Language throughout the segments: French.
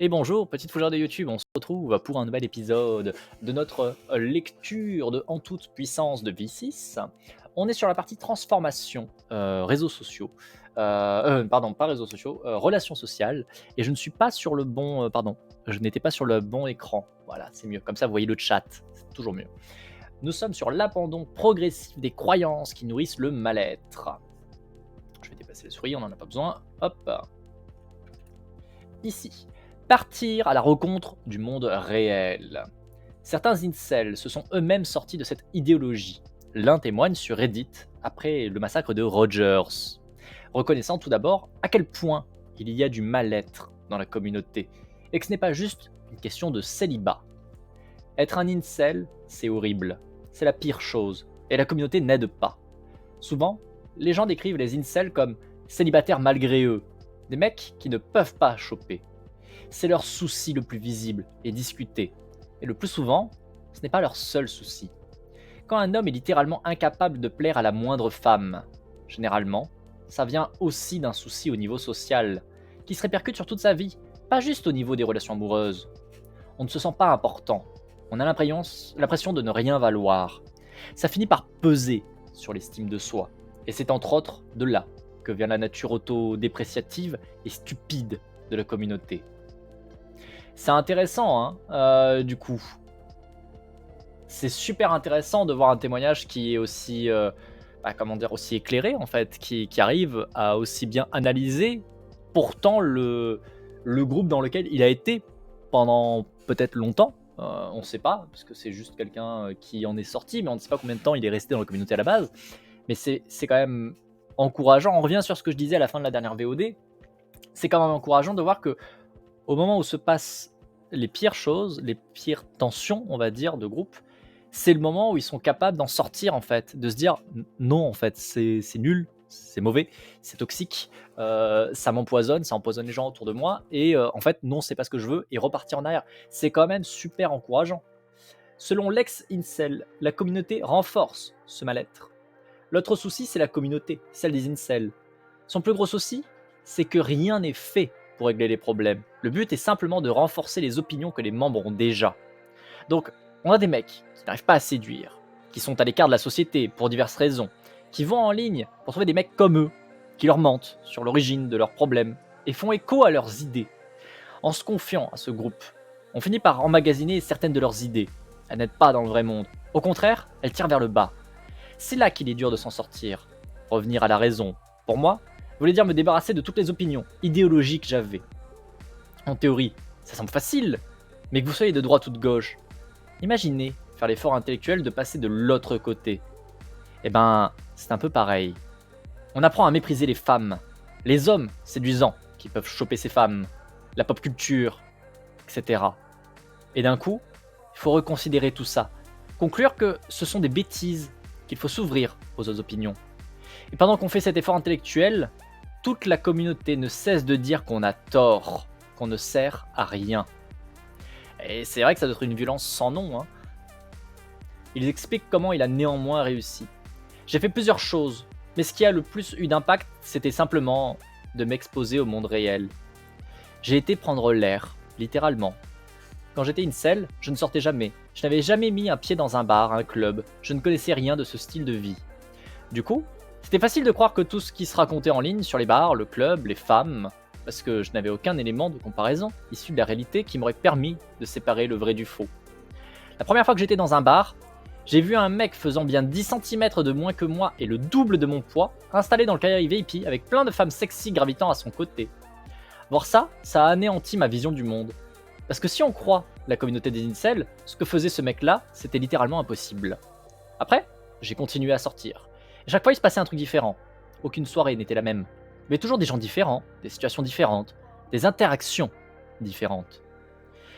Et bonjour, petite fougère de YouTube, on se retrouve pour un nouvel épisode de notre lecture de En toute puissance de V6. On est sur la partie transformation, réseaux sociaux, pardon, pas réseaux sociaux, relations sociales, et je ne suis pas sur le bon, pardon, je n'étais pas sur le bon écran. Voilà, c'est mieux, comme ça vous voyez le chat, c'est toujours mieux. Nous sommes sur l'abandon progressif des croyances qui nourrissent le mal-être. Je vais déplacer la souris, on n'en a pas besoin. Hop, ici. Partir à la rencontre du monde réel. Certains incels se sont eux-mêmes sortis de cette idéologie. L'un témoigne sur Reddit après le massacre de Rogers, reconnaissant tout d'abord à quel point il y a du mal-être dans la communauté et que ce n'est pas juste une question de célibat. Être un incel, c'est horrible, c'est la pire chose et la communauté n'aide pas. Souvent, les gens décrivent les incels comme célibataires malgré eux, des mecs qui ne peuvent pas choper. C'est leur souci le plus visible et discuté. Et le plus souvent, ce n'est pas leur seul souci. Quand un homme est littéralement incapable de plaire à la moindre femme, généralement, ça vient aussi d'un souci au niveau social, qui se répercute sur toute sa vie, pas juste au niveau des relations amoureuses. On ne se sent pas important, on a l'impression de ne rien valoir. Ça finit par peser sur l'estime de soi, et c'est entre autres de là que vient la nature autodépréciative et stupide de la communauté. C'est intéressant, hein, du coup. C'est super intéressant de voir un témoignage qui est aussi, comment dire, aussi éclairé en fait, qui arrive à aussi bien analyser pourtant le groupe dans lequel il a été pendant peut-être longtemps. On ne sait pas, parce que c'est juste quelqu'un qui en est sorti, mais on ne sait pas combien de temps il est resté dans la communauté à la base. Mais c'est quand même encourageant. On revient sur ce que je disais à la fin de la dernière VOD. C'est quand même encourageant de voir que au moment où se passent les pires choses, les pires tensions, on va dire, de groupe, c'est le moment où ils sont capables d'en sortir, en fait, de se dire non, en fait, c'est nul, c'est mauvais, c'est toxique, ça m'empoisonne, ça empoisonne les gens autour de moi, et en fait, non, c'est pas ce que je veux, et repartir en arrière. C'est quand même super encourageant. Selon l'ex-incel, la communauté renforce ce mal-être. L'autre souci, c'est la communauté, celle des incels. Son plus gros souci, c'est que rien n'est fait pour régler les problèmes. Le but est simplement de renforcer les opinions que les membres ont déjà. Donc, on a des mecs qui n'arrivent pas à séduire, qui sont à l'écart de la société pour diverses raisons, qui vont en ligne pour trouver des mecs comme eux, qui leur mentent sur l'origine de leurs problèmes et font écho à leurs idées. En se confiant à ce groupe, on finit par emmagasiner certaines de leurs idées. Elles n'aident pas dans le vrai monde. Au contraire, elles tirent vers le bas. C'est là qu'il est dur de s'en sortir. Revenir à la raison, pour moi, voulait dire me débarrasser de toutes les opinions idéologiques que j'avais. En théorie, ça semble facile, mais que vous soyez de droite ou de gauche, imaginez faire l'effort intellectuel de passer de l'autre côté. Eh ben, c'est un peu pareil. On apprend à mépriser les femmes, les hommes séduisants qui peuvent choper ces femmes, la pop culture, etc. Et d'un coup, il faut reconsidérer tout ça, conclure que ce sont des bêtises, qu'il faut s'ouvrir aux autres opinions. Et pendant qu'on fait cet effort intellectuel, toute la communauté ne cesse de dire qu'on a tort, qu'on ne sert à rien. Et c'est vrai que ça doit être une violence sans nom, hein. Ils expliquent comment il a néanmoins réussi. J'ai fait plusieurs choses, mais ce qui a le plus eu d'impact, c'était simplement de m'exposer au monde réel. J'ai été prendre l'air, littéralement. Quand j'étais incel, je ne sortais jamais. Je n'avais jamais mis un pied dans un bar, un club. Je ne connaissais rien de ce style de vie. Du coup, c'était facile de croire que tout ce qui se racontait en ligne sur les bars, le club, les femmes, parce que je n'avais aucun élément de comparaison issu de la réalité qui m'aurait permis de séparer le vrai du faux. La première fois que j'étais dans un bar, j'ai vu un mec faisant bien 10 cm de moins que moi et le double de mon poids, installé dans le carré VIP avec plein de femmes sexy gravitant à son côté. Voir ça, ça a anéanti ma vision du monde. Parce que si on croit la communauté des incels, ce que faisait ce mec-là, c'était littéralement impossible. Après, j'ai continué à sortir. Et chaque fois, il se passait un truc différent. Aucune soirée n'était la même. Mais toujours des gens différents, des situations différentes, des interactions différentes.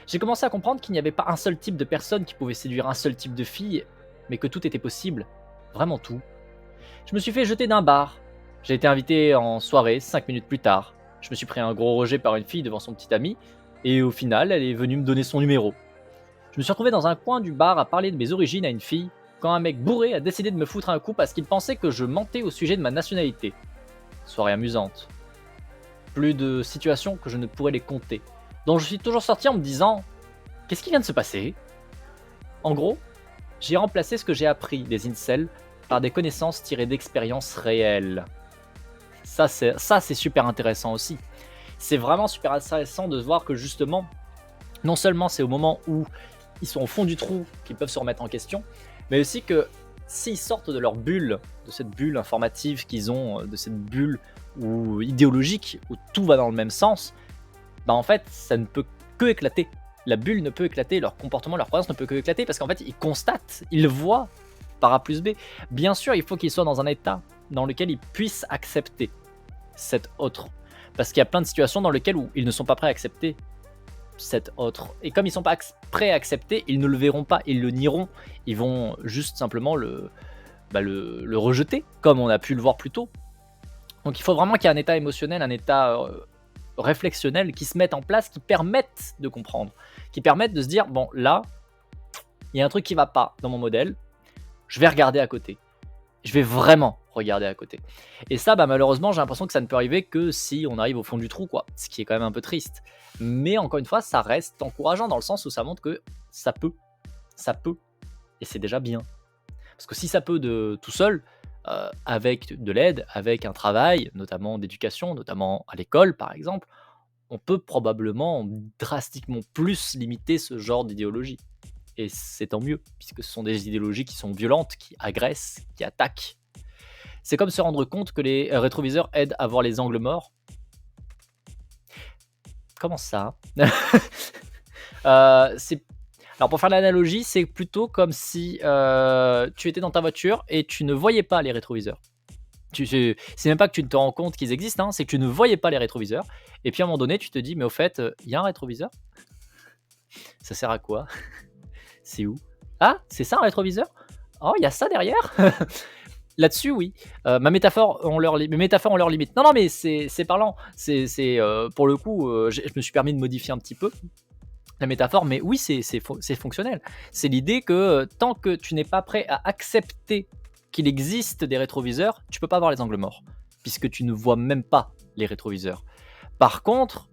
J'ai commencé à comprendre qu'il n'y avait pas un seul type de personne qui pouvait séduire un seul type de fille, mais que tout était possible. Vraiment tout. Je me suis fait jeter d'un bar. J'ai été invité en soirée 5 minutes plus tard. Je me suis pris un gros rejet par une fille devant son petit ami, et au final, elle est venue me donner son numéro. Je me suis retrouvé dans un coin du bar à parler de mes origines à une fille, quand un mec bourré a décidé de me foutre un coup parce qu'il pensait que je mentais au sujet de ma nationalité. Soirée amusante. Plus de situations que je ne pourrais les compter. dont je suis toujours sorti en me disant: «Qu'est-ce qui vient de se passer?» En gros, j'ai remplacé ce que j'ai appris des incels par des connaissances tirées d'expériences réelles. Ça c'est super intéressant aussi. C'est vraiment super intéressant de voir que justement, non seulement c'est au moment où ils sont au fond du trou qu'ils peuvent se remettre en question, mais aussi que s'ils sortent de leur bulle, de cette bulle informative qu'ils ont, de cette bulle ou idéologique où tout va dans le même sens, bah en fait ça ne peut que éclater. La bulle ne peut éclater, leur comportement, leur croyance ne peut que éclater parce qu'en fait ils constatent, ils voient par A plus B. Bien sûr, il faut qu'ils soient dans un état dans lequel ils puissent accepter cet autre. Parce qu'il y a plein de situations dans lesquelles où ils ne sont pas prêts à accepter cet autre. Et comme ils ne sont pas prêts à accepter, ils ne le verront pas, ils le nieront. Ils vont juste simplement le rejeter, comme on a pu le voir plus tôt. Donc il faut vraiment qu'il y ait un état émotionnel, un état réflexionnel qui se mette en place, qui permettent de comprendre, qui permettent de se dire, bon là, il y a un truc qui ne va pas dans mon modèle, je vais regarder à côté. Je vais vraiment regarder à côté. Et ça, bah, malheureusement, j'ai l'impression que ça ne peut arriver que si on arrive au fond du trou, quoi. Ce qui est quand même un peu triste. Mais encore une fois, ça reste encourageant dans le sens où ça montre que ça peut. Ça peut. Et c'est déjà bien. Parce que si ça peut de tout seul, avec de l'aide, avec un travail, notamment d'éducation, notamment à l'école par exemple, on peut probablement drastiquement plus limiter ce genre d'idéologie. Et c'est tant mieux, puisque ce sont des idéologies qui sont violentes, qui agressent, qui attaquent. C'est comme se rendre compte que les rétroviseurs aident à voir les angles morts. Comment ça? C'est alors pour faire l'analogie, c'est plutôt comme si, tu étais dans ta voiture et tu ne voyais pas les rétroviseurs. C'est même pas que tu ne te rends compte qu'ils existent, hein, c'est que tu ne voyais pas les rétroviseurs et puis à un moment donné, tu te dis: «Mais au fait, il y a un rétroviseur? Ça sert à quoi? C'est où? Ah, c'est ça un rétroviseur? Oh, il y a ça derrière?» Là-dessus, oui. Mes métaphores ont leurs limites. Non, non, mais c'est parlant. Pour le coup, je me suis permis de modifier un petit peu la métaphore, mais oui, c'est fonctionnel. C'est l'idée que tant que tu n'es pas prêt à accepter qu'il existe des rétroviseurs, tu peux pas voir les angles morts, puisque tu ne vois même pas les rétroviseurs. Par contre,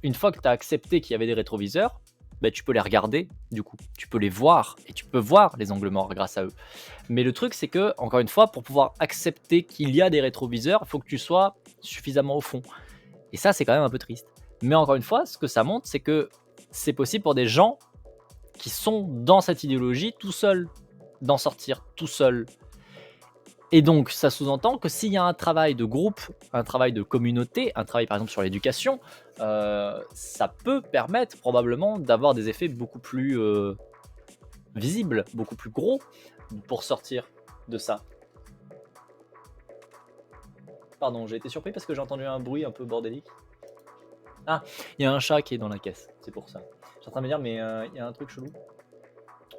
une fois que tu as accepté qu'il y avait des rétroviseurs, bah, tu peux les regarder, du coup. Tu peux les voir, et tu peux voir les angles morts grâce à eux. Mais le truc, c'est que, encore une fois, pour pouvoir accepter qu'il y a des rétroviseurs, il faut que tu sois suffisamment au fond. Et ça, c'est quand même un peu triste. Mais encore une fois, ce que ça montre, c'est que c'est possible pour des gens qui sont dans cette idéologie tout seuls, d'en sortir tout seuls. Et donc, ça sous-entend que s'il y a un travail de groupe, un travail de communauté, un travail par exemple sur l'éducation, ça peut permettre probablement d'avoir des effets beaucoup plus visibles, beaucoup plus gros pour sortir de ça. Pardon, j'ai été surpris parce que j'ai entendu un bruit un peu bordélique. Ah, il y a un chat qui est dans la caisse, c'est pour ça. Je suis en train de me dire, mais il y a un truc chelou.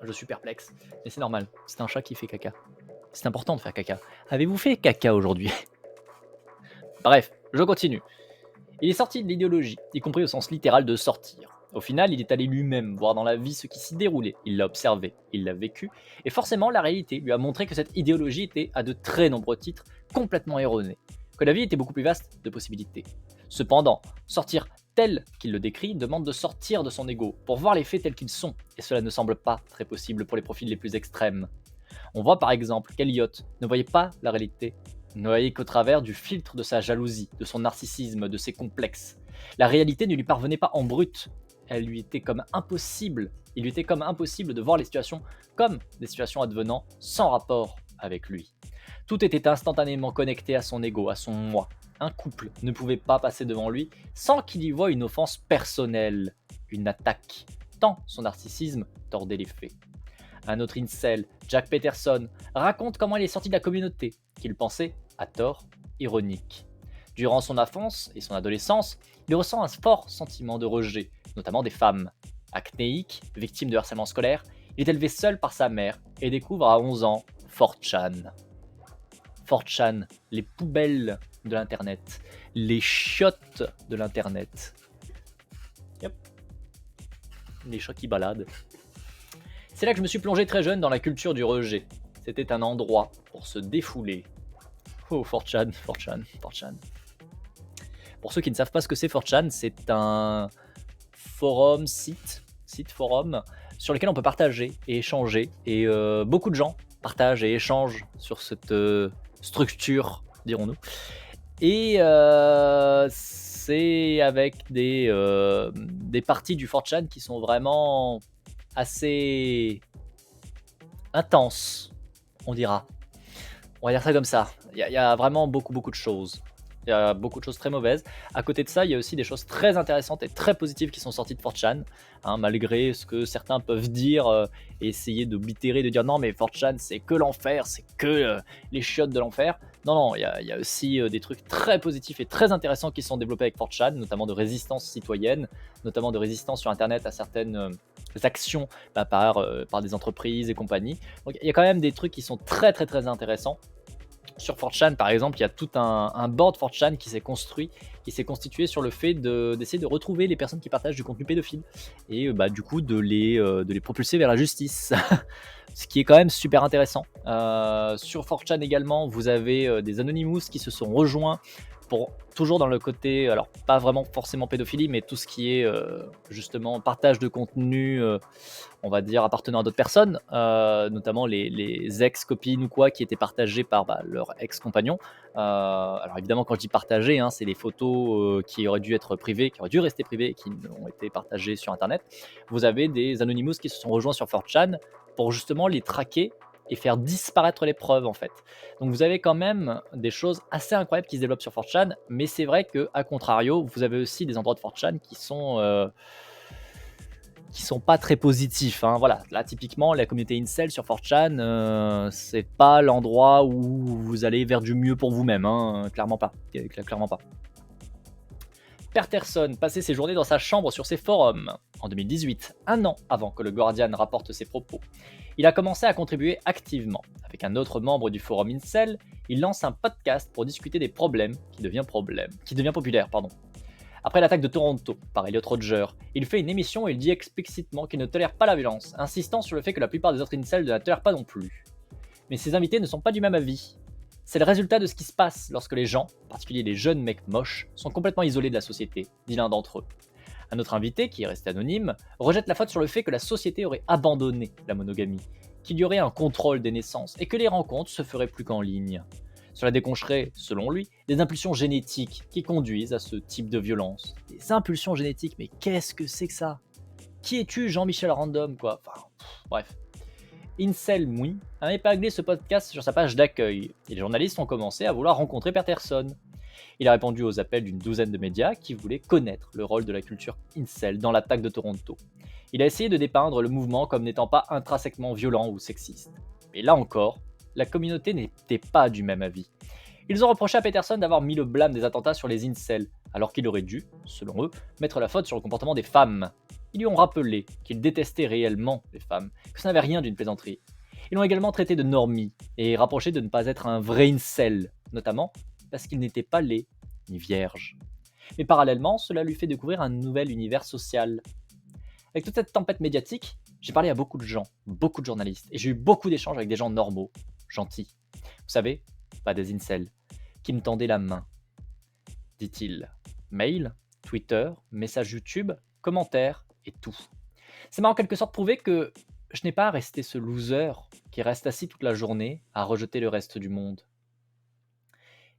Je suis perplexe, mais c'est normal, c'est un chat qui fait caca. C'est important de faire caca. Avez-vous fait caca aujourd'hui? Bref, je continue. Il est sorti de l'idéologie, y compris au sens littéral de sortir. Au final, il est allé lui-même voir dans la vie ce qui s'y déroulait. Il l'a observé, il l'a vécu, et forcément la réalité lui a montré que cette idéologie était, à de très nombreux titres, complètement erronée. Que la vie était beaucoup plus vaste de possibilités. Cependant, sortir tel qu'il le décrit demande de sortir de son ego pour voir les faits tels qu'ils sont, et cela ne semble pas très possible pour les profils les plus extrêmes. On voit par exemple qu'Eliot ne voyait pas la réalité, ne voyait qu'au travers du filtre de sa jalousie, de son narcissisme, de ses complexes. La réalité ne lui parvenait pas en brut, elle lui était comme impossible. Il lui était comme impossible de voir les situations comme des situations advenant sans rapport avec lui. Tout était instantanément connecté à son ego, à son moi. Un couple ne pouvait pas passer devant lui sans qu'il y voie une offense personnelle, une attaque, tant son narcissisme tordait les faits. Un autre incel, Jack Peterson, raconte comment il est sorti de la communauté, qu'il pensait, à tort, ironique. Durant son enfance et son adolescence, il ressent un fort sentiment de rejet, notamment des femmes. Acnéique, victime de harcèlement scolaire, il est élevé seul par sa mère et découvre à 11 ans 4chan. 4chan, les poubelles de l'internet, les chiottes de l'internet. Yep. Les chats qui baladent. C'est là que je me suis plongé très jeune dans la culture du rejet. C'était un endroit pour se défouler. Oh, 4chan, 4chan, 4chan. Pour ceux qui ne savent pas ce que c'est 4chan, c'est un forum, site forum, sur lesquels on peut partager et échanger. Et beaucoup de gens partagent et échangent sur cette structure, dirons-nous. Et c'est avec des parties du 4chan qui sont vraiment assez intenses, on dira. On va dire ça comme ça. Il y a vraiment beaucoup de choses. Il y a beaucoup de choses très mauvaises. À côté de ça, il y a aussi des choses très intéressantes et très positives qui sont sorties de 4chan, hein, malgré ce que certains peuvent dire et essayer d'oblitérer, de dire non mais 4chan c'est que l'enfer, c'est que les chiottes de l'enfer. Non, il y a aussi des trucs très positifs et très intéressants qui sont développés avec 4chan, notamment de résistance citoyenne, notamment de résistance sur internet à certaines actions par des entreprises et compagnie. Donc il y a quand même des trucs qui sont très intéressants. Sur 4chan, par exemple, il y a tout un board 4chan qui s'est constitué sur le fait d'essayer de retrouver les personnes qui partagent du contenu pédophile et du coup de les propulser vers la justice. Ce qui est quand même super intéressant. Sur 4chan également, vous avez des Anonymous qui se sont rejoints pour toujours dans le côté, alors pas vraiment forcément pédophilie, mais tout ce qui est justement partage de contenu, on va dire appartenant à d'autres personnes, notamment les ex-copines ou quoi qui étaient partagées par leur ex-compagnon. Alors évidemment quand je dis partagées, hein, c'est les photos qui auraient dû être privées, qui auraient dû rester privées et qui ont été partagées sur internet. Vous avez des Anonymous qui se sont rejoints sur 4chan pour justement les traquer et faire disparaître les preuves en fait. Donc vous avez quand même des choses assez incroyables qui se développent sur 4chan, mais c'est vrai que à contrario, vous avez aussi des endroits de 4chan qui sont pas très positifs, hein. Voilà, là typiquement la communauté incel sur 4chan, c'est pas l'endroit où vous allez vers du mieux pour vous-même, hein, clairement pas, clairement pas. Peterson passait ses journées dans sa chambre sur ses forums. En 2018, un an avant que le Guardian rapporte ses propos, il a commencé à contribuer activement. Avec un autre membre du forum Incel, il lance un podcast pour discuter des problèmes qui devient populaire. Après l'attaque de Toronto par Elliot Rodger, il fait une émission et il dit explicitement qu'il ne tolère pas la violence, insistant sur le fait que la plupart des autres incels ne la tolèrent pas non plus. Mais ses invités ne sont pas du même avis. C'est le résultat de ce qui se passe lorsque les gens, en particulier les jeunes mecs moches, sont complètement isolés de la société, dit l'un d'entre eux. Un autre invité, qui est resté anonyme, rejette la faute sur le fait que la société aurait abandonné la monogamie, qu'il y aurait un contrôle des naissances et que les rencontres se feraient plus qu'en ligne. Cela déclencherait, selon lui, des impulsions génétiques qui conduisent à ce type de violence. Des impulsions génétiques, mais qu'est-ce que c'est que ça? Qui es-tu, Jean-Michel Random, quoi? Bref. Incel Mouy a épinglé ce podcast sur sa page d'accueil, et les journalistes ont commencé à vouloir rencontrer Peterson. Il a répondu aux appels d'une douzaine de médias qui voulaient connaître le rôle de la culture incel dans l'attaque de Toronto. Il a essayé de dépeindre le mouvement comme n'étant pas intrinsèquement violent ou sexiste. Mais là encore, la communauté n'était pas du même avis. Ils ont reproché à Peterson d'avoir mis le blâme des attentats sur les incels, alors qu'il aurait dû, selon eux, mettre la faute sur le comportement des femmes. Ils lui ont rappelé qu'il détestait réellement les femmes, que ça n'avait rien d'une plaisanterie. Ils l'ont également traité de normie et rapproché de ne pas être un vrai incel, notamment parce qu'il n'était pas laid ni vierge. Mais parallèlement, cela lui fait découvrir un nouvel univers social. Avec toute cette tempête médiatique, j'ai parlé à beaucoup de gens, beaucoup de journalistes, et j'ai eu beaucoup d'échanges avec des gens normaux, gentils. Vous savez, pas des incels, qui me tendaient la main, dit-il. Mail, Twitter, messages YouTube, commentaires et tout. Ça m'a en quelque sorte prouvé que je n'ai pas à rester ce loser qui reste assis toute la journée à rejeter le reste du monde.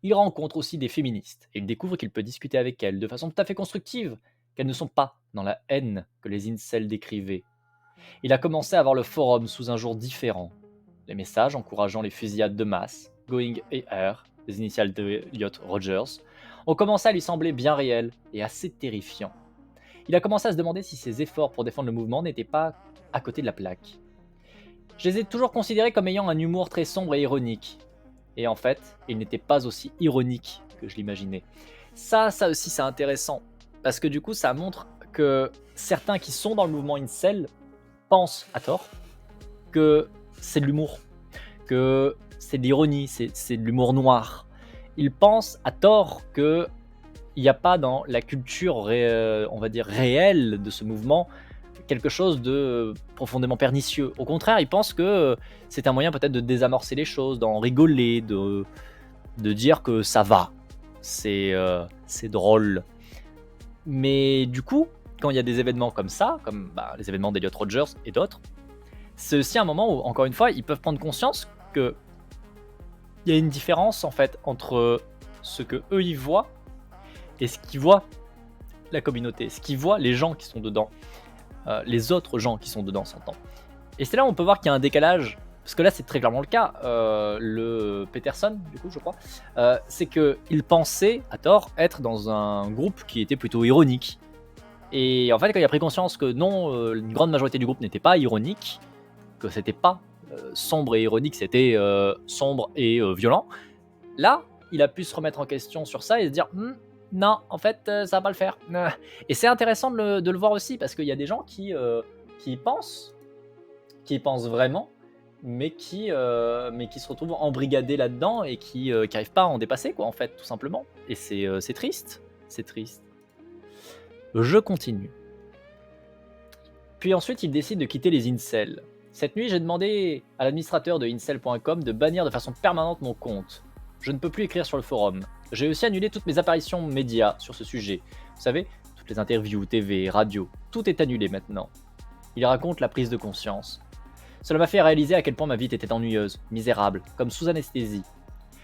Il rencontre aussi des féministes et il découvre qu'il peut discuter avec elles de façon tout à fait constructive, qu'elles ne sont pas dans la haine que les incels décrivaient. Il a commencé à voir le forum sous un jour différent. Les messages encourageant les fusillades de masse, Going AR, les initiales de Elliot Rodgers, ont commencé à lui sembler bien réels et assez terrifiants. Il a commencé à se demander si ses efforts pour défendre le mouvement n'étaient pas à côté de la plaque. Je les ai toujours considérés comme ayant un humour très sombre et ironique. Et en fait, ils n'étaient pas aussi ironiques que je l'imaginais. Ça aussi c'est intéressant, parce que du coup ça montre que certains qui sont dans le mouvement incel pensent à tort que c'est de l'humour, que c'est de l'ironie, c'est de l'humour noir. Ils pensent à tort que il n'y a pas dans la culture, on va dire, réelle de ce mouvement quelque chose de profondément pernicieux. Au contraire, ils pensent que c'est un moyen peut-être de désamorcer les choses, d'en rigoler, de dire que ça va, c'est drôle. Mais du coup, quand il y a des événements comme ça, comme les événements d'Elliot Rogers et d'autres, c'est aussi un moment où, encore une fois, ils peuvent prendre conscience que il y a une différence en fait entre ce que eux ils voient et ce qu'ils voient la communauté, ce qu'ils voient les gens qui sont dedans, les autres gens qui sont dedans, s'entend. Et c'est là où on peut voir qu'il y a un décalage, parce que là c'est très clairement le cas. Le Peterson, du coup, je crois, c'est qu'il pensait, à tort, être dans un groupe qui était plutôt ironique. Et en fait, quand il a pris conscience que non, une grande majorité du groupe n'était pas ironique, que c'était pas sombre et ironique, c'était sombre et violent, là, il a pu se remettre en question sur ça et se dire non, en fait, ça va pas le faire. Et c'est intéressant de le voir aussi, parce qu'il y a des gens qui y pensent vraiment, mais qui se retrouvent embrigadés là-dedans et qui n'arrivent pas à en dépasser, quoi, en fait, tout simplement. Et c'est triste. C'est triste. Je continue. Puis ensuite, il décide de quitter les incels. Cette nuit, j'ai demandé à l'administrateur de incel.com de bannir de façon permanente mon compte. Je ne peux plus écrire sur le forum. J'ai aussi annulé toutes mes apparitions médias sur ce sujet. Vous savez, toutes les interviews, TV, radio, tout est annulé maintenant. Il raconte la prise de conscience. Cela m'a fait réaliser à quel point ma vie était ennuyeuse, misérable, comme sous anesthésie.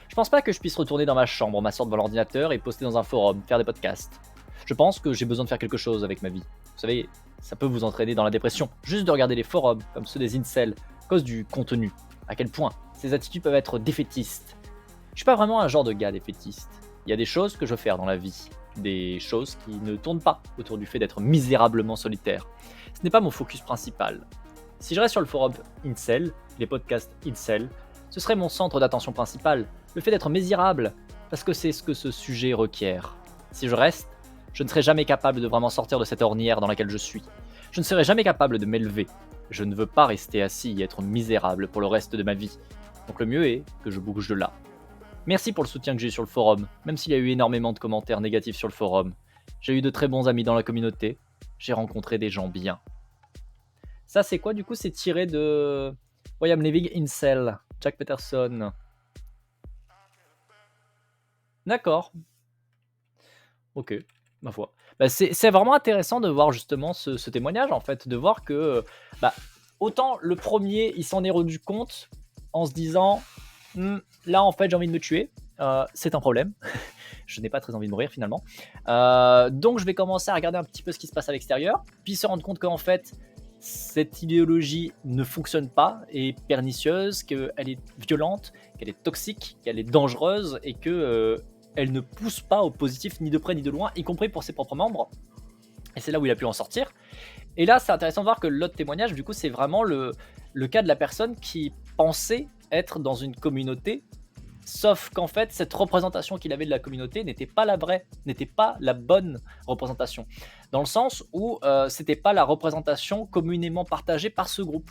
Je pense pas que je puisse retourner dans ma chambre, m'asseoir devant l'ordinateur et poster dans un forum, faire des podcasts. Je pense que j'ai besoin de faire quelque chose avec ma vie. Vous savez, ça peut vous entraîner dans la dépression, juste de regarder les forums, comme ceux des incels, à cause du contenu. À quel point ces attitudes peuvent être défaitistes. Je suis pas vraiment un genre de gars défaitiste. Il y a des choses que je veux faire dans la vie, des choses qui ne tournent pas autour du fait d'être misérablement solitaire. Ce n'est pas mon focus principal. Si je reste sur le forum incel, les podcasts incel, ce serait mon centre d'attention principal, le fait d'être misérable, parce que c'est ce que ce sujet requiert. Si je reste, je ne serai jamais capable de vraiment sortir de cette ornière dans laquelle je suis. Je ne serai jamais capable de m'élever. Je ne veux pas rester assis et être misérable pour le reste de ma vie. Donc le mieux est que je bouge de là. Merci pour le soutien que j'ai eu sur le forum, même s'il y a eu énormément de commentaires négatifs sur le forum. J'ai eu de très bons amis dans la communauté. J'ai rencontré des gens bien. Ça, c'est quoi du coup? C'est tiré de I Am Living Incel, Jack Peterson. D'accord. Ok, ma foi. C'est vraiment intéressant de voir justement ce témoignage, en fait, de voir que autant le premier, il s'en est rendu compte en se disant là, en fait, j'ai envie de me tuer. C'est un problème. Je n'ai pas très envie de mourir finalement. Donc, je vais commencer à regarder un petit peu ce qui se passe à l'extérieur, puis se rendre compte qu'en fait, cette idéologie ne fonctionne pas, est pernicieuse, qu'elle est violente, qu'elle est toxique, qu'elle est dangereuse et que elle ne pousse pas au positif ni de près ni de loin, y compris pour ses propres membres. Et c'est là où il a pu en sortir. Et là, c'est intéressant de voir que l'autre témoignage, du coup, c'est vraiment le cas de la personne qui pensait être dans une communauté, sauf qu'en fait, cette représentation qu'il avait de la communauté n'était pas la vraie, n'était pas la bonne représentation. Dans le sens où c'était pas la représentation communément partagée par ce groupe.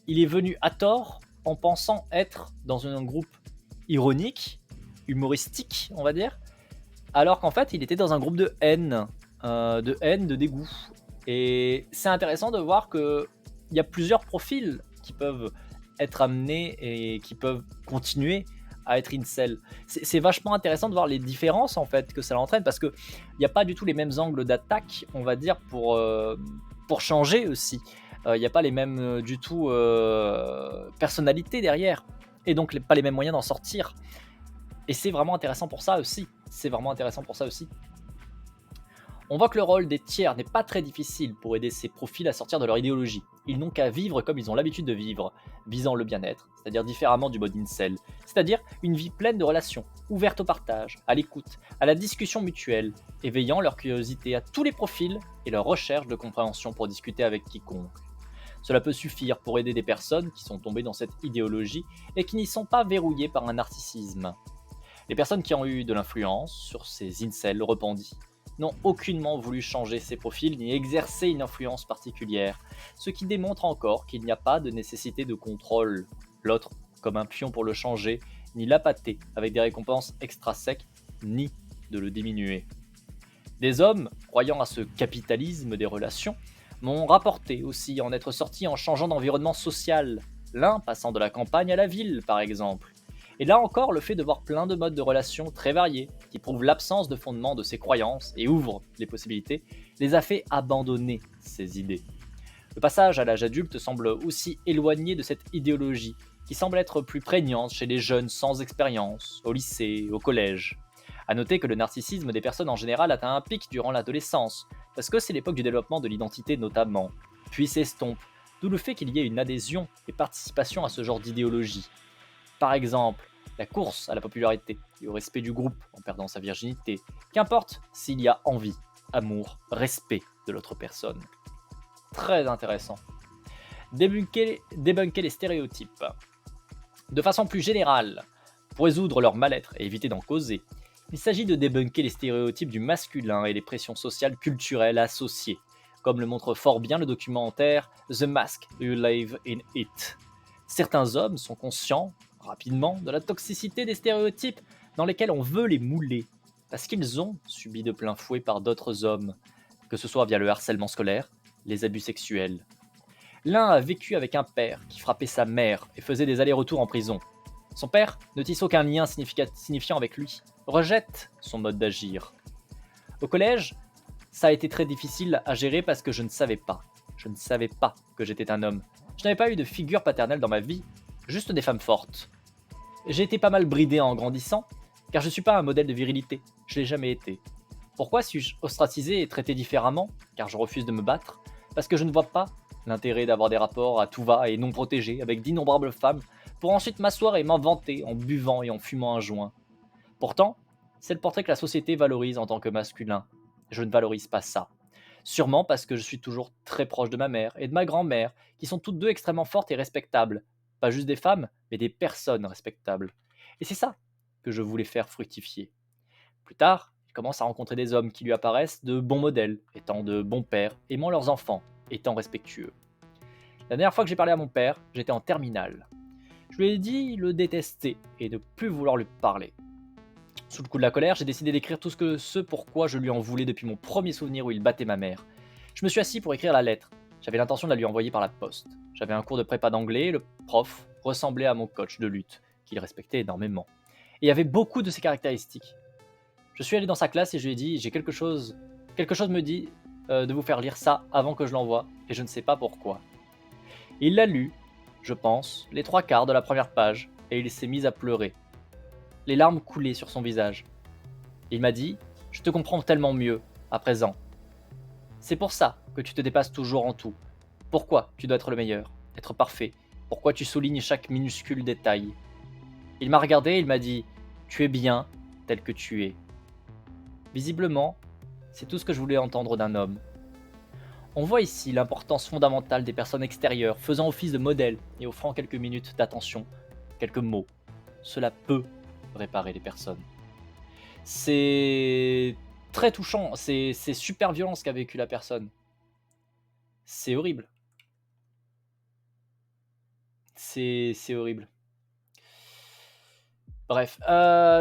Il est venu à tort en pensant être dans un groupe ironique, humoristique, on va dire, alors qu'en fait, il était dans un groupe de haine, de dégoût. Et c'est intéressant de voir qu'il y a plusieurs profils qui peuvent être amenés et qui peuvent continuer à être incel. C'est vachement intéressant de voir les différences en fait que ça entraîne, parce qu'il n'y a pas du tout les mêmes angles d'attaque, on va dire, pour changer aussi. Il n'y a pas les mêmes du tout personnalités derrière, et donc pas les mêmes moyens d'en sortir. Et c'est vraiment intéressant pour ça aussi. On voit que le rôle des tiers n'est pas très difficile pour aider ces profils à sortir de leur idéologie. Ils n'ont qu'à vivre comme ils ont l'habitude de vivre, visant le bien-être, c'est-à-dire différemment du mode incel, c'est-à-dire une vie pleine de relations, ouverte au partage, à l'écoute, à la discussion mutuelle, éveillant leur curiosité à tous les profils et leur recherche de compréhension pour discuter avec quiconque. Cela peut suffire pour aider des personnes qui sont tombées dans cette idéologie et qui n'y sont pas verrouillées par un narcissisme. Les personnes qui ont eu de l'influence sur ces incels rependis n'ont aucunement voulu changer ces profils ni exercer une influence particulière, ce qui démontre encore qu'il n'y a pas de nécessité de contrôle, l'autre comme un pion pour le changer, ni l'appâter avec des récompenses extra secs, ni de le diminuer. Des hommes, croyant à ce capitalisme des relations, m'ont rapporté aussi en être sortis en changeant d'environnement social, l'un passant de la campagne à la ville par exemple. Et là encore, le fait de voir plein de modes de relations très variés, qui prouvent l'absence de fondement de ces croyances et ouvrent les possibilités, les a fait abandonner ces idées. Le passage à l'âge adulte semble aussi éloigné de cette idéologie, qui semble être plus prégnante chez les jeunes sans expérience, au lycée, au collège. A noter que le narcissisme des personnes en général atteint un pic durant l'adolescence, parce que c'est l'époque du développement de l'identité notamment, puis s'estompe, d'où le fait qu'il y ait une adhésion et participation à ce genre d'idéologie. Par exemple, la course à la popularité et au respect du groupe en perdant sa virginité, qu'importe s'il y a envie, amour, respect de l'autre personne. Très intéressant. Débunker les stéréotypes. De façon plus générale, pour résoudre leur mal-être et éviter d'en causer, il s'agit de débunker les stéréotypes du masculin et les pressions sociales culturelles associées, comme le montre fort bien le documentaire The Mask You Live in It. Certains hommes sont conscients, rapidement, de la toxicité des stéréotypes dans lesquels on veut les mouler, parce qu'ils ont subi de plein fouet par d'autres hommes, que ce soit via le harcèlement scolaire, les abus sexuels. L'un a vécu avec un père qui frappait sa mère et faisait des allers-retours en prison. Son père ne tisse aucun lien signifiant avec lui, rejette son mode d'agir. Au collège, ça a été très difficile à gérer parce que je ne savais pas. Je ne savais pas que j'étais un homme. Je n'avais pas eu de figure paternelle dans ma vie, juste des femmes fortes. J'ai été pas mal bridé en grandissant, car je ne suis pas un modèle de virilité, je l'ai jamais été. Pourquoi suis-je ostracisé et traité différemment, car je refuse de me battre? Parce que je ne vois pas l'intérêt d'avoir des rapports à tout va et non protégés avec d'innombrables femmes pour ensuite m'asseoir et m'en vanter en buvant et en fumant un joint. Pourtant, c'est le portrait que la société valorise en tant que masculin. Je ne valorise pas ça. Sûrement parce que je suis toujours très proche de ma mère et de ma grand-mère, qui sont toutes deux extrêmement fortes et respectables. Pas juste des femmes, mais des personnes respectables. Et c'est ça que je voulais faire fructifier. Plus tard, il commence à rencontrer des hommes qui lui apparaissent de bons modèles, étant de bons pères, aimant leurs enfants, étant respectueux. La dernière fois que j'ai parlé à mon père, j'étais en terminale. Je lui ai dit le détester et ne plus vouloir lui parler. Sous le coup de la colère, j'ai décidé d'écrire tout ce pourquoi je lui en voulais depuis mon premier souvenir où il battait ma mère. Je me suis assis pour écrire la lettre. J'avais l'intention de la lui envoyer par la poste. J'avais un cours de prépa d'anglais et le prof ressemblait à mon coach de lutte, qu'il respectait énormément. Et il y avait beaucoup de ses caractéristiques. Je suis allé dans sa classe et je lui ai dit j'ai quelque chose me dit de vous faire lire ça avant que je l'envoie et je ne sais pas pourquoi. Il l'a lu, je pense, les trois quarts de la première page et il s'est mis à pleurer. Les larmes coulaient sur son visage. Il m'a dit je te comprends tellement mieux à présent. C'est pour ça que tu te dépasses toujours en tout. Pourquoi tu dois être le meilleur, être parfait? Pourquoi tu soulignes chaque minuscule détail? Il m'a regardé et il m'a dit tu es bien tel que tu es. Visiblement, c'est tout ce que je voulais entendre d'un homme. On voit ici l'importance fondamentale des personnes extérieures faisant office de modèle et offrant quelques minutes d'attention, quelques mots. Cela peut réparer les personnes. C'est très touchant, c'est super violent ce qu'a vécu la personne. C'est horrible. C'est horrible. Bref,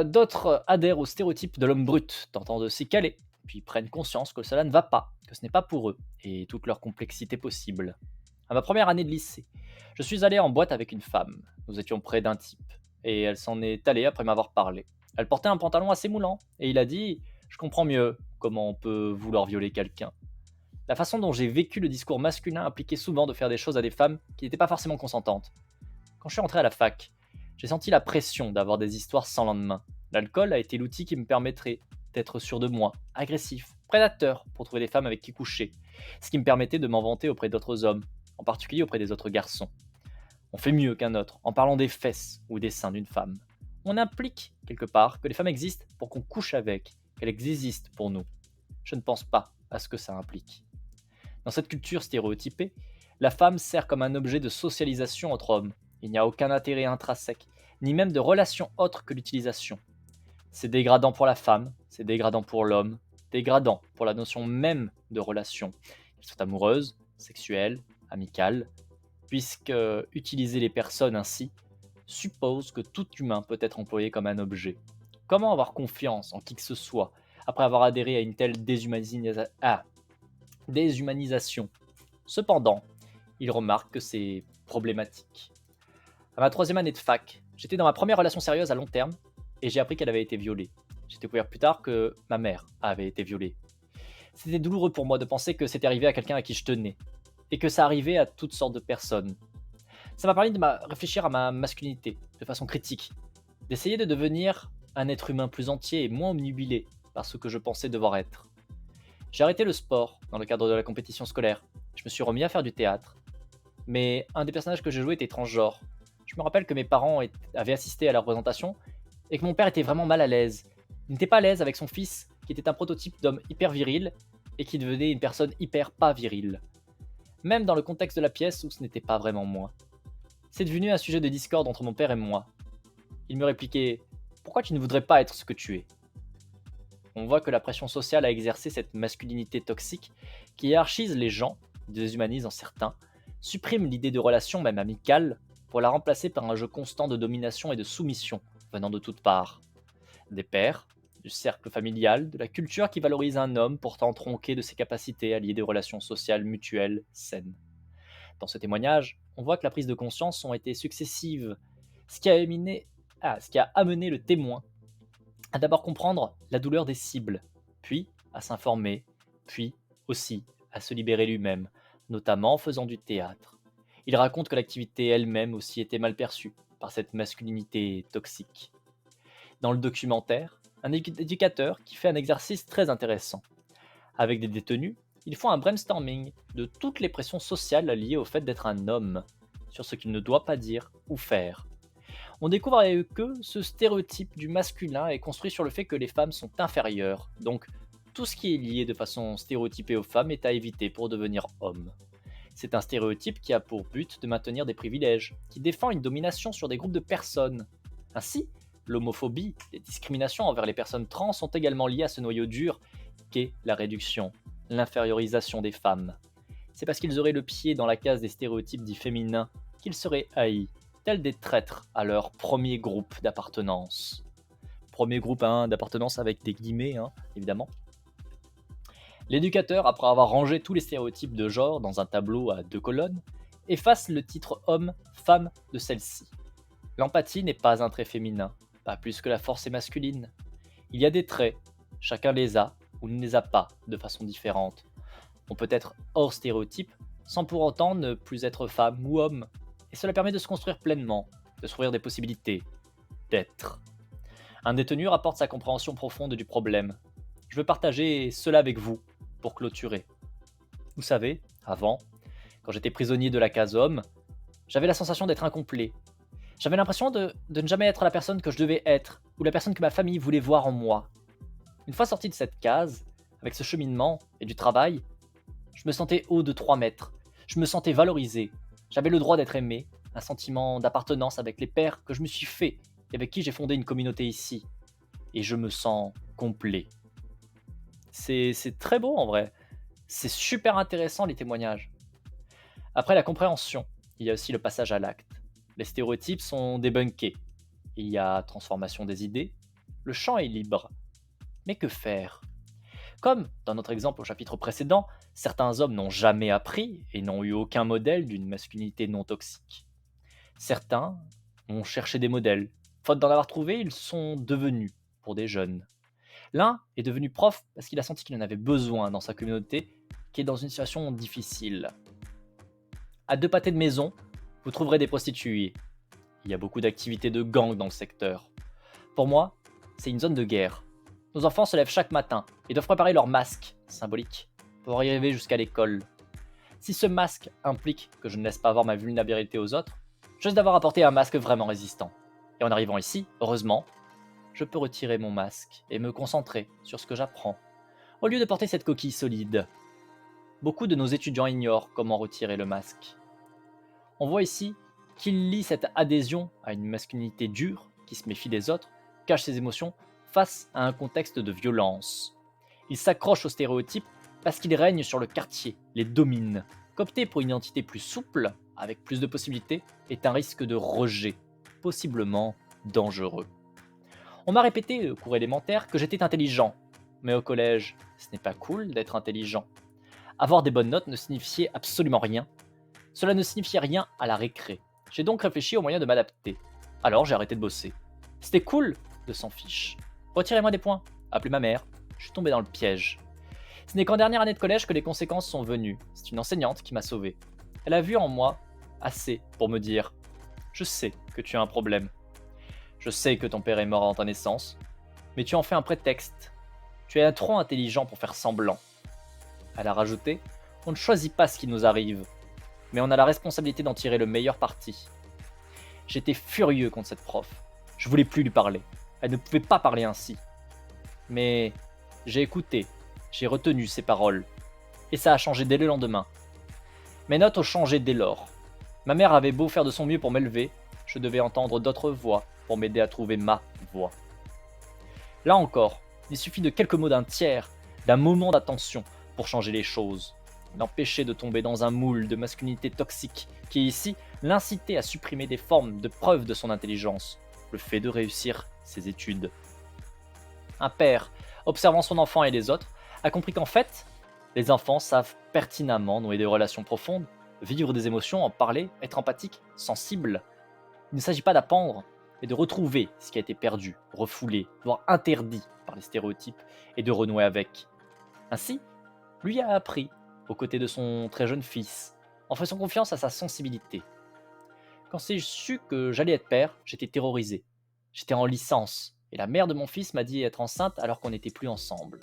d'autres adhèrent au stéréotype de l'homme brut, tentant de s'y caler, puis prennent conscience que cela ne va pas, que ce n'est pas pour eux, et toute leur complexité possible. À ma première année de lycée, je suis allé en boîte avec une femme. Nous étions près d'un type, et elle s'en est allée après m'avoir parlé. Elle portait un pantalon assez moulant, et il a dit je comprends mieux comment on peut vouloir violer quelqu'un. La façon dont j'ai vécu le discours masculin impliquait souvent de faire des choses à des femmes qui n'étaient pas forcément consentantes. Quand je suis entré à la fac, j'ai senti la pression d'avoir des histoires sans lendemain. L'alcool a été l'outil qui me permettrait d'être sûr de moi, agressif, prédateur pour trouver des femmes avec qui coucher, ce qui me permettait de m'en vanter auprès d'autres hommes, en particulier auprès des autres garçons. On fait mieux qu'un autre en parlant des fesses ou des seins d'une femme. On implique, quelque part, que les femmes existent pour qu'on couche avec, qu'elles existent pour nous. Je ne pense pas à ce que ça implique. Dans cette culture stéréotypée, la femme sert comme un objet de socialisation entre hommes. Il n'y a aucun intérêt intrinsèque, ni même de relation autre que l'utilisation. C'est dégradant pour la femme, c'est dégradant pour l'homme, dégradant pour la notion même de relation, qu'elles soient amoureuses, sexuelles, amicales, puisque utiliser les personnes ainsi suppose que tout humain peut être employé comme un objet. Comment avoir confiance en qui que ce soit après avoir adhéré à une telle déshumanisation? Cependant, il remarque que c'est problématique. À ma troisième année de fac, J'étais dans ma première relation sérieuse à long terme et j'ai appris qu'elle avait été violée. J'ai découvert plus tard que ma mère avait été violée. C'était douloureux pour moi de penser que c'était arrivé à quelqu'un à qui je tenais et que ça arrivait à toutes sortes de personnes. Ça m'a permis de réfléchir à ma masculinité de façon critique, d'essayer de devenir un être humain plus entier et moins omnubilé par ce que je pensais devoir être. J'ai arrêté le sport dans le cadre de la compétition scolaire. Je me suis remis à faire du théâtre. Mais un des personnages que je jouais était transgenre. Je me rappelle que mes parents avaient assisté à la représentation et que mon père était vraiment mal à l'aise. Il n'était pas à l'aise avec son fils, qui était un prototype d'homme hyper viril et qui devenait une personne hyper pas virile. Même dans le contexte de la pièce où ce n'était pas vraiment moi. C'est devenu un sujet de discorde entre mon père et moi. Il me répliquait: Pourquoi tu ne voudrais pas être ce que tu es? On voit que la pression sociale a exercé cette masculinité toxique qui hiérarchise les gens, déshumanise en certains, supprime l'idée de relation même amicale pour la remplacer par un jeu constant de domination et de soumission venant de toutes parts. Des pères, du cercle familial, de la culture qui valorise un homme pourtant tronqué de ses capacités à lier des relations sociales mutuelles saines. Dans ce témoignage, on voit que la prise de conscience ont été successives, ce qui a amené le témoin à d'abord comprendre la douleur des cibles, puis à s'informer, puis aussi à se libérer lui-même, notamment en faisant du théâtre. Il raconte que l'activité elle-même aussi était mal perçue par cette masculinité toxique. Dans le documentaire, un éducateur qui fait un exercice très intéressant. Avec des détenus, ils font un brainstorming de toutes les pressions sociales liées au fait d'être un homme, sur ce qu'il ne doit pas dire ou faire. On découvre avec eux ce stéréotype du masculin est construit sur le fait que les femmes sont inférieures, donc tout ce qui est lié de façon stéréotypée aux femmes est à éviter pour devenir homme. C'est un stéréotype qui a pour but de maintenir des privilèges, qui défend une domination sur des groupes de personnes. Ainsi, l'homophobie, les discriminations envers les personnes trans sont également liées à ce noyau dur qu'est la réduction, l'infériorisation des femmes. C'est parce qu'ils auraient le pied dans la case des stéréotypes dits féminins qu'ils seraient haïs, tels des traîtres à leur premier groupe d'appartenance. Premier groupe d'appartenance avec des guillemets, évidemment. L'éducateur, après avoir rangé tous les stéréotypes de genre dans un tableau à 2 colonnes, efface le titre homme-femme de celle-ci. L'empathie n'est pas un trait féminin, pas plus que la force est masculine. Il y a des traits, chacun les a ou ne les a pas de façon différente. On peut être hors stéréotype sans pour autant ne plus être femme ou homme. Et cela permet de se construire pleinement, de s'ouvrir des possibilités, d'être. Un détenu rapporte sa compréhension profonde du problème. Je veux partager cela avec vous, pour clôturer. Vous savez, avant, quand j'étais prisonnier de la case homme, j'avais la sensation d'être incomplet. J'avais l'impression de ne jamais être la personne que je devais être, ou la personne que ma famille voulait voir en moi. Une fois sorti de cette case, avec ce cheminement et du travail, je me sentais haut de 3 mètres. Je me sentais valorisé. J'avais le droit d'être aimé, un sentiment d'appartenance avec les pairs que je me suis fait et avec qui j'ai fondé une communauté ici. Et je me sens complet. C'est très beau en vrai. C'est super intéressant les témoignages. Après la compréhension, il y a aussi le passage à l'acte. Les stéréotypes sont débunkés. Il y a transformation des idées. Le champ est libre. Mais que faire? Comme dans notre exemple au chapitre précédent, certains hommes n'ont jamais appris et n'ont eu aucun modèle d'une masculinité non toxique. Certains ont cherché des modèles. Faute d'en avoir trouvé, ils sont devenus pour des jeunes. L'un est devenu prof parce qu'il a senti qu'il en avait besoin dans sa communauté qui est dans une situation difficile. À 2 pâtés de maison, vous trouverez des prostituées. Il y a beaucoup d'activités de gang dans le secteur. Pour moi, c'est une zone de guerre. Nos enfants se lèvent chaque matin et doivent préparer leur masque, symbolique, pour arriver jusqu'à l'école. Si ce masque implique que je ne laisse pas voir ma vulnérabilité aux autres, je risque d'avoir apporté un masque vraiment résistant. Et en arrivant ici, heureusement, je peux retirer mon masque et me concentrer sur ce que j'apprends, au lieu de porter cette coquille solide. Beaucoup de nos étudiants ignorent comment retirer le masque. On voit ici qu'il lie cette adhésion à une masculinité dure, qui se méfie des autres, cache ses émotions, face à un contexte de violence. Il s'accroche aux stéréotypes parce qu'ils règnent sur le quartier, les domine. Qu'opter pour une identité plus souple, avec plus de possibilités, est un risque de rejet, possiblement dangereux. On m'a répété au cours élémentaire que j'étais intelligent, mais au collège, ce n'est pas cool d'être intelligent. Avoir des bonnes notes ne signifiait absolument rien. Cela ne signifiait rien à la récré. J'ai donc réfléchi au moyen de m'adapter. Alors j'ai arrêté de bosser. C'était cool de s'en fiche. Retirez-moi des points. Appelez ma mère. Je suis tombé dans le piège. Ce n'est qu'en dernière année de collège que les conséquences sont venues. C'est une enseignante qui m'a sauvé. Elle a vu en moi assez pour me dire « Je sais que tu as un problème. Je sais que ton père est mort avant ta naissance, mais tu en fais un prétexte. Tu es trop intelligent pour faire semblant. » Elle a rajouté « On ne choisit pas ce qui nous arrive, mais on a la responsabilité d'en tirer le meilleur parti. » J'étais furieux contre cette prof. Je voulais plus lui parler. Elle ne pouvait pas parler ainsi. Mais j'ai écouté, j'ai retenu ses paroles, et ça a changé dès le lendemain. Mes notes ont changé dès lors. Ma mère avait beau faire de son mieux pour m'élever, je devais entendre d'autres voix pour m'aider à trouver ma voix. Là encore, il suffit de quelques mots d'un tiers, d'un moment d'attention pour changer les choses, d'empêcher de tomber dans un moule de masculinité toxique qui ici l'incitait à supprimer des formes de preuve de son intelligence, le fait de réussir ses études. Un père, observant son enfant et les autres, a compris qu'en fait, les enfants savent pertinemment nouer des relations profondes, vivre des émotions, en parler, être empathique, sensible. Il ne s'agit pas d'apprendre, mais de retrouver ce qui a été perdu, refoulé, voire interdit par les stéréotypes, et de renouer avec. Ainsi, lui a appris, aux côtés de son très jeune fils, en faisant confiance à sa sensibilité. Quand j'ai su que j'allais être père, j'étais terrorisé. J'étais en licence, et la mère de mon fils m'a dit être enceinte alors qu'on n'était plus ensemble.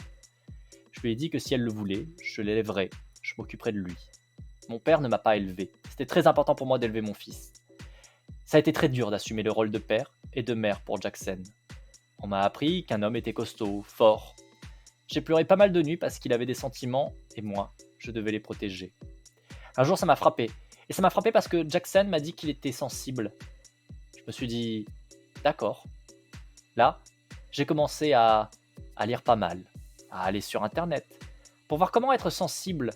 Je lui ai dit que si elle le voulait, je l'élèverais, je m'occuperais de lui. Mon père ne m'a pas élevé. C'était très important pour moi d'élever mon fils. Ça a été très dur d'assumer le rôle de père et de mère pour Jackson. On m'a appris qu'un homme était costaud, fort. J'ai pleuré pas mal de nuits parce qu'il avait des sentiments, et moi, je devais les protéger. Un jour, ça m'a frappé. Et ça m'a frappé parce que Jackson m'a dit qu'il était sensible. Je me suis dit, d'accord. Là, j'ai commencé à lire pas mal, à aller sur Internet, pour voir comment être sensible,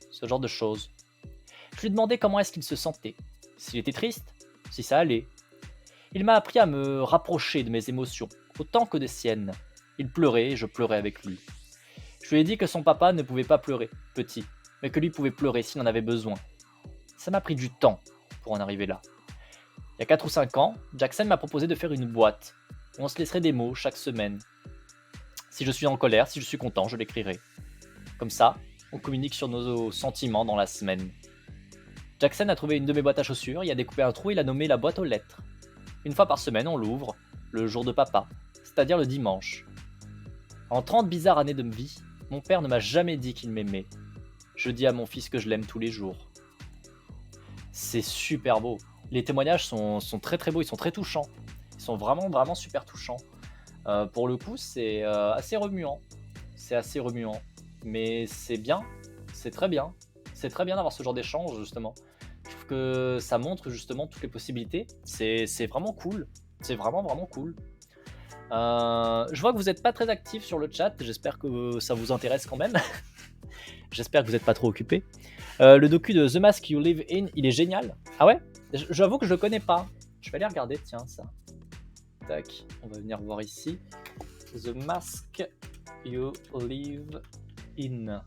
ce genre de choses. Je lui ai demandé comment est-ce qu'il se sentait, s'il était triste, si ça allait. Il m'a appris à me rapprocher de mes émotions, autant que des siennes. Il pleurait et je pleurais avec lui. Je lui ai dit que son papa ne pouvait pas pleurer, petit, mais que lui pouvait pleurer s'il en avait besoin. Ça m'a pris du temps pour en arriver là. Il y a 4 ou 5 ans, Jackson m'a proposé de faire une boîte, où on se laisserait des mots chaque semaine. Si je suis en colère, si je suis content, je l'écrirai. Comme ça, on communique sur nos sentiments dans la semaine. Jackson a trouvé une de mes boîtes à chaussures, il a découpé un trou et l'a nommé la boîte aux lettres. Une fois par semaine, on l'ouvre, le jour de papa, c'est-à-dire le dimanche. En 30 bizarres années de vie, mon père ne m'a jamais dit qu'il m'aimait. Je dis à mon fils que je l'aime tous les jours. C'est super beau. Les témoignages sont très très beaux, ils sont très touchants. Ils sont vraiment vraiment super touchants. Pour le coup, c'est assez remuant. C'est assez remuant. Mais c'est bien, c'est très bien. C'est très bien d'avoir ce genre d'échange, justement. Je trouve que ça montre justement toutes les possibilités. C'est vraiment cool. C'est vraiment vraiment cool. Je vois que vous n'êtes pas très actif sur le chat. J'espère que ça vous intéresse quand même. J'espère que vous n'êtes pas trop occupé. Le docu de The Mask You Live In, il est génial. Ah ouais? J'avoue que je le connais pas. Je vais aller regarder, tiens, ça. Tac, on va venir voir ici. The Mask You Live In.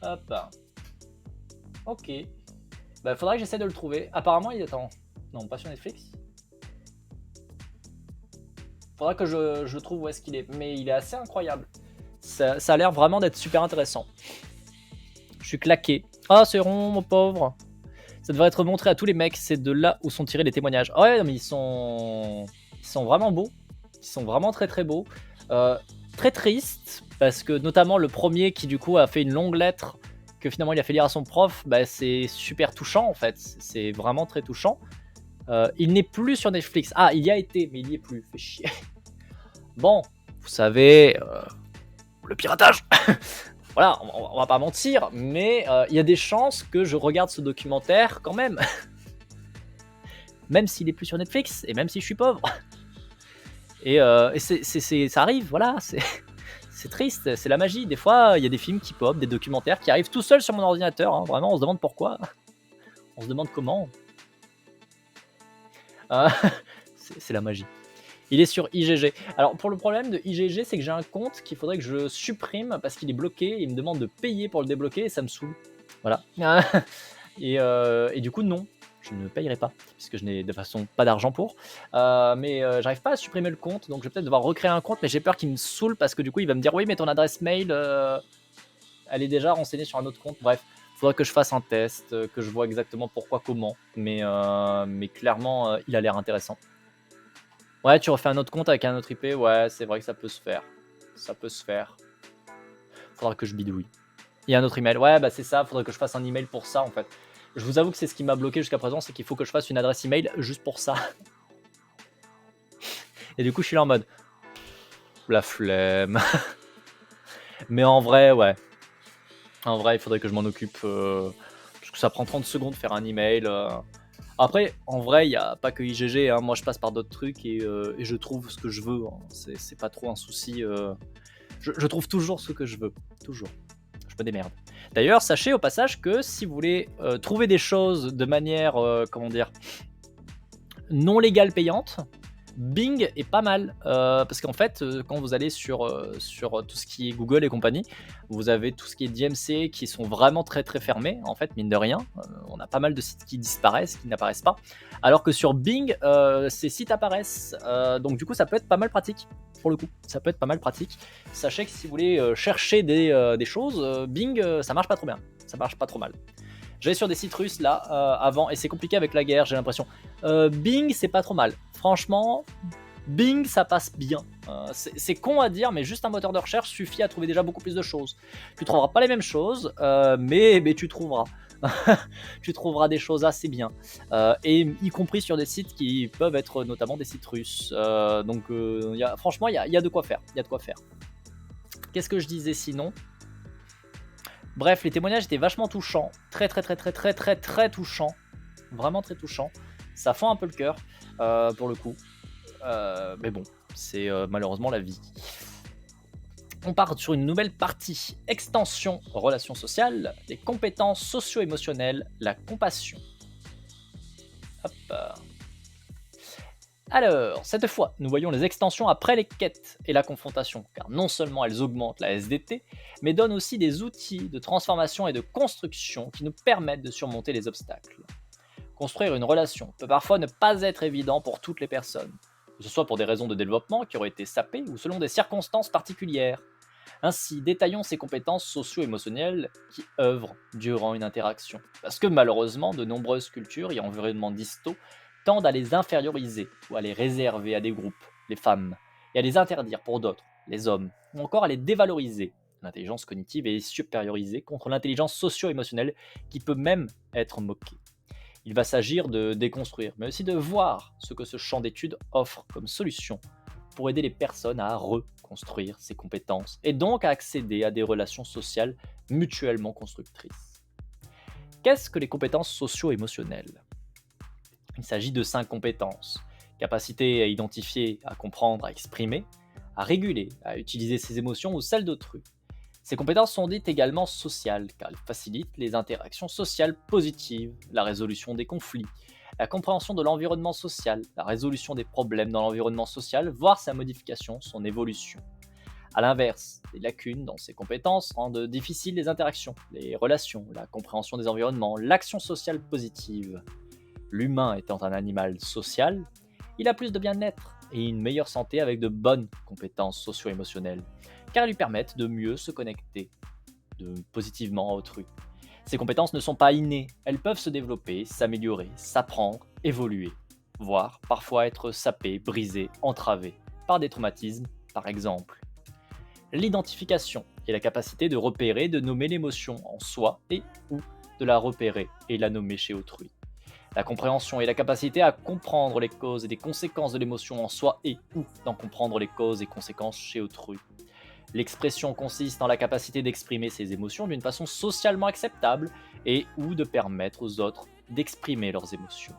Hop. Ok. Bah, faudrait que j'essaie de le trouver. Apparemment, il est en... Non, pas sur Netflix. Faudra que je le trouve où est-ce qu'il est. Mais il est assez incroyable. Ça a l'air vraiment d'être super intéressant. Je suis claqué. Ah, c'est rond, mon pauvre. Ça devrait être montré à tous les mecs. C'est de là où sont tirés les témoignages. Ah ouais, non, mais ils sont vraiment beaux. Ils sont vraiment très très beaux. Très tristes. Parce que notamment le premier qui du coup a fait une longue lettre que finalement il a fait lire à son prof. Bah, c'est super touchant en fait. C'est vraiment très touchant. Il n'est plus sur Netflix. Ah, il y a été, mais il y est plus. Fait chier. Bon, vous savez, le piratage. Voilà, on va pas mentir, mais il y a des chances que je regarde ce documentaire quand même. Même s'il est plus sur Netflix, et même si je suis pauvre. Et ça arrive, voilà, c'est triste, c'est la magie. Des fois, il y a des films qui pop, des documentaires qui arrivent tout seuls sur mon ordinateur. Hein. Vraiment, on se demande pourquoi. On se demande comment. C'est la magie. Il est sur IGG. Alors pour le problème de IGG, c'est que j'ai un compte qu'il faudrait que je supprime parce qu'il est bloqué. Il me demande de payer pour le débloquer et ça me saoule. Voilà. Et du coup, non, je ne payerai pas, puisque je n'ai de toute façon pas d'argent pour. Mais j'arrive pas à supprimer le compte, donc je vais peut-être devoir recréer un compte, mais j'ai peur qu'il me saoule parce que du coup, il va me dire: «Oui, mais ton adresse mail, elle est déjà renseignée sur un autre compte». Bref, faudrait que je fasse un test, que je vois exactement pourquoi, comment, mais clairement, il a l'air intéressant. Ouais, tu refais un autre compte avec un autre IP, ouais, c'est vrai que ça peut se faire. Ça peut se faire. Faudra que je bidouille. Il y a un autre email. Ouais, bah, c'est ça, faudrait que je fasse un email pour ça, en fait. Je vous avoue que c'est ce qui m'a bloqué jusqu'à présent, c'est qu'il faut que je fasse une adresse email juste pour ça. Et du coup, je suis là en mode: «La flemme». Mais en vrai, ouais. En vrai, il faudrait que je m'en occupe, parce que ça prend 30 secondes de faire un email. Après, en vrai, il y a pas que IGG, hein. Moi, je passe par d'autres trucs et je trouve ce que je veux, hein. C'est pas trop un souci, je trouve toujours ce que je veux, toujours. Je me démerde. D'ailleurs, sachez au passage que si vous voulez, trouver des choses de manière, comment dire? Non légale payante, Bing est pas mal, parce qu'en fait, quand vous allez sur tout ce qui est Google et compagnie, vous avez tout ce qui est DMC qui sont vraiment très, très fermés, en fait, mine de rien. On a pas mal de sites qui disparaissent, qui n'apparaissent pas. Alors que sur Bing, ces sites apparaissent, donc du coup, ça peut être pas mal pratique, pour le coup. Ça peut être pas mal pratique. Sachez que si vous voulez, chercher des choses, Bing, ça marche pas trop bien. Ça marche pas trop mal. J'allais sur des sites russes là, avant, et c'est compliqué avec la guerre, j'ai l'impression. Bing, c'est pas trop mal. Franchement, Bing, ça passe bien. C'est con à dire, mais juste un moteur de recherche suffit à trouver déjà beaucoup plus de choses. Tu trouveras pas les mêmes choses, mais tu trouveras. Tu trouveras des choses assez bien. Et y compris sur des sites qui peuvent être notamment des sites russes. Donc, franchement, il y a de quoi faire. Il y a de quoi faire. Qu'est-ce que je disais sinon? Bref, les témoignages étaient vachement touchants, très très très très très très très touchants, vraiment très touchants. Ça fend un peu le cœur, pour le coup. Mais bon, c'est malheureusement la vie. On part sur une nouvelle partie, extension, relations sociales, les compétences socio-émotionnelles, la compassion. Hop. Alors, cette fois, nous voyons les extensions après les quêtes et la confrontation, car non seulement elles augmentent la SDT, mais donnent aussi des outils de transformation et de construction qui nous permettent de surmonter les obstacles. Construire une relation peut parfois ne pas être évident pour toutes les personnes, que ce soit pour des raisons de développement qui auraient été sapées ou selon des circonstances particulières. Ainsi, détaillons ces compétences socio-émotionnelles qui œuvrent durant une interaction. Parce que malheureusement, de nombreuses cultures et environnements distaux tendent à les inférioriser ou à les réserver à des groupes, les femmes, et à les interdire pour d'autres, les hommes, ou encore à les dévaloriser. L'intelligence cognitive est supériorisée contre l'intelligence socio-émotionnelle qui peut même être moquée. Il va s'agir de déconstruire, mais aussi de voir ce que ce champ d'études offre comme solution pour aider les personnes à reconstruire ces compétences et donc à accéder à des relations sociales mutuellement constructrices. Qu'est-ce que les compétences socio-émotionnelles? Il s'agit de 5 compétences. Capacité à identifier, à comprendre, à exprimer, à réguler, à utiliser ses émotions ou celles d'autrui. Ces compétences sont dites également sociales, car elles facilitent les interactions sociales positives, la résolution des conflits, la compréhension de l'environnement social, la résolution des problèmes dans l'environnement social, voire sa modification, son évolution. A l'inverse, les lacunes dans ces compétences rendent difficiles les interactions, les relations, la compréhension des environnements, l'action sociale positive. L'humain étant un animal social, il a plus de bien-être et une meilleure santé avec de bonnes compétences socio-émotionnelles, car elles lui permettent de mieux se connecter positivement à autrui. Ces compétences ne sont pas innées, elles peuvent se développer, s'améliorer, s'apprendre, évoluer, voire parfois être sapées, brisées, entravées par des traumatismes, par exemple. L'identification est la capacité de repérer, de nommer l'émotion en soi et ou de la repérer et la nommer chez autrui. La compréhension est la capacité à comprendre les causes et les conséquences de l'émotion en soi et ou d'en comprendre les causes et conséquences chez autrui. L'expression consiste en la capacité d'exprimer ses émotions d'une façon socialement acceptable et ou de permettre aux autres d'exprimer leurs émotions.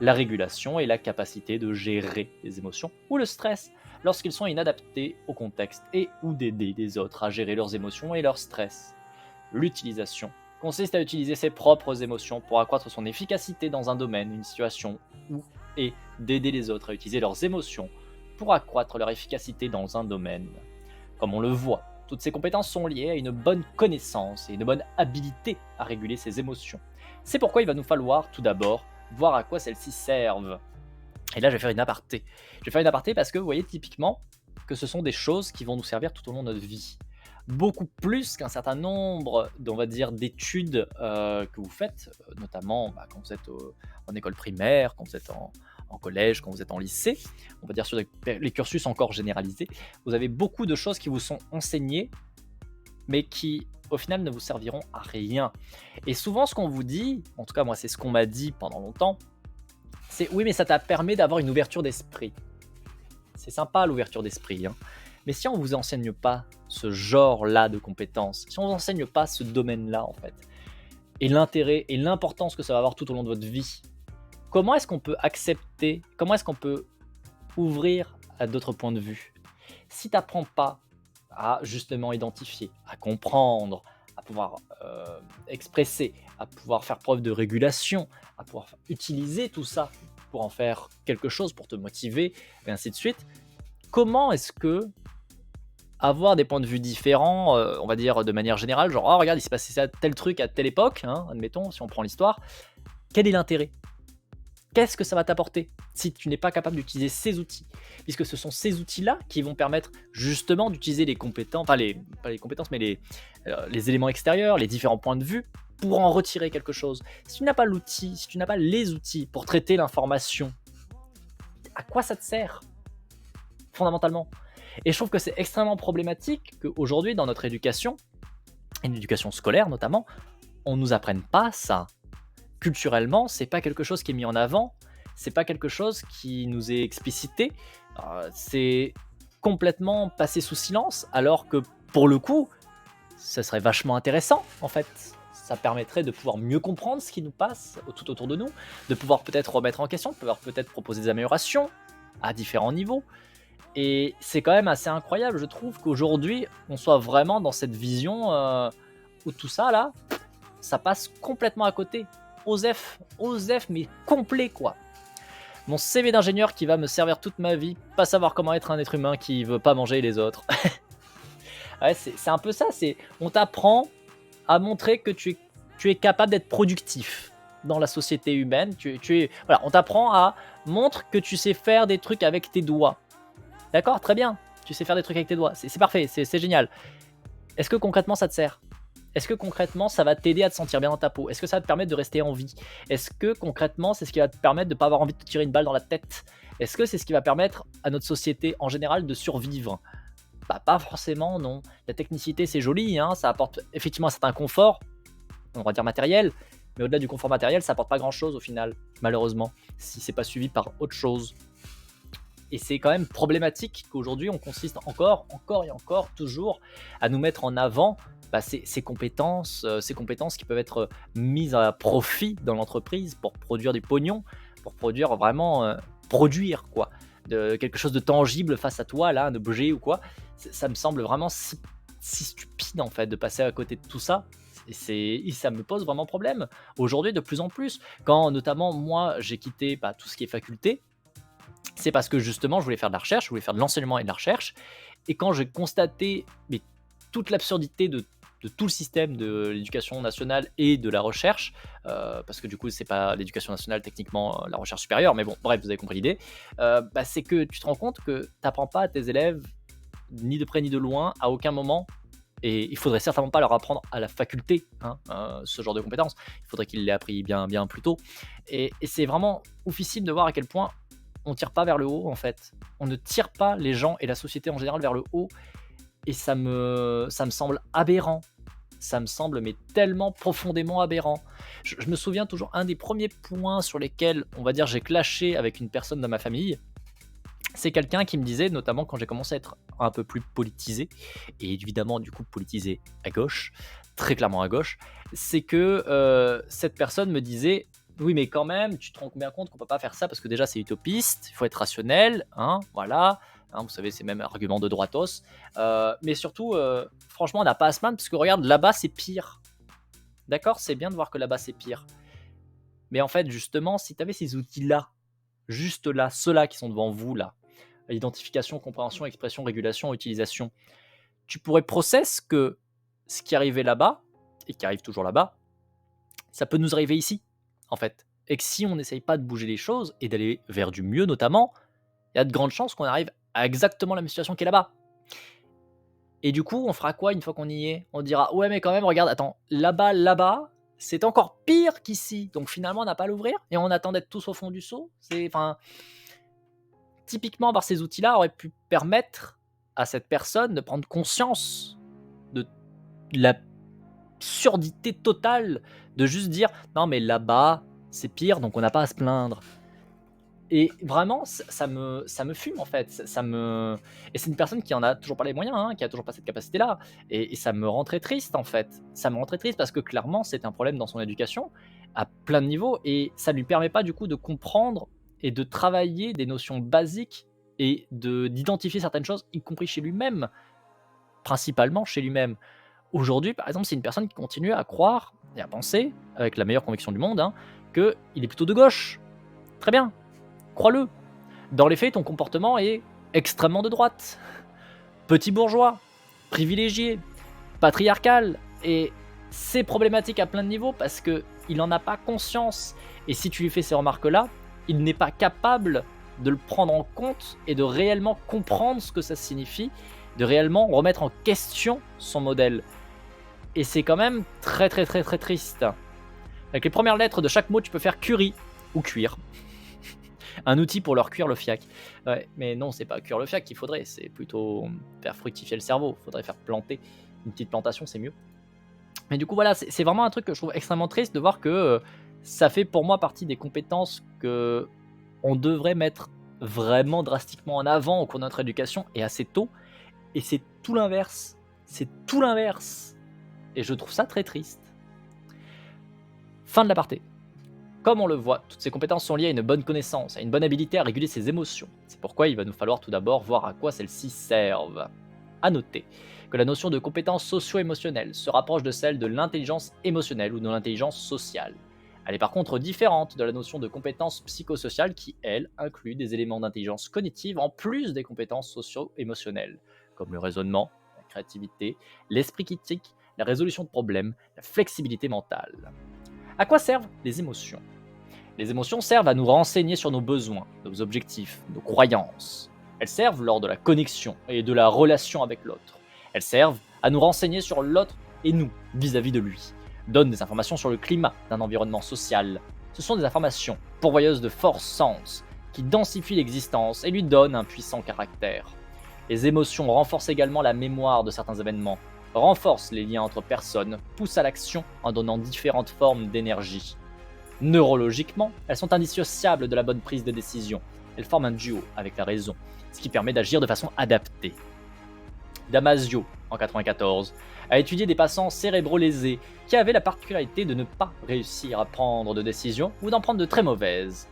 La régulation est la capacité de gérer les émotions ou le stress lorsqu'ils sont inadaptés au contexte et ou d'aider les autres à gérer leurs émotions et leur stress. L'utilisation consiste à utiliser ses propres émotions pour accroître son efficacité dans un domaine, une situation et d'aider les autres à utiliser leurs émotions pour accroître leur efficacité dans un domaine. Comme on le voit, toutes ces compétences sont liées à une bonne connaissance et une bonne habilité à réguler ses émotions. C'est pourquoi il va nous falloir tout d'abord voir à quoi celles-ci servent. Et là, je vais faire une aparté. Je vais faire une aparté parce que vous voyez typiquement que ce sont des choses qui vont nous servir tout au long de notre vie. Beaucoup plus qu'un certain nombre, on va dire, d'études que vous faites, notamment quand vous êtes en école primaire, quand vous êtes en collège, quand vous êtes en lycée, on va dire sur les cursus encore généralisés. Vous avez beaucoup de choses qui vous sont enseignées, mais qui au final ne vous serviront à rien. Et souvent, ce qu'on vous dit, en tout cas moi c'est ce qu'on m'a dit pendant longtemps, c'est oui, mais ça t'a permis d'avoir une ouverture d'esprit. C'est sympa l'ouverture d'esprit, hein. Mais si on vous enseigne pas ce genre-là de compétences, si on vous enseigne pas ce domaine-là en fait, et l'intérêt et l'importance que ça va avoir tout au long de votre vie, comment est-ce qu'on peut accepter, comment est-ce qu'on peut ouvrir à d'autres points de vue? Si tu n'apprends pas à justement identifier, à comprendre, à pouvoir expresser, à pouvoir faire preuve de régulation, à pouvoir utiliser tout ça pour en faire quelque chose, pour te motiver, et ainsi de suite, comment est-ce que avoir des points de vue différents, on va dire de manière générale, genre: «Oh regarde, il s'est passé ça tel truc à telle époque», hein, admettons, si on prend l'histoire, quel est l'intérêt? Qu'est-ce que ça va t'apporter si tu n'es pas capable d'utiliser ces outils? Puisque ce sont ces outils-là qui vont permettre justement d'utiliser les compétences, enfin pas les compétences, mais les éléments extérieurs, les différents points de vue pour en retirer quelque chose. Si tu n'as pas l'outil, si tu n'as pas les outils pour traiter l'information, à quoi ça te sert fondamentalement? Et je trouve que c'est extrêmement problématique qu'aujourd'hui dans notre éducation, et l'éducation scolaire notamment, on nous apprenne pas ça. Culturellement, c'est pas quelque chose qui est mis en avant, c'est pas quelque chose qui nous est explicité, c'est complètement passé sous silence, alors que pour le coup, ça serait vachement intéressant en fait. Ça permettrait de pouvoir mieux comprendre ce qui nous passe tout autour de nous, de pouvoir peut-être remettre en question, de pouvoir peut-être proposer des améliorations à différents niveaux. Et c'est quand même assez incroyable, je trouve, qu'aujourd'hui, on soit vraiment dans cette vision où tout ça là, ça passe complètement à côté. OSEF, mais complet quoi. Mon CV d'ingénieur qui va me servir toute ma vie, pas savoir comment être un être humain qui veut pas manger les autres. Ouais, c'est un peu ça, on t'apprend à montrer que tu es capable d'être productif dans la société humaine. Voilà, on t'apprend à montrer que tu sais faire des trucs avec tes doigts. D'accord, très bien. Tu sais faire des trucs avec tes doigts, c'est parfait, c'est génial. Est-ce que concrètement ça te sert? Est-ce que concrètement ça va t'aider à te sentir bien dans ta peau? Est-ce que ça va te permettre de rester en vie? Est-ce que concrètement c'est ce qui va te permettre de ne pas avoir envie de te tirer une balle dans la tête? Est-ce que c'est ce qui va permettre à notre société en général de survivre? Bah pas forcément, non. La technicité c'est joli, hein, ça apporte effectivement un certain confort, on va dire matériel, mais au-delà du confort matériel, ça apporte pas grand-chose au final, malheureusement, si c'est pas suivi par autre chose. Et c'est quand même problématique qu'aujourd'hui on consiste encore et encore toujours à nous mettre en avant ces compétences qui peuvent être mises à profit dans l'entreprise pour produire du pognon, pour produire vraiment produire quoi, quelque chose de tangible face à toi, là, un objet ou quoi. Ça me semble vraiment si stupide en fait de passer à côté de tout ça. Et ça me pose vraiment problème. Aujourd'hui, de plus en plus, quand notamment moi j'ai quitté tout ce qui est faculté, c'est parce que justement, je voulais faire de la recherche, je voulais faire de l'enseignement et de la recherche. Et quand j'ai constaté toute l'absurdité de tout le système de l'éducation nationale et de la recherche, parce que du coup, c'est pas l'éducation nationale techniquement, la recherche supérieure, mais bon, bref, vous avez compris l'idée. C'est que tu te rends compte que tu n'apprends pas à tes élèves, ni de près ni de loin, à aucun moment. Et il faudrait certainement pas leur apprendre à la faculté, hein, ce genre de compétences. Il faudrait qu'ils l'aient appris bien plus tôt. Et c'est vraiment oufissime de voir à quel point on tire pas vers le haut en fait. On ne tire pas les gens et la société en général vers le haut, et ça me semble aberrant. Ça me semble mais tellement profondément aberrant. Je me souviens toujours un des premiers points sur lesquels, on va dire, j'ai clashé avec une personne dans ma famille. C'est quelqu'un qui me disait, notamment quand j'ai commencé à être un peu plus politisé, et évidemment du coup politisé à gauche, très clairement à gauche, c'est que cette personne me disait: «Oui mais quand même, tu te rends bien compte qu'on peut pas faire ça parce que déjà c'est utopiste, il faut être rationnel, hein, voilà, hein, vous savez, c'est même argument de droitos, mais surtout, franchement on n'a pas à se plaindre parce que regarde là-bas c'est pire. D'accord, c'est bien de voir que là-bas c'est pire, mais en fait justement si tu avais ces outils-là, juste là, ceux-là qui sont devant vous là, identification, compréhension, expression, régulation, utilisation. Tu pourrais process que ce qui arrivait là-bas, et qui arrive toujours là-bas, Ça peut nous arriver ici, en fait. Et que si on n'essaye pas de bouger les choses et d'aller vers du mieux notamment, il y a de grandes chances qu'on arrive à exactement la même situation qui est là-bas. Et du coup, on fera quoi une fois qu'on y est? On dira: «Ouais, mais quand même, regarde, attends, là-bas, c'est encore pire qu'ici, donc finalement, on n'a pas à l'ouvrir et on attend d'être tous au fond du seau». Typiquement, avoir ces outils-là aurait pu permettre à cette personne de prendre conscience de l'absurdité totale de juste dire: «Non, mais là-bas, c'est pire, donc on n'a pas à se plaindre». Et vraiment, ça me fume en fait, ça me et c'est une personne qui en a toujours pas les moyens, hein, qui a toujours pas cette capacité-là et ça me rend très triste en fait. Ça me rend très triste parce que clairement, c'est un problème dans son éducation à plein de niveaux et ça lui permet pas du coup de comprendre et de travailler des notions basiques et d'identifier certaines choses, y compris chez lui-même, principalement chez lui-même. Aujourd'hui, par exemple, c'est une personne qui continue à croire et à penser, avec la meilleure conviction du monde, hein, qu'il est plutôt de gauche. Très bien, crois-le. Dans les faits, ton comportement est extrêmement de droite, petit bourgeois, privilégié, patriarcal, et c'est problématique à plein de niveaux parce que il n'en a pas conscience. Et si tu lui fais ces remarques-là, il n'est pas capable de le prendre en compte et de réellement comprendre ce que ça signifie, de réellement remettre en question son modèle. Et c'est quand même très très très très triste. Avec les premières lettres de chaque mot, tu peux faire curie ou cuire. Un outil pour leur cuire le fiac. Ouais, mais non, c'est pas cuire le fiac qu'il faudrait, c'est plutôt faire fructifier le cerveau. Il faudrait faire planter une petite plantation, c'est mieux. Mais du coup, voilà, c'est vraiment un truc que je trouve extrêmement triste de voir que ça fait pour moi partie des compétences que on devrait mettre vraiment drastiquement en avant au cours de notre éducation et assez tôt. Et c'est tout l'inverse. C'est tout l'inverse. Et je trouve ça très triste. Fin de l'aparté. Comme on le voit, toutes ces compétences sont liées à une bonne connaissance, à une bonne habilité à réguler ses émotions. C'est pourquoi il va nous falloir tout d'abord voir à quoi celles-ci servent. A noter que la notion de compétence socio-émotionnelle se rapproche de celle de l'intelligence émotionnelle ou de l'intelligence sociale. Elle est par contre différente de la notion de compétence psychosociale qui, elle, inclut des éléments d'intelligence cognitive en plus des compétences socio-émotionnelles, comme le raisonnement, la créativité, l'esprit critique, la résolution de problèmes, la flexibilité mentale. À quoi servent les émotions? Les émotions servent à nous renseigner sur nos besoins, nos objectifs, nos croyances. Elles servent lors de la connexion et de la relation avec l'autre. Elles servent à nous renseigner sur l'autre et nous vis-à-vis de lui. Donnent des informations sur le climat d'un environnement social. Ce sont des informations pourvoyeuses de force sens qui densifient l'existence et lui donnent un puissant caractère. Les émotions renforcent également la mémoire de certains événements, renforcent les liens entre personnes, poussent à l'action en donnant différentes formes d'énergie. Neurologiquement, elles sont indissociables de la bonne prise de décision. Elles forment un duo avec la raison, ce qui permet d'agir de façon adaptée. Damasio, en 1994, a étudié des patients cérébro-lésés qui avaient la particularité de ne pas réussir à prendre de décisions ou d'en prendre de très mauvaises.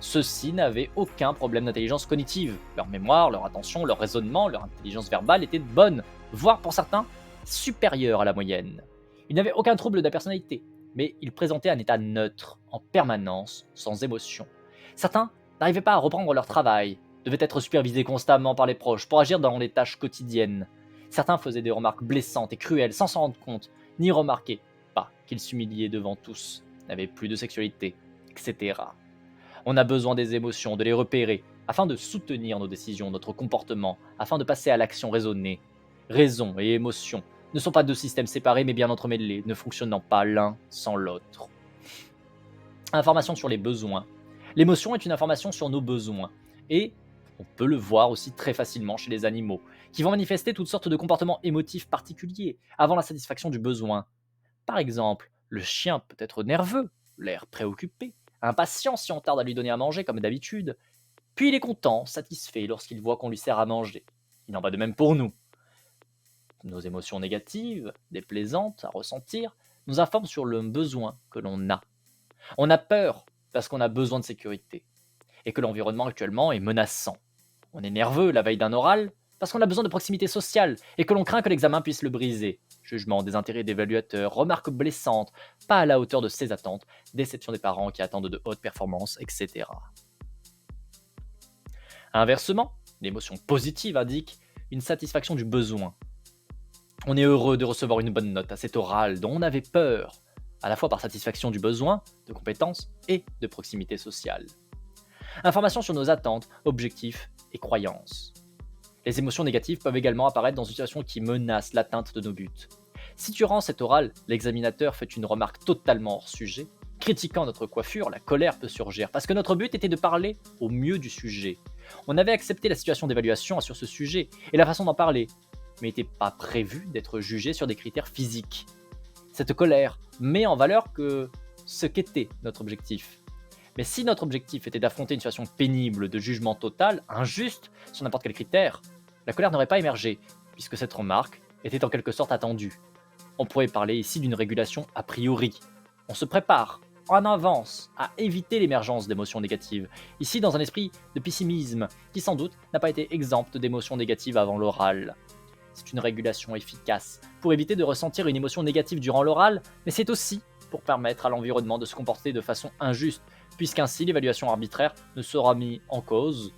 Ceux-ci n'avaient aucun problème d'intelligence cognitive. Leur mémoire, leur attention, leur raisonnement, leur intelligence verbale étaient bonnes, voire pour certains, supérieures à la moyenne. Ils n'avaient aucun trouble de la personnalité, mais ils présentaient un état neutre, en permanence, sans émotion. Certains n'arrivaient pas à reprendre leur travail, devaient être supervisés constamment par les proches pour agir dans les tâches quotidiennes. Certains faisaient des remarques blessantes et cruelles sans s'en rendre compte, ni remarquer pas qu'ils s'humiliaient devant tous, n'avaient plus de sexualité, etc. On a besoin des émotions, de les repérer, afin de soutenir nos décisions, notre comportement, afin de passer à l'action raisonnée. Raison et émotion ne sont pas deux systèmes séparés mais bien entremêlés, ne fonctionnant pas l'un sans l'autre. Information sur les besoins. L'émotion est une information sur nos besoins, et on peut le voir aussi très facilement chez les animaux, qui vont manifester toutes sortes de comportements émotifs particuliers avant la satisfaction du besoin. Par exemple, le chien peut être nerveux, l'air préoccupé, impatient si on tarde à lui donner à manger comme d'habitude, puis il est content, satisfait lorsqu'il voit qu'on lui sert à manger. Il en va de même pour nous. Nos émotions négatives, déplaisantes à ressentir, nous informent sur le besoin que l'on a. On a peur parce qu'on a besoin de sécurité et que l'environnement actuellement est menaçant. On est nerveux la veille d'un oral parce qu'on a besoin de proximité sociale et que l'on craint que l'examen puisse le briser. Jugement, désintérêt d'évaluateurs, remarques blessantes, pas à la hauteur de ses attentes, déception des parents qui attendent de hautes performances, etc. Inversement, l'émotion positive indique une satisfaction du besoin. On est heureux de recevoir une bonne note à cet oral dont on avait peur. à la fois par satisfaction du besoin, de compétences et de proximité sociale. Information sur nos attentes, objectifs et croyances. Les émotions négatives peuvent également apparaître dans une situation qui menace l'atteinte de nos buts. Si durant cet oral, l'examinateur fait une remarque totalement hors sujet, critiquant notre coiffure, la colère peut surgir, parce que notre but était de parler au mieux du sujet. On avait accepté la situation d'évaluation sur ce sujet et la façon d'en parler, mais n'était pas prévu d'être jugé sur des critères physiques. Cette colère met en valeur ce qu'était notre objectif. Mais si notre objectif était d'affronter une situation pénible de jugement total, injuste, sur n'importe quel critère, la colère n'aurait pas émergé, puisque cette remarque était en quelque sorte attendue. On pourrait parler ici d'une régulation a priori. On se prépare en avance à éviter l'émergence d'émotions négatives, ici dans un esprit de pessimisme qui sans doute n'a pas été exempt d'émotions négatives avant l'oral. C'est une régulation efficace pour éviter de ressentir une émotion négative durant l'oral, mais c'est aussi pour permettre à l'environnement de se comporter de façon injuste, puisqu'ainsi l'évaluation arbitraire ne sera mise en cause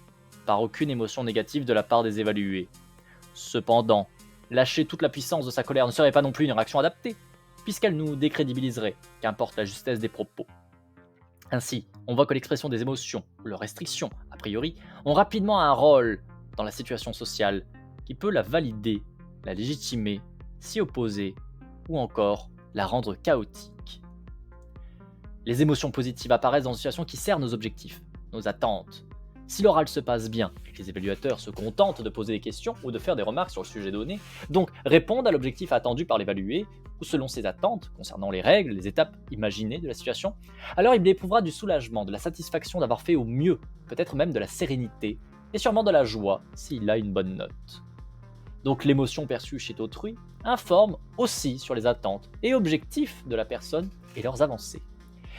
par aucune émotion négative de la part des évalués. Cependant, lâcher toute la puissance de sa colère ne serait pas non plus une réaction adaptée, puisqu'elle nous décrédibiliserait, qu'importe la justesse des propos. Ainsi, on voit que l'expression des émotions, ou leur restriction, a priori, ont rapidement un rôle dans la situation sociale, qui peut la valider, la légitimer, s'y opposer, ou encore la rendre chaotique. Les émotions positives apparaissent dans une situation qui sert nos objectifs, nos attentes. Si l'oral se passe bien et que les évaluateurs se contentent de poser des questions ou de faire des remarques sur le sujet donné, donc répondent à l'objectif attendu par l'évalué ou selon ses attentes concernant les règles, les étapes imaginées de la situation, alors il éprouvera du soulagement, de la satisfaction d'avoir fait au mieux, peut-être même de la sérénité et sûrement de la joie s'il a une bonne note. Donc l'émotion perçue chez autrui informe aussi sur les attentes et objectifs de la personne et leurs avancées.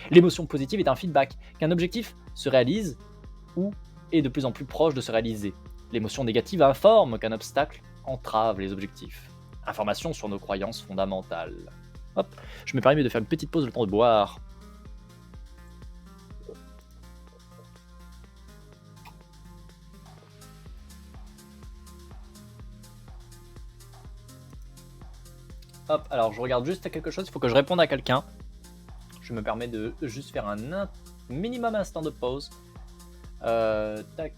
L'émotion positive est un feedback qu'un objectif se réalise ou est de plus en plus proche de se réaliser. L'émotion négative informe qu'un obstacle entrave les objectifs. Information sur nos croyances fondamentales. Hop, je me permets de faire une petite pause le temps de boire. Hop, alors je regarde juste quelque chose, il faut que je réponde à quelqu'un. Je me permets de juste faire un minimum instant de pause. Tac.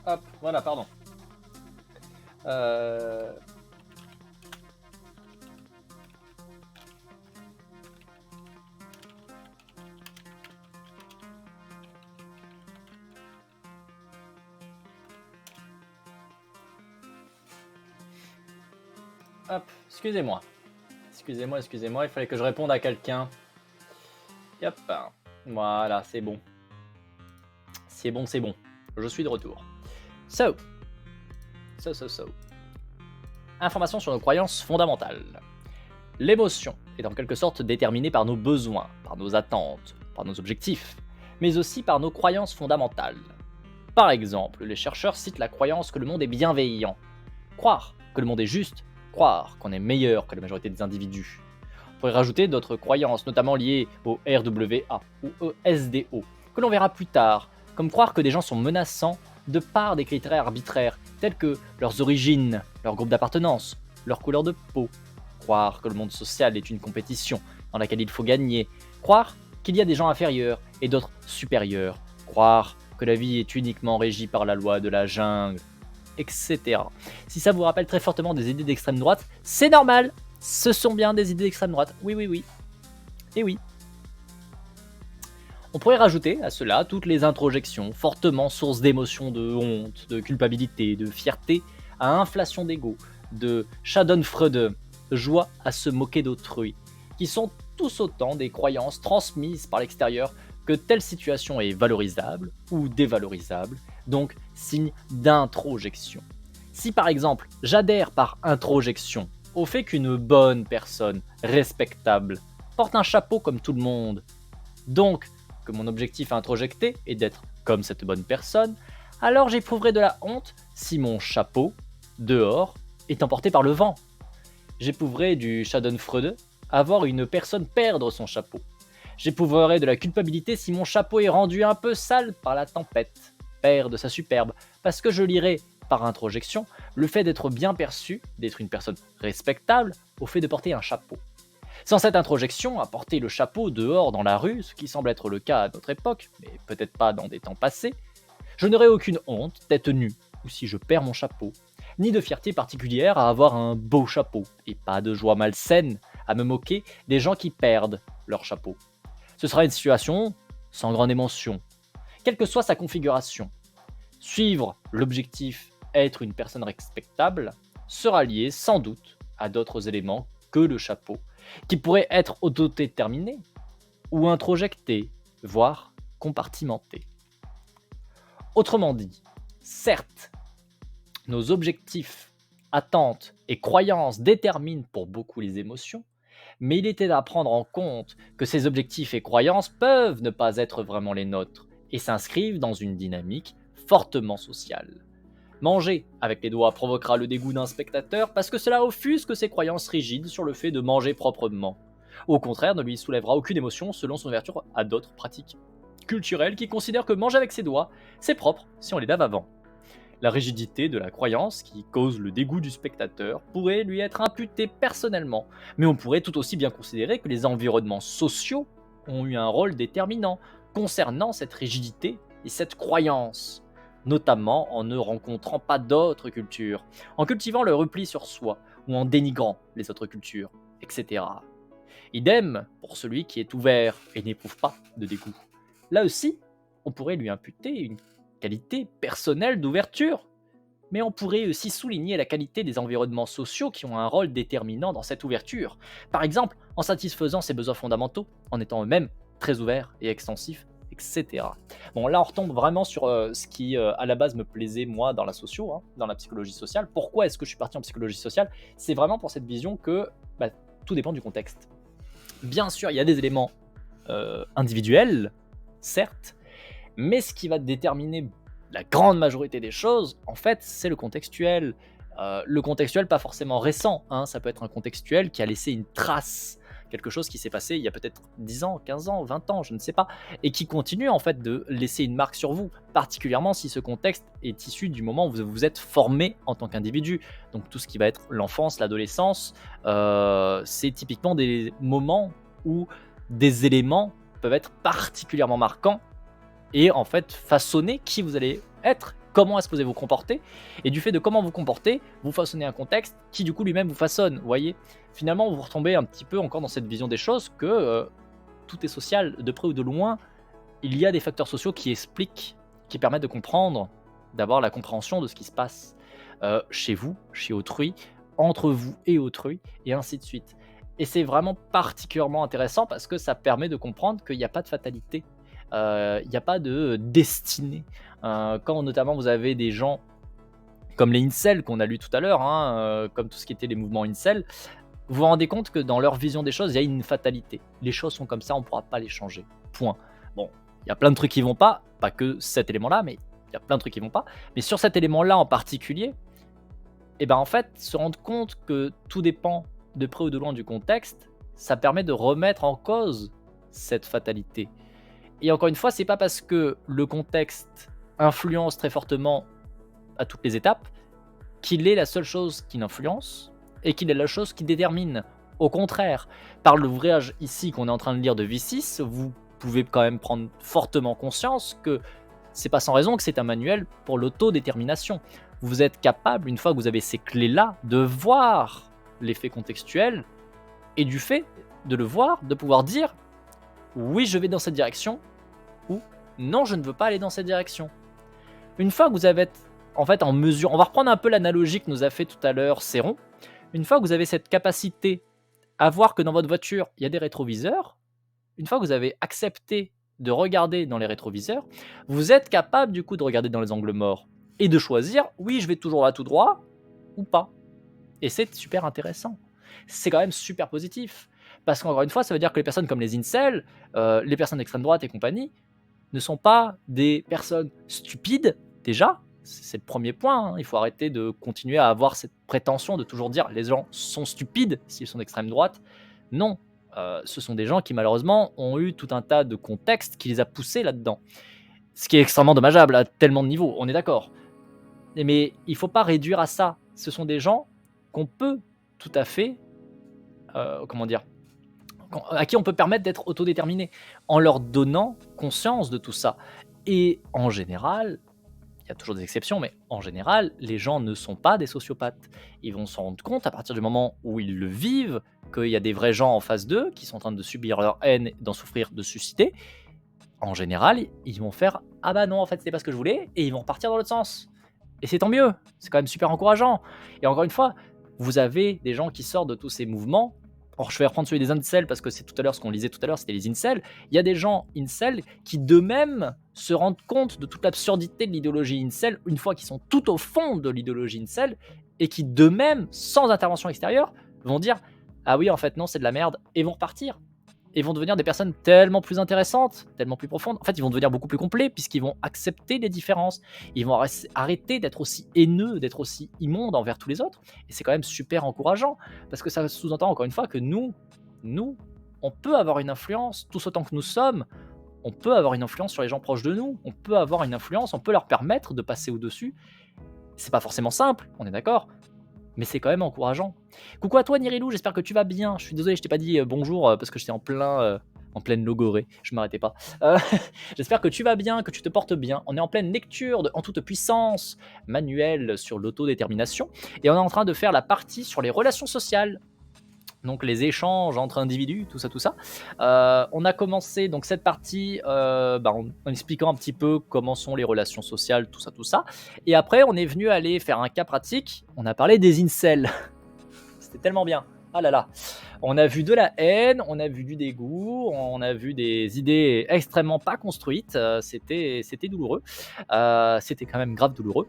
Hop, voilà, pardon. Hop, excusez-moi, il fallait que je réponde à quelqu'un. Hop, voilà, c'est bon. C'est bon. Je suis de retour. So. Information sur nos croyances fondamentales. L'émotion est en quelque sorte déterminée par nos besoins, par nos attentes, par nos objectifs, mais aussi par nos croyances fondamentales. Par exemple, les chercheurs citent la croyance que le monde est bienveillant, croire que le monde est juste, croire qu'on est meilleur que la majorité des individus. On pourrait rajouter d'autres croyances, notamment liées au RWA ou au SDO, que l'on verra plus tard, comme croire que des gens sont menaçants de par des critères arbitraires, tels que leurs origines, leur groupe d'appartenance, leur couleur de peau, croire que le monde social est une compétition dans laquelle il faut gagner, croire qu'il y a des gens inférieurs et d'autres supérieurs, croire que la vie est uniquement régie par la loi de la jungle, etc. Si ça vous rappelle très fortement des idées d'extrême droite, c'est normal, ce sont bien des idées d'extrême droite, oui. Et oui. On pourrait rajouter à cela toutes les introjections, fortement sources d'émotions de honte, de culpabilité, de fierté, à inflation d'ego, de schadenfreude, joie à se moquer d'autrui, qui sont tous autant des croyances transmises par l'extérieur que telle situation est valorisable ou dévalorisable, donc signe d'introjection. Si par exemple j'adhère par introjection au fait qu'une bonne personne, respectable, porte un chapeau comme tout le monde, donc que mon objectif introjecté est d'être comme cette bonne personne, alors j'éprouverai de la honte si mon chapeau, dehors, est emporté par le vent. J'éprouverai du schadenfreude à voir une personne perdre son chapeau. J'éprouverai de la culpabilité si mon chapeau est rendu un peu sale par la tempête, perd de sa superbe, parce que je lirai, par introjection, le fait d'être bien perçu, d'être une personne respectable, au fait de porter un chapeau. Sans cette introjection, à porter le chapeau dehors dans la rue, ce qui semble être le cas à notre époque, mais peut-être pas dans des temps passés, je n'aurai aucune honte, tête nue, ou si je perds mon chapeau, ni de fierté particulière à avoir un beau chapeau, et pas de joie malsaine à me moquer des gens qui perdent leur chapeau. Ce sera une situation sans grande émotion, quelle que soit sa configuration. Suivre l'objectif, être une personne respectable, sera lié sans doute à d'autres éléments que le chapeau, qui pourraient être autodéterminés ou introjectés, voire compartimentés. Autrement dit, certes, nos objectifs, attentes et croyances déterminent pour beaucoup les émotions, mais il était à prendre en compte que ces objectifs et croyances peuvent ne pas être vraiment les nôtres et s'inscrivent dans une dynamique fortement sociale. Manger avec les doigts provoquera le dégoût d'un spectateur parce que cela offusque ses croyances rigides sur le fait de manger proprement. Au contraire, ne lui soulèvera aucune émotion selon son ouverture à d'autres pratiques culturelles qui considèrent que manger avec ses doigts, c'est propre si on les lave avant. La rigidité de la croyance qui cause le dégoût du spectateur pourrait lui être imputée personnellement, mais on pourrait tout aussi bien considérer que les environnements sociaux ont eu un rôle déterminant concernant cette rigidité et cette croyance, notamment en ne rencontrant pas d'autres cultures, en cultivant le repli sur soi ou en dénigrant les autres cultures, etc. Idem pour celui qui est ouvert et n'éprouve pas de dégoût. Là aussi, on pourrait lui imputer une qualité personnelle d'ouverture, mais on pourrait aussi souligner la qualité des environnements sociaux qui ont un rôle déterminant dans cette ouverture. Par exemple, en satisfaisant ses besoins fondamentaux, en étant eux-mêmes très ouverts et extensifs, etc. Bon, là, on retombe vraiment sur ce qui, à la base, me plaisait, moi, dans la socio, hein, dans la psychologie sociale. Pourquoi est-ce que je suis parti en psychologie sociale? C'est vraiment pour cette vision que tout dépend du contexte. Bien sûr, il y a des éléments individuels, certes, mais ce qui va déterminer la grande majorité des choses, en fait, c'est le contextuel. Le contextuel, pas forcément récent, hein, ça peut être un contextuel qui a laissé une trace, quelque chose qui s'est passé il y a peut-être 10 ans, 15 ans, 20 ans, je ne sais pas, et qui continue en fait de laisser une marque sur vous, particulièrement si ce contexte est issu du moment où vous vous êtes formé en tant qu'individu. Donc tout ce qui va être l'enfance, l'adolescence, c'est typiquement des moments où des éléments peuvent être particulièrement marquants et en fait façonner qui vous allez être, comment est-ce que vous allez vous comporter, et du fait de comment vous comportez, vous façonnez un contexte qui du coup lui-même vous façonne, vous voyez. Finalement, vous retombez un petit peu encore dans cette vision des choses que tout est social, de près ou de loin, il y a des facteurs sociaux qui expliquent, qui permettent de comprendre, d'avoir la compréhension de ce qui se passe chez vous, chez autrui, entre vous et autrui, et ainsi de suite. Et c'est vraiment particulièrement intéressant parce que ça permet de comprendre qu'il n'y a pas de fatalité. Il n'y a pas de destinée. Quand notamment vous avez des gens comme les incels qu'on a lu tout à l'heure, hein, comme tout ce qui était les mouvements incels, vous vous rendez compte que dans leur vision des choses, il y a une fatalité. Les choses sont comme ça, on ne pourra pas les changer. Point. Bon, il y a plein de trucs qui vont pas que cet élément-là, mais il y a plein de trucs qui vont pas. Mais sur cet élément-là en particulier, et ben en fait, se rendre compte que tout dépend de près ou de loin du contexte, ça permet de remettre en cause cette fatalité. Et encore une fois, c'est pas parce que le contexte influence très fortement à toutes les étapes qu'il est la seule chose qui l'influence et qu'il est la chose qui détermine. Au contraire, par l'ouvrage ici qu'on est en train de lire de V6, vous pouvez quand même prendre fortement conscience que c'est pas sans raison que c'est un manuel pour l'autodétermination. Vous êtes capable, une fois que vous avez ces clés-là, de voir l'effet contextuel et du fait de le voir, de pouvoir dire oui, je vais dans cette direction ou non, je ne veux pas aller dans cette direction. Une fois que vous avez en fait en mesure, on va reprendre un peu l'analogie que nous a fait tout à l'heure Céron. Une fois que vous avez cette capacité à voir que dans votre voiture, il y a des rétroviseurs, une fois que vous avez accepté de regarder dans les rétroviseurs, vous êtes capable du coup de regarder dans les angles morts et de choisir, oui, je vais toujours là tout droit ou pas. Et c'est super intéressant. C'est quand même super positif. Parce qu'encore une fois, ça veut dire que les personnes comme les incels, les personnes d'extrême droite et compagnie, ne sont pas des personnes stupides, déjà. C'est le premier point, hein. Il faut arrêter de continuer à avoir cette prétention de toujours dire: «Les gens sont stupides s'ils sont d'extrême droite». Non, ce sont des gens qui malheureusement ont eu tout un tas de contextes qui les a poussés là-dedans. Ce qui est extrêmement dommageable à tellement de niveaux, on est d'accord. Mais il faut pas réduire à ça. Ce sont des gens qu'on peut tout à fait, comment dire? À qui on peut permettre d'être autodéterminés, en leur donnant conscience de tout ça. Et en général, il y a toujours des exceptions, mais en général, les gens ne sont pas des sociopathes. Ils vont s'en rendre compte à partir du moment où ils le vivent, qu'il y a des vrais gens en face d'eux qui sont en train de subir leur haine, d'en souffrir, de susciter. En général, ils vont faire: «Ah bah non, en fait, c'était pas ce que je voulais», et ils vont repartir dans l'autre sens. Et c'est tant mieux, c'est quand même super encourageant. Et encore une fois, vous avez des gens qui sortent de tous ces mouvements. Or, je vais reprendre celui des incels parce que c'est tout à l'heure ce qu'on lisait tout à l'heure, c'était les incels. Il y a des gens incels qui d'eux-mêmes se rendent compte de toute l'absurdité de l'idéologie incel une fois qu'ils sont tout au fond de l'idéologie incel et qui d'eux-mêmes, sans intervention extérieure, vont dire: «Ah oui, en fait, non, c'est de la merde», et vont repartir et vont devenir des personnes tellement plus intéressantes, tellement plus profondes. En fait, ils vont devenir beaucoup plus complets puisqu'ils vont accepter les différences. Ils vont arrêter d'être aussi haineux, d'être aussi immondes envers tous les autres. Et c'est quand même super encourageant parce que ça sous-entend encore une fois que nous, on peut avoir une influence, tous autant que nous sommes. On peut avoir une influence sur les gens proches de nous. On peut avoir une influence, on peut leur permettre de passer au-dessus. C'est pas forcément simple, on est d'accord, mais c'est quand même encourageant. Coucou à toi Nirilou, j'espère que tu vas bien. Je suis désolé, je t'ai pas dit bonjour parce que j'étais en pleine logorée, je m'arrêtais pas. Euh, J'espère que tu vas bien, que tu te portes bien. On est en pleine lecture En toute puissance, manuel sur l'autodétermination, et on est en train de faire la partie sur les relations sociales. Donc les échanges entre individus, tout ça, tout ça. On a commencé donc cette partie en expliquant un petit peu comment sont les relations sociales, tout ça, tout ça. Et après, on est venu aller faire un cas pratique. On a parlé des incels. C'était tellement bien. Ah là là. On a vu de la haine, on a vu du dégoût, on a vu des idées extrêmement pas construites. C'était douloureux. C'était quand même grave douloureux.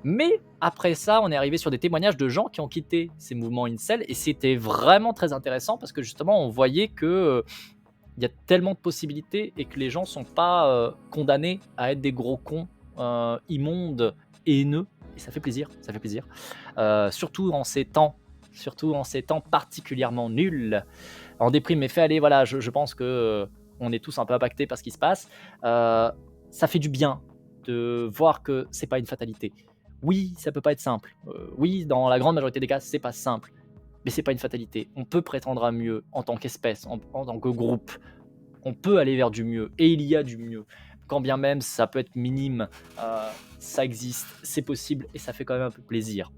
Mais après ça, on est arrivé sur des témoignages de gens qui ont quitté ces mouvements incel, et c'était vraiment très intéressant parce que justement, on voyait que il y a tellement de possibilités et que les gens sont pas condamnés à être des gros cons immondes et haineux. Et ça fait plaisir, ça fait plaisir. Surtout en ces temps particulièrement nuls. En déprime, mais fait aller, voilà, je pense que on est tous un peu impactés par ce qui se passe. Ça fait du bien de voir que c'est pas une fatalité. Oui, ça peut pas être simple. Oui, dans la grande majorité des cas, c'est pas simple. Mais c'est pas une fatalité. On peut prétendre à mieux en tant qu'espèce, en tant que groupe. On peut aller vers du mieux. Et il y a du mieux. Quand bien même ça peut être minime, ça existe, c'est possible et ça fait quand même un peu plaisir.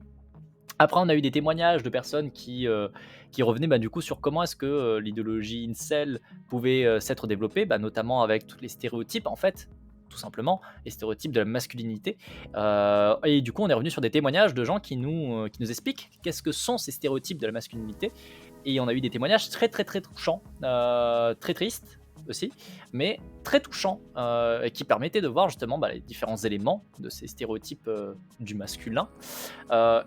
Après, on a eu des témoignages de personnes qui revenaient du coup sur comment est-ce que l'idéologie incel pouvait s'être développée, notamment avec tous les stéréotypes en fait, tout simplement, les stéréotypes de la masculinité. Et du coup, on est revenu sur des témoignages de gens qui nous expliquent qu'est-ce que sont ces stéréotypes de la masculinité. Et on a eu des témoignages très très très touchants, très tristes aussi, mais très touchants, et qui permettaient de voir justement les différents éléments de ces stéréotypes du masculin.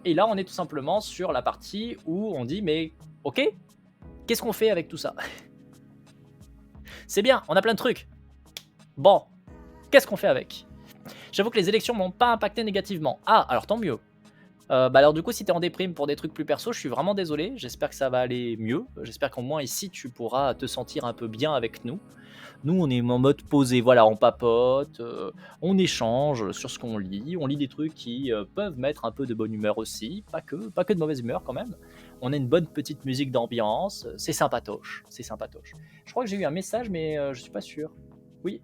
Et là, on est tout simplement sur la partie où on dit mais ok, qu'est-ce qu'on fait avec tout ça? C'est bien, on a plein de trucs. Bon, qu'est-ce qu'on fait avec? J'avoue que les élections m'ont pas impacté négativement. Ah, alors tant mieux. Alors du coup, si t'es en déprime pour des trucs plus perso, je suis vraiment désolé. J'espère que ça va aller mieux. J'espère qu'au moins ici, tu pourras te sentir un peu bien avec nous. Nous, on est en mode posé, voilà, on papote, on échange sur ce qu'on lit. On lit des trucs qui peuvent mettre un peu de bonne humeur aussi, pas que de mauvaise humeur quand même. On a une bonne petite musique d'ambiance, c'est sympatoche, c'est sympatoche. Je crois que j'ai eu un message, mais je suis pas sûr. Oui,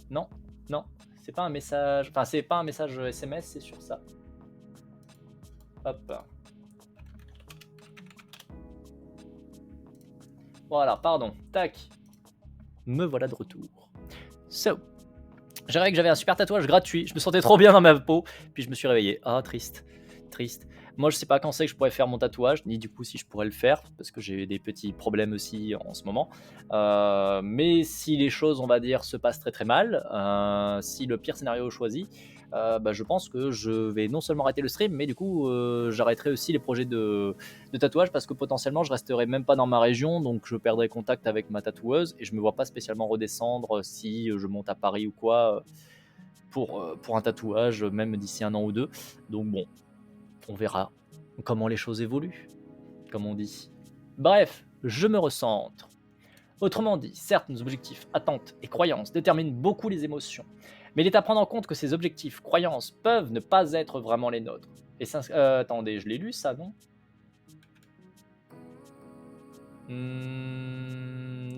non, non, c'est pas un message, enfin c'est pas un message SMS, c'est sur ça. Hop. Voilà, pardon. Tac. Me voilà de retour. So. J'avais que j'avais un super tatouage gratuit. Je me sentais trop bien dans ma peau. Puis je me suis réveillé. Ah, triste. Triste. Moi, je sais pas quand c'est que je pourrais faire mon tatouage, ni du coup si je pourrais le faire, parce que j'ai des petits problèmes aussi en ce moment. Mais si les choses, on va dire, se passent très très mal, si le pire scénario est choisi, je pense que je vais non seulement arrêter le stream, mais du coup, j'arrêterai aussi les projets de tatouage, parce que potentiellement, je resterai même pas dans ma région, donc je perdrai contact avec ma tatoueuse, et je me vois pas spécialement redescendre si je monte à Paris ou quoi. pour un tatouage, même d'ici 1 an ou 2. Donc bon, on verra comment les choses évoluent, comme on dit. Bref, je me recentre. Autrement dit, certes, nos objectifs, attentes et croyances déterminent beaucoup les émotions, mais il est à prendre en compte que ces objectifs, croyances peuvent ne pas être vraiment les nôtres. Et attendez, je l'ai lu ça, non?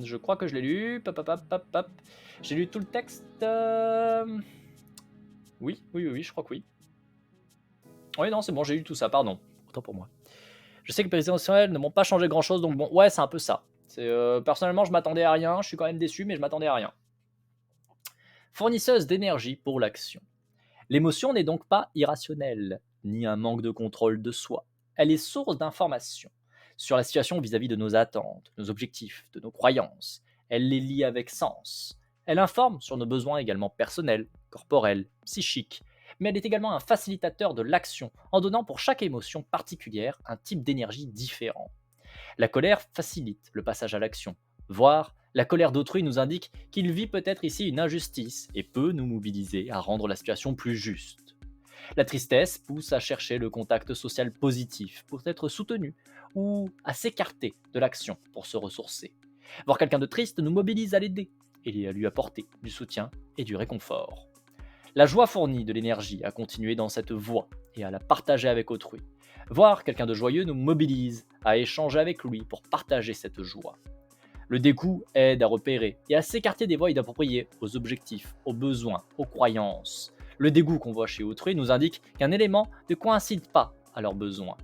Je crois que je l'ai lu. Pop, pop, pop, pop, pop. J'ai lu tout le texte. Oui, oui, oui, oui, je crois que oui. Oui, non, c'est bon, j'ai lu tout ça, pardon. Autant pour moi. Je sais que les présidentielles ne m'ont pas changé grand-chose, donc bon, ouais, c'est un peu ça. Personnellement, je m'attendais à rien, je suis quand même déçu, mais je m'attendais à rien. Fournisseuse d'énergie pour l'action. L'émotion n'est donc pas irrationnelle, ni un manque de contrôle de soi. Elle est source d'informations sur la situation vis-à-vis de nos attentes, nos objectifs, de nos croyances. Elle les lie avec sens. Elle informe sur nos besoins également personnels, corporels, psychiques, mais elle est également un facilitateur de l'action en donnant pour chaque émotion particulière un type d'énergie différent. La colère facilite le passage à l'action, voire la colère d'autrui nous indique qu'il vit peut-être ici une injustice et peut nous mobiliser à rendre la situation plus juste. La tristesse pousse à chercher le contact social positif pour être soutenu ou à s'écarter de l'action pour se ressourcer. Voir quelqu'un de triste nous mobilise à l'aider et à lui apporter du soutien et du réconfort. La joie fournit de l'énergie à continuer dans cette voie et à la partager avec autrui. Voir quelqu'un de joyeux nous mobilise à échanger avec lui pour partager cette joie. Le dégoût aide à repérer et à s'écarter des voies inappropriées aux objectifs, aux besoins, aux croyances. Le dégoût qu'on voit chez autrui nous indique qu'un élément ne coïncide pas à leurs besoins.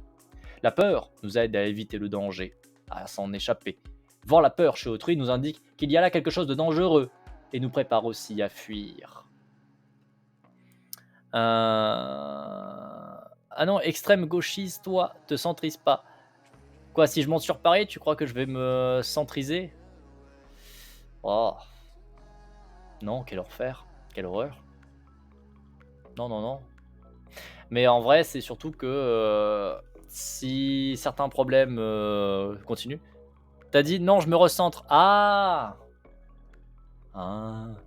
La peur nous aide à éviter le danger, à s'en échapper. Voir la peur chez autrui nous indique qu'il y a là quelque chose de dangereux et nous prépare aussi à fuir. Ah non, extrême gauchiste, toi, te centrise pas. Quoi, si je monte sur Paris, tu crois que je vais me centriser? Oh. Non, quel enfer. Quelle horreur. Non, non, non. Mais en vrai, c'est surtout que si certains problèmes continuent. T'as dit non, je me recentre. Ah.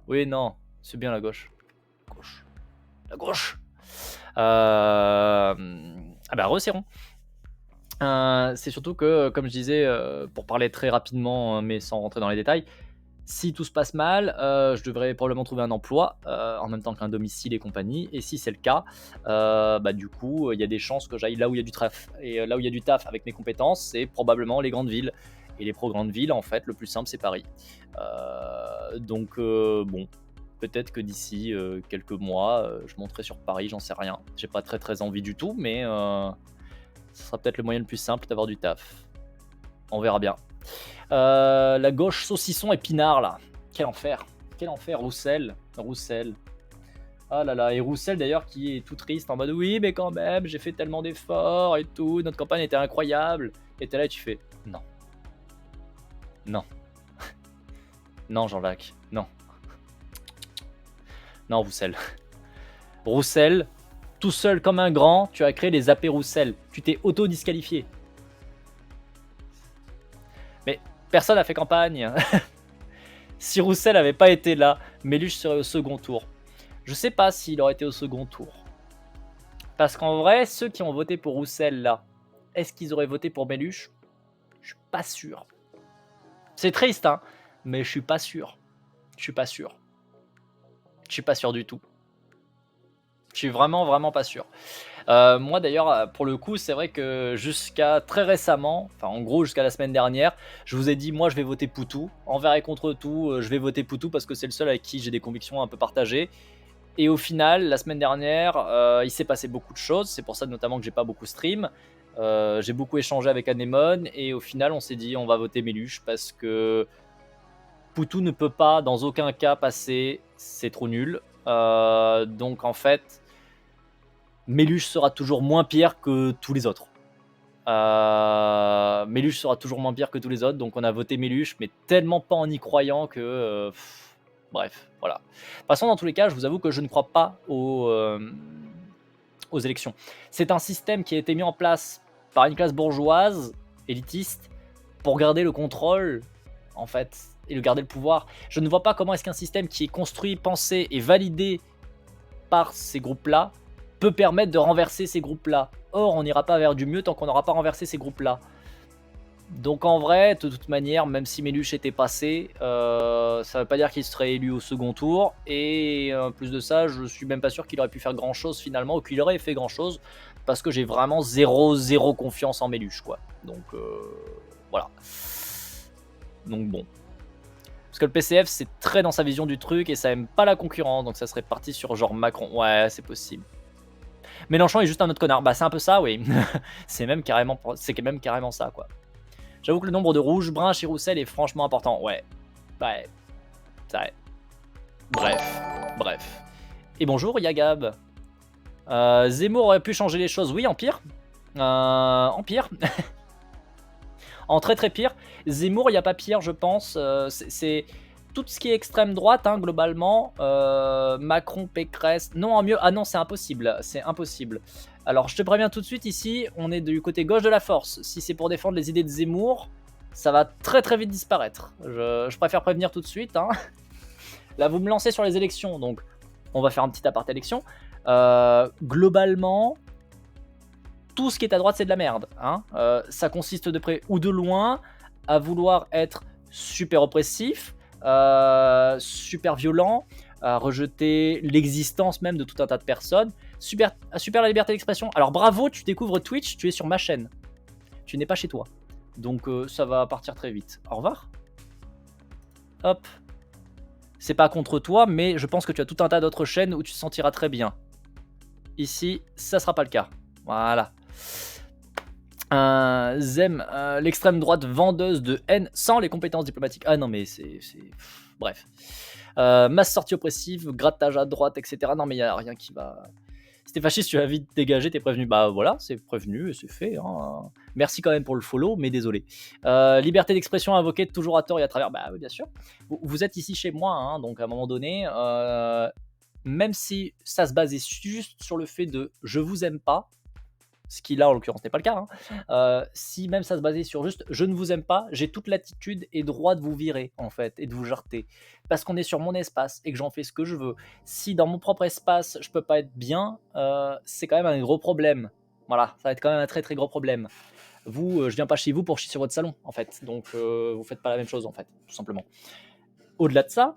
Oui, non. C'est bien la gauche. Gauche. La gauche. Ah bah, resserrons. C'est surtout que, comme je disais, pour parler très rapidement, mais sans rentrer dans les détails, si tout se passe mal, je devrais probablement trouver un emploi, en même temps qu'un domicile et compagnie. Et si c'est le cas, bah, du coup, il y a des chances que j'aille là où il y a du taf. Et là où il y a du taf avec mes compétences, c'est probablement les grandes villes. Et les grandes villes, en fait, le plus simple, c'est Paris. Donc, bon, peut-être que d'ici quelques mois, je monterai sur Paris, j'en sais rien. J'ai pas très très envie du tout, mais ce sera peut-être le moyen le plus simple d'avoir du taf. On verra bien. La gauche saucisson épinard là. Quel enfer. Quel enfer. Roussel. Roussel. Ah là là. Et Roussel d'ailleurs qui est tout triste en mode oui mais quand même j'ai fait tellement d'efforts et tout. Notre campagne était incroyable. Et t'es là et tu fais non. Non. Non Jean-Jacques. Non. Non Roussel. Roussel. Tout seul comme un grand, tu as créé les AP Roussel. Tu t'es auto-disqualifié. Mais personne n'a fait campagne. Si Roussel n'avait pas été là, Méluche serait au second tour. Je sais pas s'il aurait été au second tour. Parce qu'en vrai, ceux qui ont voté pour Roussel là, est-ce qu'ils auraient voté pour Méluche? Je suis pas sûr. C'est triste, hein, mais je suis pas sûr. Je suis pas sûr. Je suis pas sûr du tout. Je suis vraiment, vraiment pas sûr. Moi d'ailleurs, pour le coup, c'est vrai que jusqu'à très récemment, enfin en gros jusqu'à la semaine dernière, je vous ai dit moi je vais voter Poutou. Envers et contre tout, je vais voter Poutou parce que c'est le seul avec qui j'ai des convictions un peu partagées. Et au final, la semaine dernière, il s'est passé beaucoup de choses. C'est pour ça notamment que j'ai pas beaucoup stream. J'ai beaucoup échangé avec Anemone et au final on s'est dit on va voter Méluche parce que Poutou ne peut pas dans aucun cas passer, c'est trop nul. Donc en fait, Méluche sera toujours moins pire que tous les autres. Méluche sera toujours moins pire que tous les autres, donc on a voté Méluche, mais tellement pas en y croyant que... bref, voilà. De toute façon, dans tous les cas, je vous avoue que je ne crois pas aux élections. C'est un système qui a été mis en place par une classe bourgeoise, élitiste, pour garder le contrôle, en fait, et garder le pouvoir. Je ne vois pas comment est-ce qu'un système qui est construit, pensé et validé par ces groupes-là peut permettre de renverser ces groupes-là. Or, on n'ira pas vers du mieux tant qu'on n'aura pas renversé ces groupes-là. Donc en vrai, de toute manière, même si Méluche était passé, ça veut pas dire qu'il serait élu au second tour. Et plus de ça, je suis même pas sûr qu'il aurait pu faire grand-chose finalement, ou qu'il aurait fait grand-chose, parce que j'ai vraiment zéro confiance en Méluche, quoi. Donc voilà. Donc bon. Parce que le PCF, c'est très dans sa vision du truc, et ça aime pas la concurrence, donc ça serait parti sur genre Macron. Ouais, c'est possible. Mélenchon est juste un autre connard. Bah c'est un peu ça, oui. c'est même carrément ça, quoi. J'avoue que le nombre de rouge, brun chez Roussel est franchement important. Ouais. Ouais. Ouais. Bref. Et bonjour Yagab. Zemmour aurait pu changer les choses. Oui, en pire. En pire. En très pire. Zemmour, il n'y a pas pire, je pense. C'est tout ce qui est extrême droite, hein, globalement. Macron, Pécresse. Non, en mieux. Ah non, c'est impossible. C'est impossible. Alors, je te préviens tout de suite, ici, on est du côté gauche de la force. Si c'est pour défendre les idées de Zemmour, ça va très vite disparaître. Je préfère prévenir tout de suite. Hein. Là, vous me lancez sur les élections, donc on va faire un petit aparté élection. Globalement, tout ce qui est à droite, c'est de la merde. Hein. Ça consiste de près ou de loin à vouloir être super oppressif, super violent, à rejeter l'existence même de tout un tas de personnes. Super la liberté d'expression. Alors bravo, tu découvres Twitch, tu es sur ma chaîne. Tu n'es pas chez toi. Donc ça va partir très vite. Au revoir. Hop. C'est pas contre toi, mais je pense que tu as tout un tas d'autres chaînes où tu te sentiras très bien. Ici, ça sera pas le cas. Voilà. Zem, l'extrême droite vendeuse de haine sans les compétences diplomatiques. Ah non, mais c'est... Bref. Masse sortie oppressive, grattage à droite, etc. Non, mais il n'y a rien qui va... Si t'es fasciste, tu vas vite dégager, t'es prévenu. Bah voilà, c'est prévenu et c'est fait. Hein. Merci quand même pour le follow, mais désolé. Liberté d'expression invoquée toujours à tort et à travers. Bah oui, bien sûr. Vous êtes ici chez moi, hein, donc à un moment donné, même si ça se basait juste sur le fait de je vous aime pas, ce qui là en l'occurrence n'est pas le cas, hein, si même ça se basait sur juste je ne vous aime pas, j'ai toute l'attitude et droit de vous virer en fait et de vous jarter parce qu'on est sur mon espace et que j'en fais ce que je veux. Si dans mon propre espace je peux pas être bien, c'est quand même un gros problème. Voilà, ça va être quand même un très gros problème. Vous, je viens pas chez vous pour chier sur votre salon en fait, donc vous faites pas la même chose en fait, tout simplement. Au-delà de ça,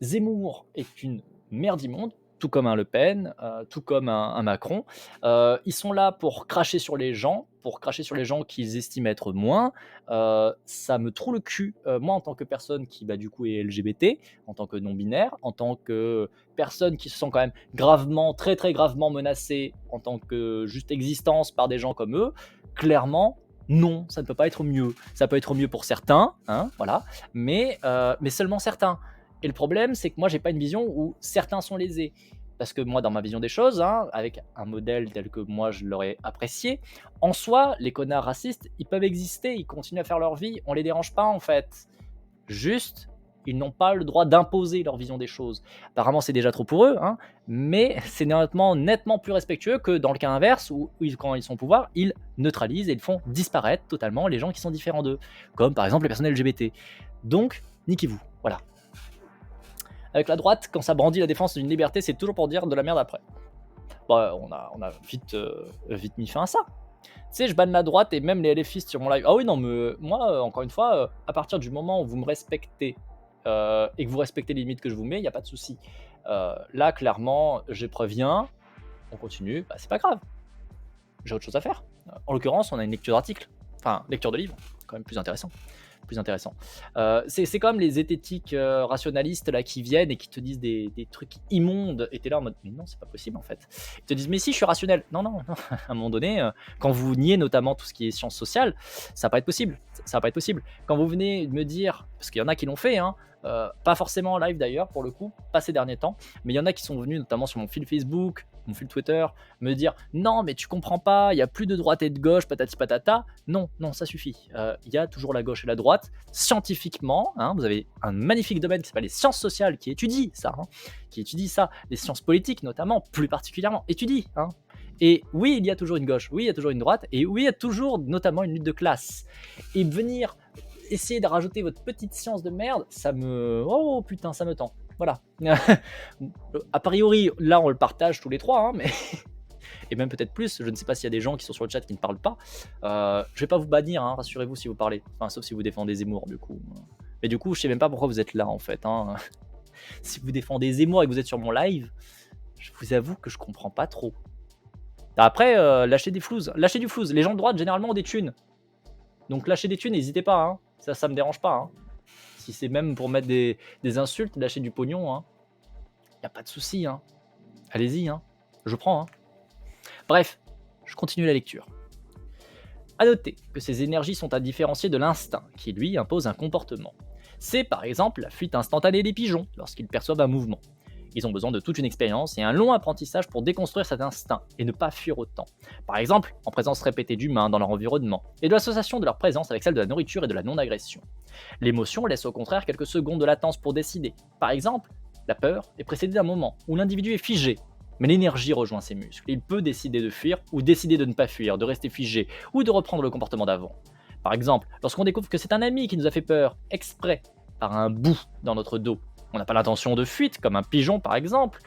Zemmour est une merde immonde, tout comme un Le Pen, tout comme un Macron. Ils sont là pour cracher sur les gens qu'ils estiment être moins. Ça me troue le cul, moi en tant que personne qui du coup est LGBT, en tant que non-binaire, en tant que personne qui se sent quand même gravement, très gravement menacée en tant que juste existence par des gens comme eux, clairement, non, ça ne peut pas être mieux. Ça peut être mieux pour certains, hein, voilà, mais seulement certains. Et le problème, c'est que moi, j'ai pas une vision où certains sont lésés. Parce que moi, dans ma vision des choses, hein, avec un modèle tel que moi je l'aurais apprécié, en soi, les connards racistes, ils peuvent exister, ils continuent à faire leur vie, on les dérange pas en fait. Juste, ils n'ont pas le droit d'imposer leur vision des choses. Apparemment, c'est déjà trop pour eux, hein, mais c'est nettement plus respectueux que dans le cas inverse, où quand ils sont au pouvoir, ils neutralisent et ils font disparaître totalement les gens qui sont différents d'eux. Comme par exemple les personnes LGBT. Donc, niquez-vous, voilà. Avec la droite, quand ça brandit la défense d'une liberté, c'est toujours pour dire de la merde après. Bah, on a vite mis fin à ça. Tu sais, je banne la droite et même les LFistes sur mon live. Ah oui, non, mais moi, encore une fois, à partir du moment où vous me respectez et que vous respectez les limites que je vous mets, il n'y a pas de souci. Là, clairement, je préviens, on continue, bah, c'est pas grave. J'ai autre chose à faire. En l'occurrence, on a une lecture d'article, enfin, lecture de livre, quand même plus intéressant. C'est comme les zététiques rationalistes là qui viennent et qui te disent des trucs immondes et t'es là en mode mais non, c'est pas possible en fait. Ils te disent mais si, je suis rationnel. Non, à un moment donné, quand vous niez notamment tout ce qui est sciences sociales, ça va pas être possible. Quand vous venez de me dire, parce qu'il y en a qui l'ont fait, hein, pas forcément en live d'ailleurs pour le coup, pas ces derniers temps, mais il y en a qui sont venus notamment sur mon fil Facebook, mon fil Twitter, me dire non mais tu comprends pas, il y a plus de droite et de gauche, patati patata. Non, ça suffit. Il y a toujours la gauche et la droite. Scientifiquement, hein, vous avez un magnifique domaine qui s'appelle les sciences sociales qui étudie ça, les sciences politiques notamment, plus particulièrement, étudient. Hein. Et oui, il y a toujours une gauche, oui, il y a toujours une droite, et oui, il y a toujours notamment une lutte de classe. Et venir essayer de rajouter votre petite science de merde, ça me... Oh putain, ça me tend. Voilà. A priori, là, on le partage tous les 3, hein, mais et même peut-être plus. Je ne sais pas s'il y a des gens qui sont sur le chat qui ne parlent pas. Je vais pas vous bannir, hein, rassurez-vous si vous parlez. Enfin, sauf si vous défendez Zemmour, du coup. Mais du coup, je sais même pas pourquoi vous êtes là, en fait, hein. Si vous défendez Zemmour et que vous êtes sur mon live, je vous avoue que je comprends pas trop. Après, lâchez des flouses. Lâchez du flouze. Les gens de droite, généralement, ont des thunes. Donc lâchez des thunes, n'hésitez pas, hein. Ça me dérange pas, hein. Si c'est même pour mettre des insultes, lâchez du pognon, hein. Y a pas de souci, hein. Allez-y, hein. Je prends, hein. Bref, je continue la lecture. À noter que ces énergies sont à différencier de l'instinct, qui lui impose un comportement. C'est par exemple la fuite instantanée des pigeons lorsqu'ils perçoivent un mouvement. Ils ont besoin de toute une expérience et un long apprentissage pour déconstruire cet instinct et ne pas fuir autant. Par exemple, en présence répétée d'humains dans leur environnement et de l'association de leur présence avec celle de la nourriture et de la non-agression. L'émotion laisse au contraire quelques secondes de latence pour décider. Par exemple, la peur est précédée d'un moment où l'individu est figé, mais l'énergie rejoint ses muscles. Il peut décider de fuir ou décider de ne pas fuir, de rester figé ou de reprendre le comportement d'avant. Par exemple, lorsqu'on découvre que c'est un ami qui nous a fait peur, exprès, par un bout dans notre dos, on n'a pas l'intention de fuite, comme un pigeon par exemple,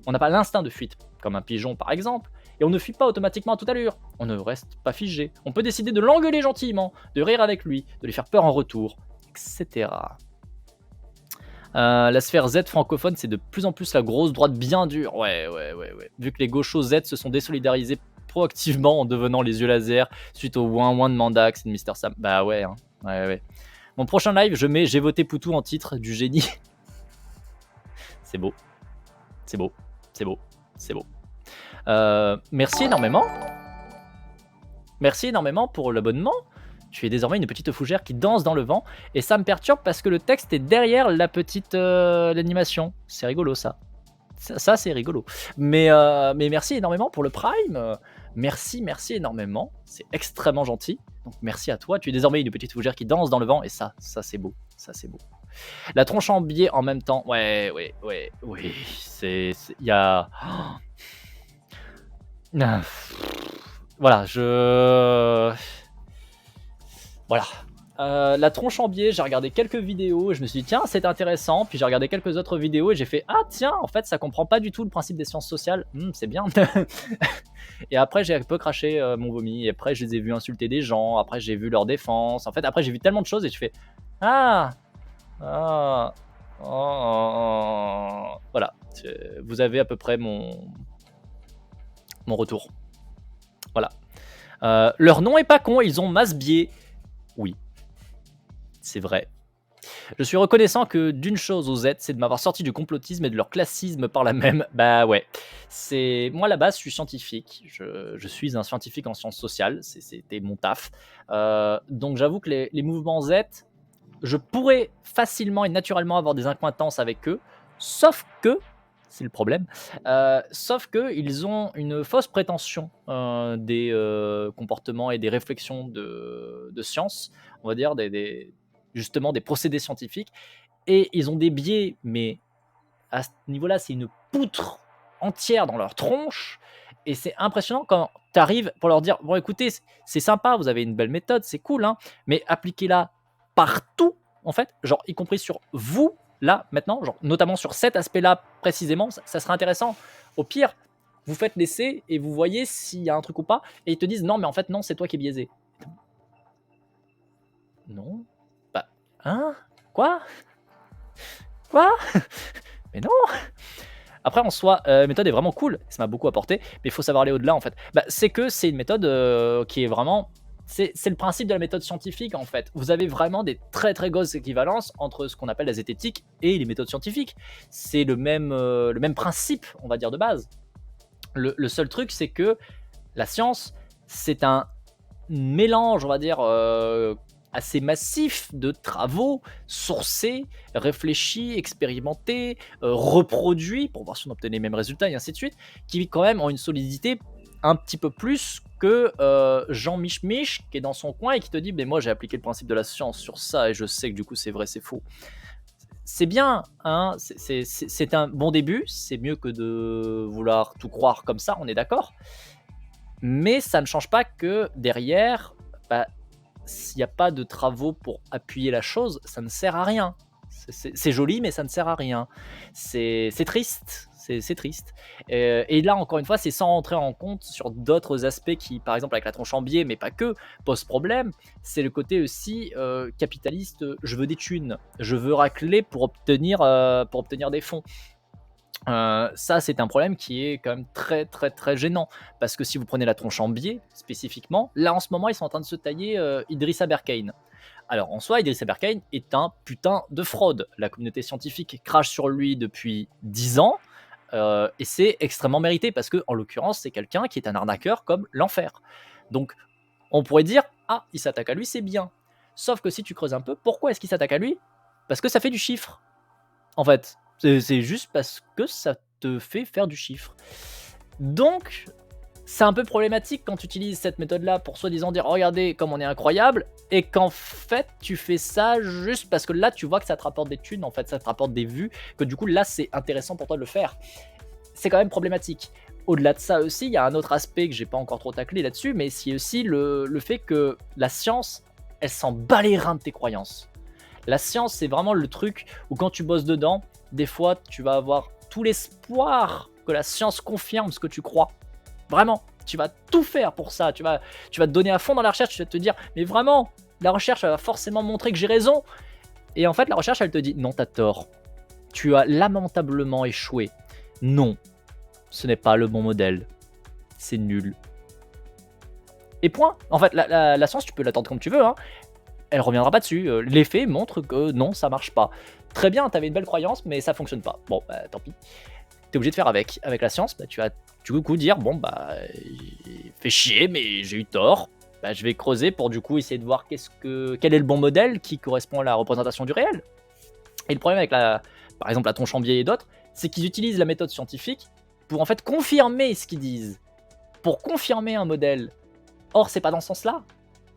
on n'a pas l'instinct de fuite, comme un pigeon par exemple, et on ne fuit pas automatiquement à toute allure, on ne reste pas figé, on peut décider de l'engueuler gentiment, de rire avec lui, de lui faire peur en retour, etc. La sphère Z francophone, c'est de plus en plus la grosse droite bien dure. Ouais. Vu que les gauchos Z se sont désolidarisés proactivement en devenant les yeux laser suite au ouin de Mandax et de Mister Sam. Bah ouais, hein. Ouais. Mon prochain live, je mets J'ai voté Poutou en titre du génie. C'est beau. C'est beau. C'est beau. C'est beau. Merci énormément. Merci énormément pour l'abonnement. Tu es désormais une petite fougère qui danse dans le vent. Et ça me perturbe parce que le texte est derrière la petite l'animation. C'est rigolo ça. Ça c'est rigolo. Mais merci énormément pour le Prime. Merci énormément. C'est extrêmement gentil. Donc merci à toi. Tu es désormais une petite fougère qui danse dans le vent. Et ça c'est beau. Ça c'est beau. La tronche en biais en même temps. Ouais. Oui. Il y a... Voilà, Voilà. La tronche en biais, j'ai regardé quelques vidéos et je me suis dit tiens c'est intéressant, puis j'ai regardé quelques autres vidéos et j'ai fait ah tiens en fait ça comprend pas du tout le principe des sciences sociales, c'est bien. Et après j'ai un peu craché mon vomi, et après je les ai vus insulter des gens, après j'ai vu leur défense, en fait après j'ai vu tellement de choses et je fais ah voilà, vous avez à peu près mon retour. Voilà. Leur nom est pas con, ils ont masse biais. Oui, c'est vrai. Je suis reconnaissant que d'une chose aux Z, c'est de m'avoir sorti du complotisme et de leur classisme par la même. Bah ouais. Moi à la base, je suis scientifique. Je suis un scientifique en sciences sociales. C'était mon taf. Donc j'avoue que les mouvements Z, je pourrais facilement et naturellement avoir des accointances avec eux. Sauf que, c'est le problème, sauf qu'ils ont une fausse prétention des comportements et des réflexions de science, on va dire, justement des procédés scientifiques, et ils ont des biais, mais à ce niveau-là, c'est une poutre entière dans leur tronche, et c'est impressionnant quand tu arrives pour leur dire, bon écoutez, c'est sympa, vous avez une belle méthode, c'est cool, hein, mais appliquez-la partout, en fait, genre y compris sur vous, là, maintenant, genre, notamment sur cet aspect-là précisément, ça serait intéressant. Au pire, vous faites l'essai et vous voyez s'il y a un truc ou pas, et ils te disent, non, mais en fait, non, c'est toi qui es biaisé. Non. Bah, hein? Quoi? Mais non. Après, en soi, la méthode est vraiment cool, ça m'a beaucoup apporté, mais il faut savoir aller au-delà, en fait. Bah, c'est que c'est une méthode qui est vraiment... C'est le principe de la méthode scientifique, en fait. Vous avez vraiment des très très grosses équivalences entre ce qu'on appelle la zététique et les méthodes scientifiques. C'est le même principe, on va dire, de base. Le seul truc, c'est que la science, c'est un mélange, on va dire, assez massif de travaux sourcés, réfléchis, expérimentés, reproduits pour voir si on obtenait les mêmes résultats et ainsi de suite, qui quand même ont une solidité un petit peu plus que Jean Mich qui est dans son coin et qui te dit mais moi j'ai appliqué le principe de la science sur ça et je sais que du coup c'est vrai, c'est faux. C'est bien, hein, c'est un bon début, c'est mieux que de vouloir tout croire comme ça, on est d'accord, mais ça ne change pas que derrière, s'il n'y a pas de travaux pour appuyer la chose, ça ne sert à rien. C'est joli, mais ça ne sert à rien. C'est triste, c'est triste. Et là, encore une fois, c'est sans rentrer en compte sur d'autres aspects qui, par exemple, avec la tronche en biais, mais pas que, posent problème. C'est le côté aussi capitaliste. Je veux des thunes, je veux racler pour obtenir des fonds. Ça, c'est un problème qui est quand même très, très, très gênant. Parce que si vous prenez la tronche en biais, spécifiquement, là, en ce moment, ils sont en train de se tailler Idrissa Berkane. Alors, en soi, Idrissa Berkane est un putain de fraude. La communauté scientifique crache sur lui depuis 10 ans, et c'est extrêmement mérité, parce que, en l'occurrence, c'est quelqu'un qui est un arnaqueur comme l'enfer. Donc, on pourrait dire, ah, il s'attaque à lui, c'est bien. Sauf que si tu creuses un peu, pourquoi est-ce qu'il s'attaque à lui? Parce que ça fait du chiffre, en fait. C'est juste parce que ça te fait faire du chiffre. Donc, c'est un peu problématique quand tu utilises cette méthode-là pour soi-disant dire regardez comme on est incroyable, et qu'en fait tu fais ça juste parce que là tu vois que ça te rapporte des thunes, en fait ça te rapporte des vues, que du coup là c'est intéressant pour toi de le faire. C'est quand même problématique. Au-delà de ça aussi, il y a un autre aspect que j'ai pas encore trop taclé là-dessus, mais c'est aussi le fait que la science, elle s'en bat les reins de tes croyances. La science, c'est vraiment le truc où quand tu bosses dedans, des fois tu vas avoir tout l'espoir que la science confirme ce que tu crois. Vraiment, tu vas tout faire pour ça. Tu vas te donner à fond dans la recherche. Tu vas te dire, mais vraiment, la recherche elle va forcément montrer que j'ai raison. Et en fait, la recherche, elle te dit, non, t'as tort. Tu as lamentablement échoué. Non, ce n'est pas le bon modèle. C'est nul. Et point. En fait, la science, tu peux l'attendre comme tu veux, hein. Elle reviendra pas dessus. Les faits montrent que non, ça marche pas. Très bien, t'avais une belle croyance, mais ça fonctionne pas. Bon, bah tant pis. T'es obligé de faire avec. Avec la science, bah, tu vas du coup dire, bon bah, fait chier, mais j'ai eu tort. Bah, je vais creuser pour du coup essayer de voir quel est le bon modèle qui correspond à la représentation du réel. Et le problème avec par exemple la tronche en biais et d'autres, c'est qu'ils utilisent la méthode scientifique pour en fait confirmer ce qu'ils disent, pour confirmer un modèle. Or, c'est pas dans ce sens-là.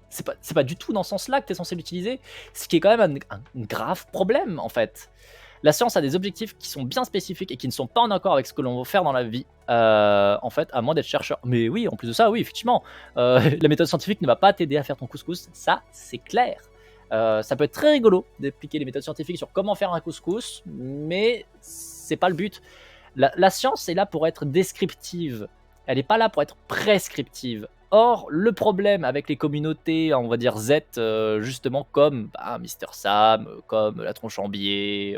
C'est pas du tout dans ce sens-là que tu es censé l'utiliser, ce qui est quand même un grave problème en fait. La science a des objectifs qui sont bien spécifiques et qui ne sont pas en accord avec ce que l'on veut faire dans la vie, en fait, à moins d'être chercheur. Mais oui, en plus de ça, oui, effectivement, la méthode scientifique ne va pas t'aider à faire ton couscous, ça c'est clair. Ça peut être très rigolo d'appliquer les méthodes scientifiques sur comment faire un couscous, mais c'est pas le but. La science est là pour être descriptive, elle n'est pas là pour être prescriptive. Or, le problème avec les communautés, on va dire Z, justement comme Mister Sam, comme la tronche en biais,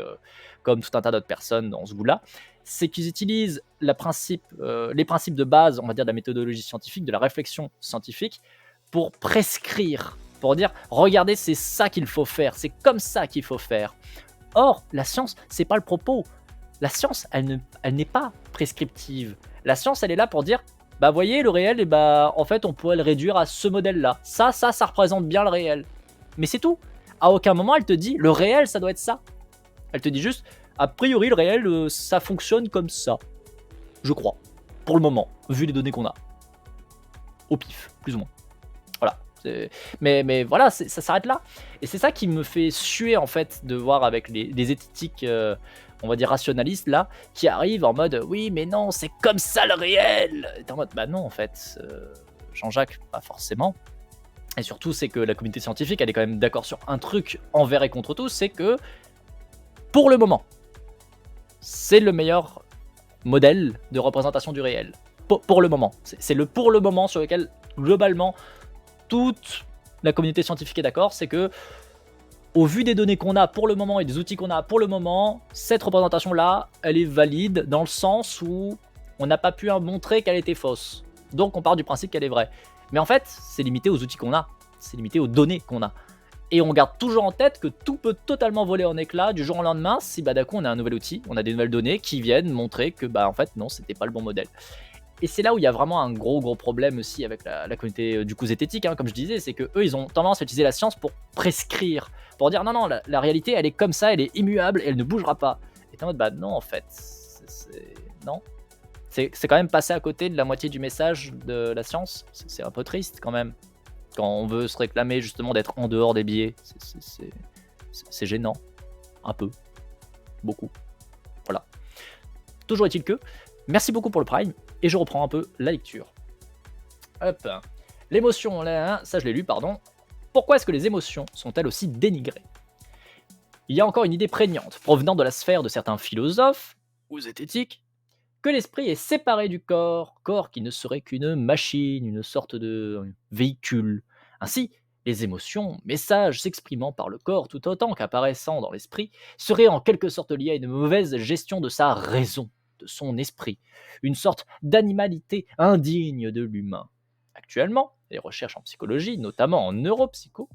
comme tout un tas d'autres personnes dans ce goût-là, c'est qu'ils utilisent les principes de base, on va dire, de la méthodologie scientifique, de la réflexion scientifique, pour prescrire, pour dire regardez, c'est ça qu'il faut faire, c'est comme ça qu'il faut faire. Or, la science, c'est pas le propos. La science, elle n'est pas prescriptive. La science, elle est là pour dire bah voyez le réel, et bah en fait on pourrait le réduire à ce modèle-là. Ça représente bien le réel. Mais c'est tout. À aucun moment elle te dit le réel ça doit être ça. Elle te dit juste a priori le réel ça fonctionne comme ça. Je crois. Pour le moment, vu les données qu'on a. Au pif, plus ou moins. Voilà. Mais voilà, ça s'arrête là. Et c'est ça qui me fait suer en fait de voir avec les esthétiques on va dire rationalistes là, qui arrivent en mode oui mais non c'est comme ça le réel. Et t'es en mode bah non en fait, Jean-Jacques pas forcément. Et surtout c'est que la communauté scientifique elle est quand même d'accord sur un truc envers et contre tous, c'est que pour le moment c'est le meilleur modèle de représentation du réel. Pour le moment. C'est le pour le moment sur lequel globalement toute la communauté scientifique est d'accord, c'est que au vu des données qu'on a pour le moment et des outils qu'on a pour le moment, cette représentation-là, elle est valide dans le sens où on n'a pas pu montrer qu'elle était fausse. Donc on part du principe qu'elle est vraie. Mais en fait, c'est limité aux outils qu'on a, c'est limité aux données qu'on a. Et on garde toujours en tête que tout peut totalement voler en éclats du jour au lendemain si d'un coup on a un nouvel outil, on a des nouvelles données qui viennent montrer que en fait non, c'était pas le bon modèle. Et c'est là où il y a vraiment un gros problème aussi avec la communauté du coup zététique, hein, comme je disais, c'est que eux ils ont tendance à utiliser la science pour prescrire, pour dire non, la réalité elle est comme ça, elle est immuable et elle ne bougera pas. Et t'es en mode non en fait, non. C'est quand même passer à côté de la moitié du message de la science, c'est un peu triste quand même. Quand on veut se réclamer justement d'être en dehors des biais, c'est gênant, un peu, beaucoup, voilà. Toujours est-il que, merci beaucoup pour le Prime, et je reprends un peu la lecture. Hop, l'émotion, là, ça je l'ai lu, pardon. Pourquoi est-ce que les émotions sont-elles aussi dénigrées? Il y a encore une idée prégnante, provenant de la sphère de certains philosophes, ou zététiques, que l'esprit est séparé du corps qui ne serait qu'une machine, une sorte de véhicule. Ainsi, les émotions, messages s'exprimant par le corps tout autant qu'apparaissant dans l'esprit, seraient en quelque sorte liés à une mauvaise gestion de sa raison, de son esprit, une sorte d'animalité indigne de l'humain. Actuellement, les recherches en psychologie, notamment en neuropsycho,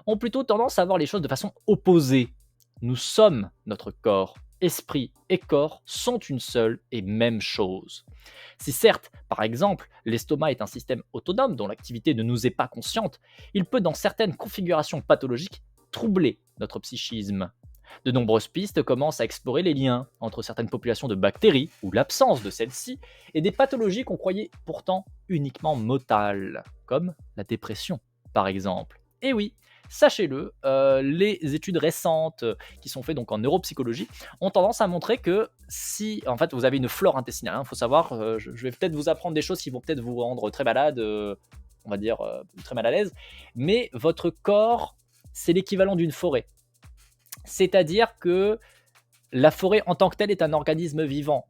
ont plutôt tendance à voir les choses de façon opposée. Nous sommes notre corps. Esprit et corps sont une seule et même chose. Si certes, par exemple, l'estomac est un système autonome dont l'activité ne nous est pas consciente, il peut dans certaines configurations pathologiques troubler notre psychisme. De nombreuses pistes commencent à explorer les liens entre certaines populations de bactéries, ou l'absence de celles-ci, et des pathologies qu'on croyait pourtant uniquement motales, comme la dépression, par exemple. Et oui, sachez-le, les études récentes qui sont faites donc en neuropsychologie ont tendance à montrer que si en fait vous avez une flore intestinale, il faut savoir, je vais peut-être vous apprendre des choses qui vont peut-être vous rendre très malade, on va dire très mal à l'aise, mais votre corps, c'est l'équivalent d'une forêt. C'est-à-dire que la forêt en tant que telle est un organisme vivant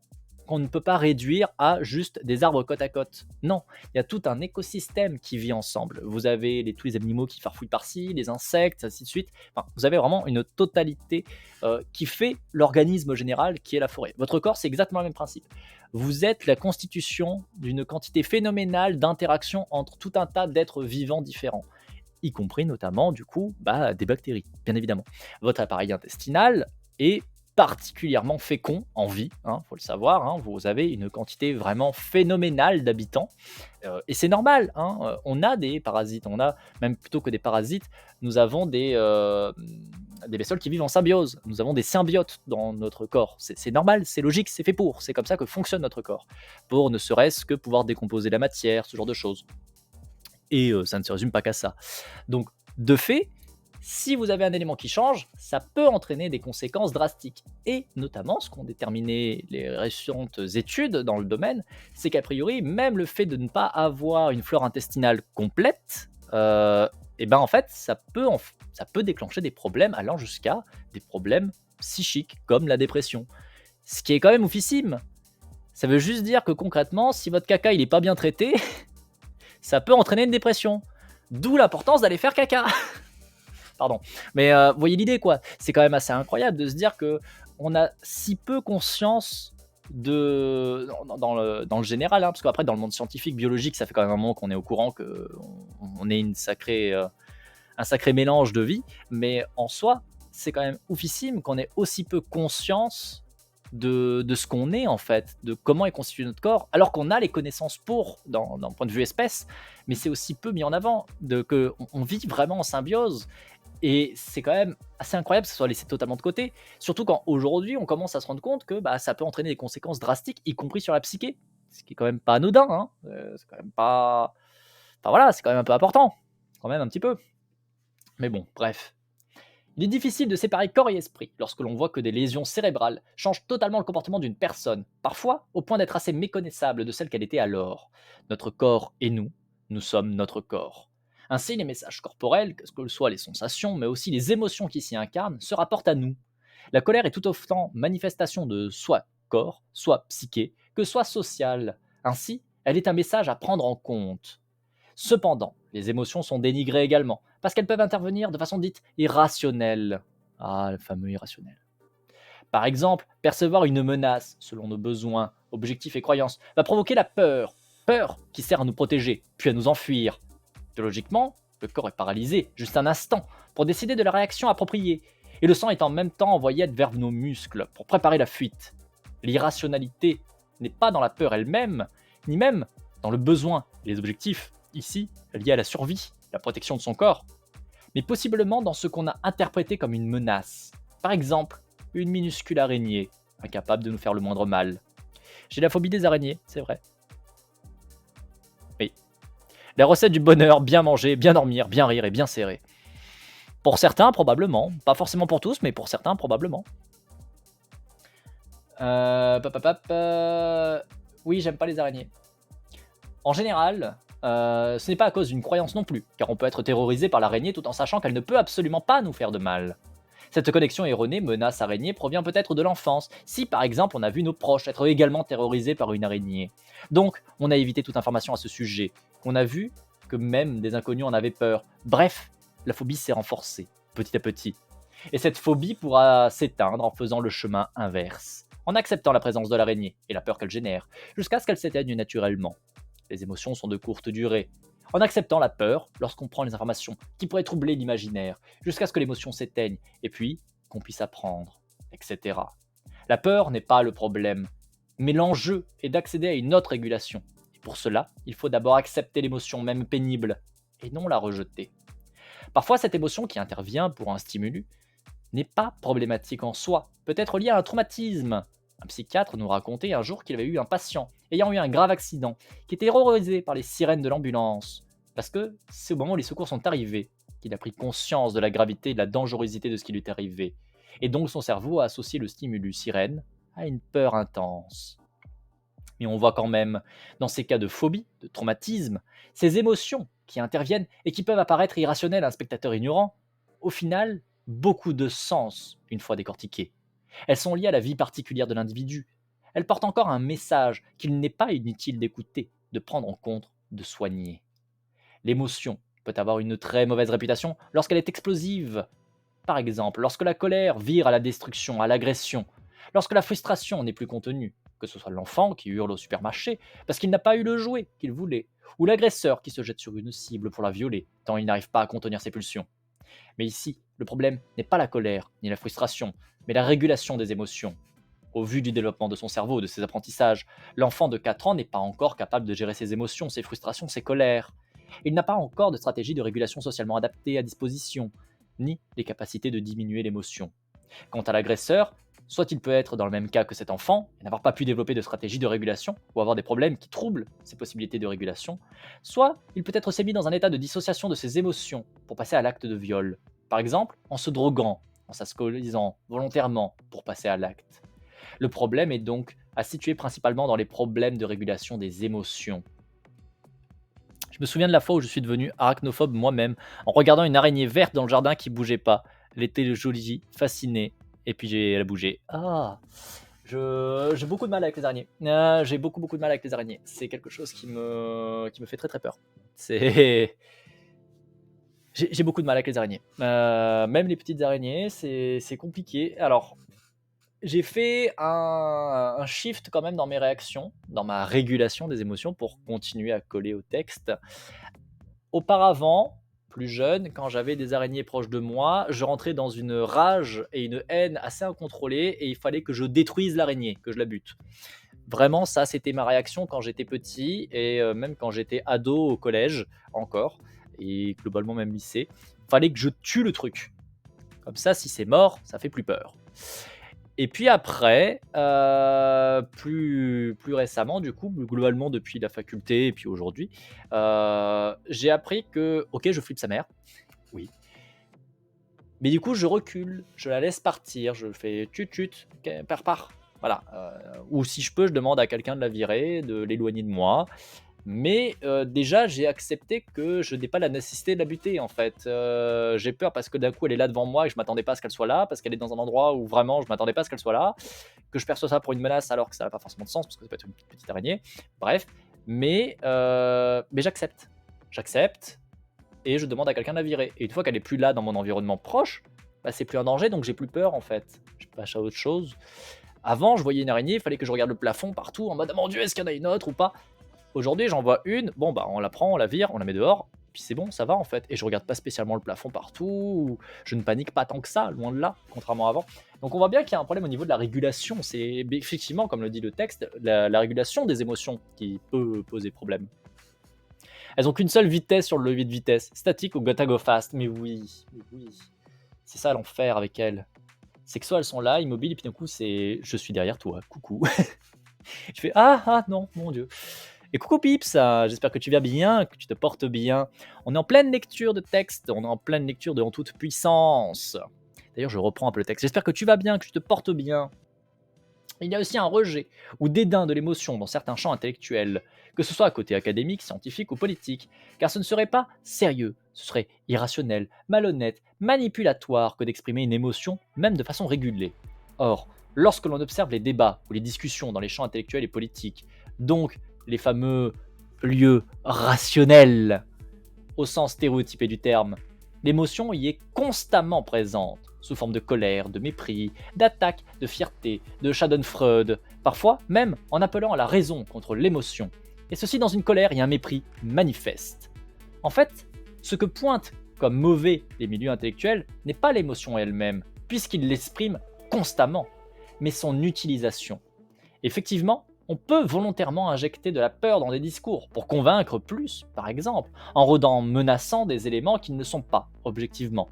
qu'on ne peut pas réduire à juste des arbres côte à côte. Non, il y a tout un écosystème qui vit ensemble. Vous avez tous les animaux qui farfouillent par-ci, les insectes, ainsi de suite. Enfin, vous avez vraiment une totalité qui fait l'organisme général qui est la forêt. Votre corps, c'est exactement le même principe. Vous êtes la constitution d'une quantité phénoménale d'interactions entre tout un tas d'êtres vivants différents, y compris notamment du coup des bactéries, bien évidemment. Votre appareil intestinal est particulièrement fécond en vie, faut le savoir, vous avez une quantité vraiment phénoménale d'habitants, et c'est normal, on a des parasites, on a même plutôt que des parasites, nous avons des bestioles qui vivent en symbiose, nous avons des symbiotes dans notre corps, c'est normal, c'est logique, c'est fait pour, c'est comme ça que fonctionne notre corps, pour ne serait-ce que pouvoir décomposer la matière, ce genre de choses. Et ça ne se résume pas qu'à ça. Donc, de fait, si vous avez un élément qui change, ça peut entraîner des conséquences drastiques. Et notamment, ce qu'ont déterminé les récentes études dans le domaine, c'est qu'a priori, même le fait de ne pas avoir une flore intestinale complète, et ben en fait, ça peut déclencher des problèmes allant jusqu'à des problèmes psychiques, comme la dépression. Ce qui est quand même oufissime. Ça veut juste dire que concrètement, si votre caca il est pas bien traité, ça peut entraîner une dépression. D'où l'importance d'aller faire caca. Pardon. Mais vous voyez l'idée, quoi. C'est quand même assez incroyable de se dire que on a si peu conscience dans le général, parce qu'après, dans le monde scientifique, biologique, ça fait quand même un moment qu'on est au courant qu'on est un sacré mélange de vie. Mais en soi, c'est quand même oufissime qu'on ait aussi peu conscience de ce qu'on est en fait, de comment est constitué notre corps, alors qu'on a les connaissances pour, d'un point de vue espèce, mais c'est aussi peu mis en avant, on vit vraiment en symbiose, et c'est quand même assez incroyable que ça soit laissé totalement de côté, surtout quand aujourd'hui on commence à se rendre compte que ça peut entraîner des conséquences drastiques, y compris sur la psyché, ce qui est quand même pas anodin, c'est quand même pas... Enfin voilà, c'est quand même un peu important, quand même un petit peu. Mais bon, bref. Il est difficile de séparer corps et esprit lorsque l'on voit que des lésions cérébrales changent totalement le comportement d'une personne, parfois au point d'être assez méconnaissable de celle qu'elle était alors. Notre corps et nous sommes notre corps. Ainsi, les messages corporels, que ce soient les sensations, mais aussi les émotions qui s'y incarnent, se rapportent à nous. La colère est tout autant manifestation de soit corps, soit psyché, que soit sociale. Ainsi, elle est un message à prendre en compte. Cependant, les émotions sont dénigrées également, parce qu'elles peuvent intervenir de façon dite irrationnelle. Ah, le fameux irrationnel. Par exemple, percevoir une menace, selon nos besoins, objectifs et croyances, va provoquer la peur. Peur qui sert à nous protéger, puis à nous enfuir. Biologiquement, le corps est paralysé, juste un instant, pour décider de la réaction appropriée, et le sang est en même temps envoyé vers nos muscles pour préparer la fuite. L'irrationalité n'est pas dans la peur elle-même, ni même dans le besoin et les objectifs, ici, liés à la survie, la protection de son corps, mais possiblement dans ce qu'on a interprété comme une menace. Par exemple, une minuscule araignée, incapable de nous faire le moindre mal. J'ai la phobie des araignées, c'est vrai. Oui. La recette du bonheur, bien manger, bien dormir, bien rire et bien serrer. Pour certains, probablement. Pas forcément pour tous, mais pour certains, probablement. Oui, j'aime pas les araignées. En général, ce n'est pas à cause d'une croyance non plus, car on peut être terrorisé par l'araignée tout en sachant qu'elle ne peut absolument pas nous faire de mal. Cette connexion erronée menace-araignée provient peut-être de l'enfance, si par exemple on a vu nos proches être également terrorisés par une araignée. Donc, on a évité toute information à ce sujet. On a vu que même des inconnus en avaient peur. Bref, la phobie s'est renforcée, petit à petit. Et cette phobie pourra s'éteindre en faisant le chemin inverse, en acceptant la présence de l'araignée et la peur qu'elle génère, jusqu'à ce qu'elle s'éteigne naturellement. Les émotions sont de courte durée. En acceptant la peur, lorsqu'on prend les informations qui pourraient troubler l'imaginaire, jusqu'à ce que l'émotion s'éteigne, et puis qu'on puisse apprendre, etc. La peur n'est pas le problème, mais l'enjeu est d'accéder à une autre régulation. Et pour cela, il faut d'abord accepter l'émotion, même pénible, et non la rejeter. Parfois, cette émotion qui intervient pour un stimulus n'est pas problématique en soi, peut être liée à un traumatisme. Un psychiatre nous racontait un jour qu'il avait eu un patient ayant eu un grave accident, qui était terrorisé par les sirènes de l'ambulance, parce que c'est au moment où les secours sont arrivés qu'il a pris conscience de la gravité et de la dangerosité de ce qui lui était arrivé. Et donc son cerveau a associé le stimulus sirène à une peur intense. Mais on voit quand même, dans ces cas de phobie, de traumatisme, ces émotions qui interviennent et qui peuvent apparaître irrationnelles à un spectateur ignorant, au final, beaucoup de sens une fois décortiquées. Elles sont liées à la vie particulière de l'individu. Elles portent encore un message qu'il n'est pas inutile d'écouter, de prendre en compte, de soigner. L'émotion peut avoir une très mauvaise réputation lorsqu'elle est explosive. Par exemple, lorsque la colère vire à la destruction, à l'agression, lorsque la frustration n'est plus contenue, que ce soit l'enfant qui hurle au supermarché parce qu'il n'a pas eu le jouet qu'il voulait, ou l'agresseur qui se jette sur une cible pour la violer tant il n'arrive pas à contenir ses pulsions. Mais ici, le problème n'est pas la colère ni la frustration, mais la régulation des émotions. Au vu du développement de son cerveau, de ses apprentissages, l'enfant de 4 ans n'est pas encore capable de gérer ses émotions, ses frustrations, ses colères. Il n'a pas encore de stratégie de régulation socialement adaptée à disposition, ni les capacités de diminuer l'émotion. Quant à l'agresseur, soit il peut être dans le même cas que cet enfant et n'avoir pas pu développer de stratégie de régulation ou avoir des problèmes qui troublent ses possibilités de régulation, soit il peut être aussi mis dans un état de dissociation de ses émotions pour passer à l'acte de viol. Par exemple, en se droguant, en s'alcoolisant volontairement pour passer à l'acte. Le problème est donc à situer principalement dans les problèmes de régulation des émotions. Je me souviens de la fois où je suis devenu arachnophobe moi-même en regardant une araignée verte dans le jardin qui bougeait pas. Elle était jolie, fascinée, et puis elle a bougé. Ah, j'ai beaucoup de mal avec les araignées. J'ai beaucoup de mal avec les araignées. C'est quelque chose qui me fait très très peur. C'est j'ai beaucoup de mal avec les araignées. Même les petites araignées, c'est compliqué. Alors, j'ai fait un shift quand même dans mes réactions, dans ma régulation des émotions pour continuer à coller au texte. Auparavant, plus jeune, quand j'avais des araignées proches de moi, je rentrais dans une rage et une haine assez incontrôlée et il fallait que je détruise l'araignée, que je la bute. Vraiment, ça, c'était ma réaction quand j'étais petit et même quand j'étais ado au collège encore et globalement même lycée. Fallait que je tue le truc. Comme ça, si c'est mort, ça fait plus peur. Et puis après, plus récemment du coup, globalement depuis la faculté et puis aujourd'hui, j'ai appris que, OK, je flippe sa mère, oui, mais du coup je recule, je la laisse partir, je fais tut tut, OK, pars. Voilà, ou si je peux, je demande à quelqu'un de la virer, de l'éloigner de moi. Mais déjà, j'ai accepté que je n'ai pas la nécessité de la buter, en fait. J'ai peur parce que d'un coup, elle est là devant moi et je m'attendais pas à ce qu'elle soit là, parce qu'elle est dans un endroit où vraiment je m'attendais pas à ce qu'elle soit là, que je perçois ça pour une menace alors que ça n'a pas forcément de sens, parce que ça peut être une petite araignée. Bref, mais j'accepte. J'accepte et je demande à quelqu'un de la virer. Et une fois qu'elle est plus là dans mon environnement proche, bah, c'est plus un danger, donc j'ai plus peur, en fait. Je passe à autre chose. Avant, je voyais une araignée, il fallait que je regarde le plafond partout en mode «Ah mon Dieu, est-ce qu'il y en a une autre ou pas?» Aujourd'hui, j'en vois une, bon bah on la prend, on la vire, on la met dehors, puis c'est bon, ça va en fait. Et je regarde pas spécialement le plafond partout, ou je ne panique pas tant que ça, loin de là, contrairement à avant. Donc on voit bien qu'il y a un problème au niveau de la régulation. C'est effectivement, comme le dit le texte, la régulation des émotions qui peut poser problème. Elles ont qu'une seule vitesse sur le levier de vitesse, statique ou gotta go fast. Mais oui, c'est ça l'enfer avec elles. C'est que soit elles sont là, immobiles, et puis d'un coup c'est je suis derrière toi, coucou. Je fais ah non, mon Dieu. Et coucou Pips, j'espère que tu vas bien, que tu te portes bien. On est en pleine lecture de texte, on est en pleine lecture de En toute puissance. D'ailleurs, je reprends un peu le texte. J'espère que tu vas bien, que tu te portes bien. Il y a aussi un rejet ou dédain de l'émotion dans certains champs intellectuels, que ce soit à côté académique, scientifique ou politique, car ce ne serait pas sérieux Ce serait irrationnel, malhonnête, manipulatoire que d'exprimer une émotion, même de façon régulée. Or, lorsque l'on observe les débats ou les discussions dans les champs intellectuels et politiques, donc les fameux lieux rationnels au sens stéréotypé du terme, l'émotion y est constamment présente, sous forme de colère, de mépris, d'attaque, de fierté, de schadenfreude, parfois même en appelant à la raison contre l'émotion, et ceci dans une colère et un mépris manifeste. En fait, ce que pointent comme mauvais les milieux intellectuels n'est pas l'émotion elle-même, puisqu'ils l'expriment constamment, mais son utilisation. Effectivement, on peut volontairement injecter de la peur dans des discours pour convaincre plus, par exemple, en rendant menaçants des éléments qui ne le sont pas, objectivement.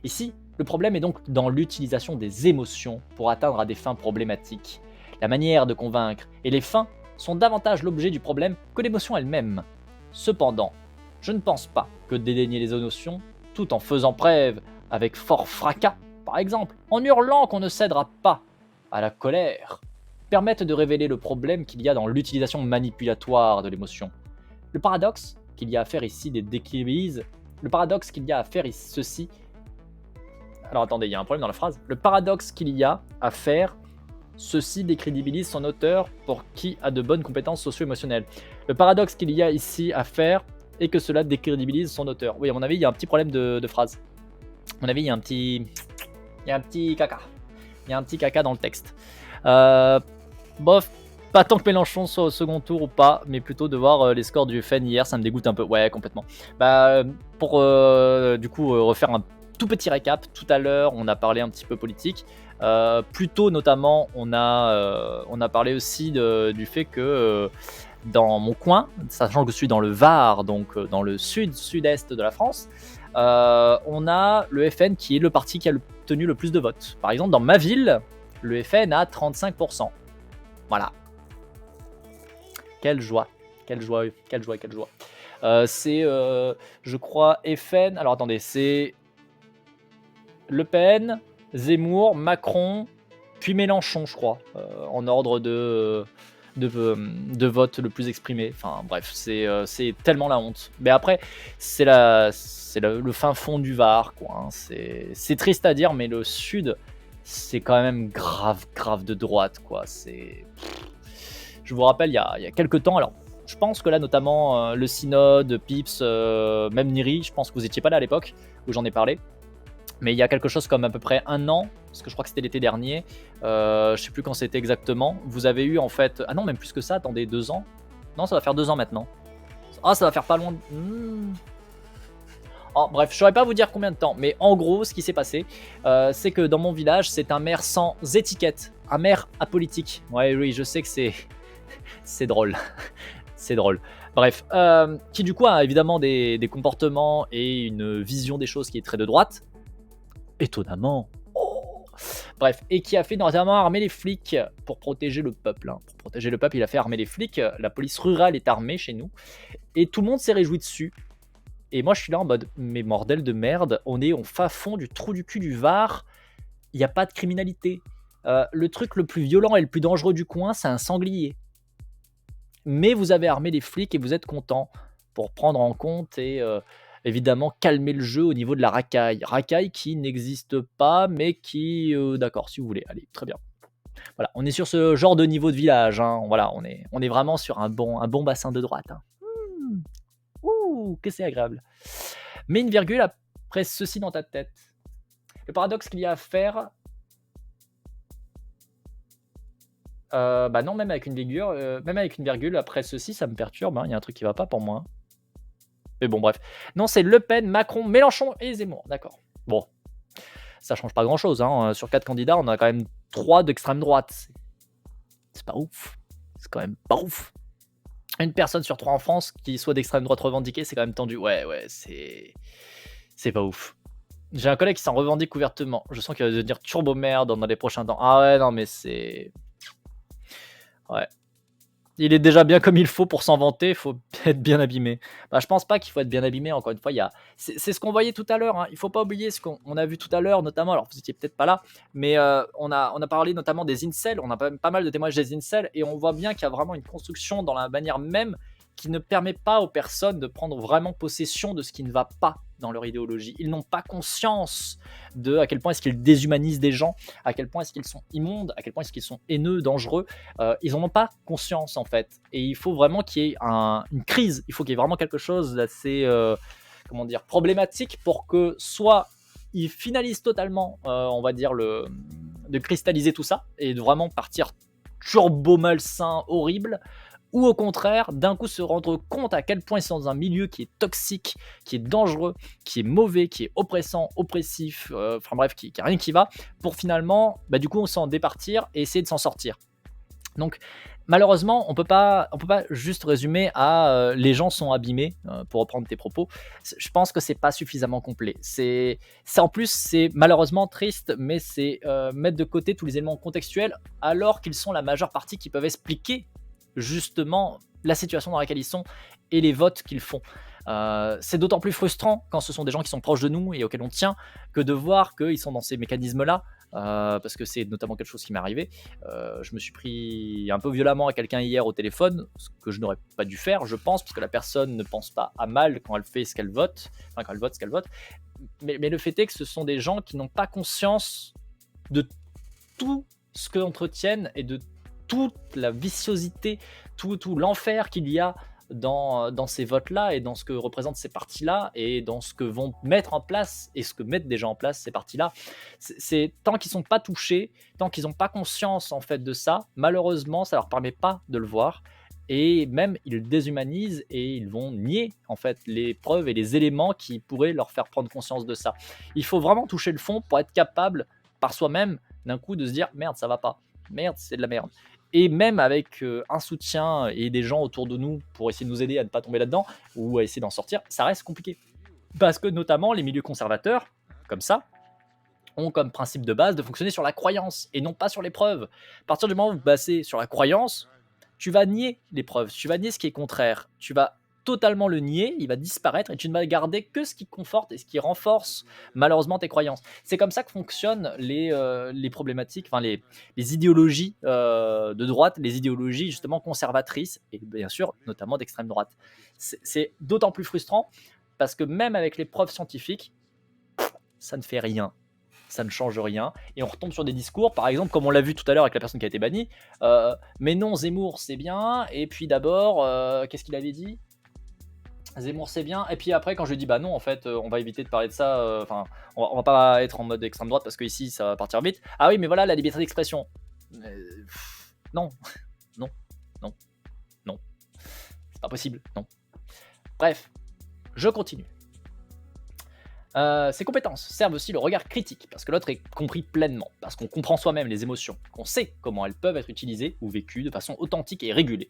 Ici, le problème est donc dans l'utilisation des émotions pour atteindre à des fins problématiques. La manière de convaincre et les fins sont davantage l'objet du problème que l'émotion elle-même. Cependant, je ne pense pas que dédaigner les émotions, tout en faisant preuve avec fort fracas, par exemple, en hurlant qu'on ne cédera pas à la colère, permettent de révéler le problème qu'il y a dans l'utilisation manipulatoire de l'émotion. Le paradoxe qu'il y a à faire ici des décrédibilise. Le paradoxe qu'il y a à faire ceci. Alors attendez, il y a un problème dans la phrase. Le paradoxe qu'il y a à faire ceci décrédibilise son auteur pour qui a de bonnes compétences socio-émotionnelles. Le paradoxe qu'il y a ici à faire est que cela décrédibilise son auteur. Oui, à mon avis, il y a un petit problème de phrase. À mon avis, il y a un petit caca. Il y a un petit caca dans le texte. Bof, pas tant que Mélenchon soit au second tour ou pas, mais plutôt de voir les scores du FN hier, ça me dégoûte un peu. Ouais, complètement. Pour du coup refaire un tout petit récap, tout à l'heure on a parlé un petit peu politique. Plus tôt notamment, on a parlé aussi du fait que dans mon coin, sachant que je suis dans le Var, donc dans le sud-est de la France, on a le FN qui est le parti qui a obtenu le plus de votes. Par exemple, dans ma ville, le FN a 35%. Voilà. Quelle joie. Quelle joie, quelle joie, quelle joie. C'est, je crois, FN. Alors attendez, c'est Le Pen, Zemmour, Macron, puis Mélenchon, je crois, en ordre de vote le plus exprimé. Enfin bref, c'est tellement la honte. Mais après, c'est le fin fond du Var, quoi. Hein. C'est triste à dire, mais le Sud, c'est quand même grave de droite, quoi. Je vous rappelle, il y a quelques temps, alors je pense que là notamment le synode, Pips, même Niri, je pense que vous n'étiez pas là à l'époque où j'en ai parlé, mais il y a quelque chose comme à peu près un an, parce que je crois que c'était l'été dernier, je sais plus quand c'était exactement, vous avez eu en fait, ah non même plus que ça, attendez, 2 ans, non ça va faire 2 ans maintenant, ah ça va faire pas loin, Oh, bref, je saurais pas vous dire combien de temps, mais en gros, ce qui s'est passé, c'est que dans mon village, c'est un maire sans étiquette, un maire apolitique. Ouais, oui, je sais que c'est drôle, c'est drôle. Bref, qui du coup a évidemment des comportements et une vision des choses qui est très de droite, étonnamment. Oh. Bref, et qui a fait notamment armer les flics pour protéger le peuple. Hein. Pour protéger le peuple, il a fait armer les flics. La police rurale est armée chez nous, et tout le monde s'est réjoui dessus. Et moi, je suis là en mode, mais bordel de merde, on est au fin fond du trou du cul du Var, il n'y a pas de criminalité. Le truc le plus violent et le plus dangereux du coin, c'est un sanglier. Mais vous avez armé les flics et vous êtes content pour prendre en compte et évidemment calmer le jeu au niveau de la racaille. Racaille qui n'existe pas, mais qui... d'accord, si vous voulez, allez, très bien. Voilà, on est sur ce genre de niveau de village. Hein. Voilà, on est vraiment sur un bon bassin de droite. Hein. Ouh, que c'est agréable. Mets une virgule après ceci dans ta tête. Le paradoxe qu'il y a à faire... bah non, même avec une virgule, après ceci, ça me perturbe. Il y a un truc qui va pas pour moi. Mais bon, bref. Non, c'est Le Pen, Macron, Mélenchon et Zemmour. D'accord. Bon, ça change pas grand-chose. Hein. Sur 4 candidats, on a quand même 3 d'extrême droite. C'est pas ouf. C'est quand même pas ouf. Une personne sur 3 en France qui soit d'extrême droite revendiquée, c'est quand même tendu. Ouais, c'est pas ouf. J'ai un collègue qui s'en revendique ouvertement. Je sens qu'il va devenir turbo merde dans les prochains temps. Ah ouais, non, mais c'est... Ouais. Il est déjà bien comme il faut pour s'en vanter, il faut être bien abîmé. Bah, je pense pas qu'il faut être bien abîmé, encore une fois, c'est ce qu'on voyait tout à l'heure, hein. Il faut pas oublier ce qu'on a vu tout à l'heure, notamment, alors vous étiez peut-être pas là, mais on a parlé notamment des incels, on a pas mal de témoignages des incels, et on voit bien qu'il y a vraiment une construction dans la manière même qui ne permet pas aux personnes de prendre vraiment possession de ce qui ne va pas dans leur idéologie. Ils n'ont pas conscience de à quel point est-ce qu'ils déshumanisent des gens, à quel point est-ce qu'ils sont immondes, à quel point est-ce qu'ils sont haineux, dangereux. Ils n'en ont pas conscience en fait. Et il faut vraiment qu'il y ait une crise, il faut qu'il y ait vraiment quelque chose d'assez comment dire, problématique pour que soit ils finalisent totalement, on va dire, de cristalliser tout ça et de vraiment partir turbo malsain, horrible, ou au contraire, d'un coup se rendre compte à quel point ils sont dans un milieu qui est toxique, qui est dangereux, qui est mauvais, qui est oppressant, oppressif, enfin bref, qui a rien qui va, pour finalement, du coup, s'en départir et essayer de s'en sortir. Donc, malheureusement, on peut pas juste résumer à les gens sont abîmés, pour reprendre tes propos. Je pense que c'est pas suffisamment complet. En plus, c'est malheureusement triste, mais c'est mettre de côté tous les éléments contextuels alors qu'ils sont la majeure partie qui peuvent expliquer justement la situation dans laquelle ils sont et les votes qu'ils font. C'est d'autant plus frustrant quand ce sont des gens qui sont proches de nous et auxquels on tient que de voir qu'ils sont dans ces mécanismes-là. Parce que c'est notamment quelque chose qui m'est arrivé. Je me suis pris un peu violemment à quelqu'un hier au téléphone, ce que je n'aurais pas dû faire, je pense, parce que la personne ne pense pas à mal quand elle fait ce qu'elle vote, enfin quand elle vote ce qu'elle vote. Mais le fait est que ce sont des gens qui n'ont pas conscience de tout ce qu'entretiennent et de toute la viciosité, tout l'enfer qu'il y a dans ces votes-là et dans ce que représentent ces partis-là et dans ce que vont mettre en place et ce que mettent déjà en place ces partis-là. C'est tant qu'ils sont pas touchés, tant qu'ils n'ont pas conscience en fait de ça, malheureusement, ça leur permet pas de le voir et même ils déshumanisent et ils vont nier en fait les preuves et les éléments qui pourraient leur faire prendre conscience de ça. Il faut vraiment toucher le fond pour être capable par soi-même d'un coup de se dire merde, ça va pas. Merde, c'est de la merde. Et même avec un soutien et des gens autour de nous pour essayer de nous aider à ne pas tomber là-dedans ou à essayer d'en sortir, ça reste compliqué. Parce que notamment les milieux conservateurs, comme ça, ont comme principe de base de fonctionner sur la croyance et non pas sur les preuves. À partir du moment où vous basez sur la croyance, tu vas nier les preuves, tu vas nier ce qui est contraire, tu vas totalement le nier, il va disparaître et tu ne vas garder que ce qui conforte et ce qui renforce malheureusement tes croyances. C'est comme ça que fonctionnent les problématiques, enfin les idéologies de droite, les idéologies justement conservatrices et bien sûr notamment d'extrême droite. C'est d'autant plus frustrant parce que même avec les preuves scientifiques, ça ne fait rien. Ça ne change rien. Et on retombe sur des discours, par exemple, comme on l'a vu tout à l'heure avec la personne qui a été bannie. Mais non, Zemmour, c'est bien. Et puis d'abord, qu'est-ce qu'il avait dit? Zemmour, c'est bien. Et puis après, quand je lui dis, bah non, en fait, on va éviter de parler de ça. Enfin, on va pas être en mode extrême droite parce qu'ici, ça va partir vite. Ah oui, mais voilà, la liberté d'expression. Non, non, non, non. C'est pas possible, non. Bref, je continue. Ces compétences servent aussi le regard critique, parce que l'autre est compris pleinement, parce qu'on comprend soi-même les émotions, qu'on sait comment elles peuvent être utilisées ou vécues de façon authentique et régulée.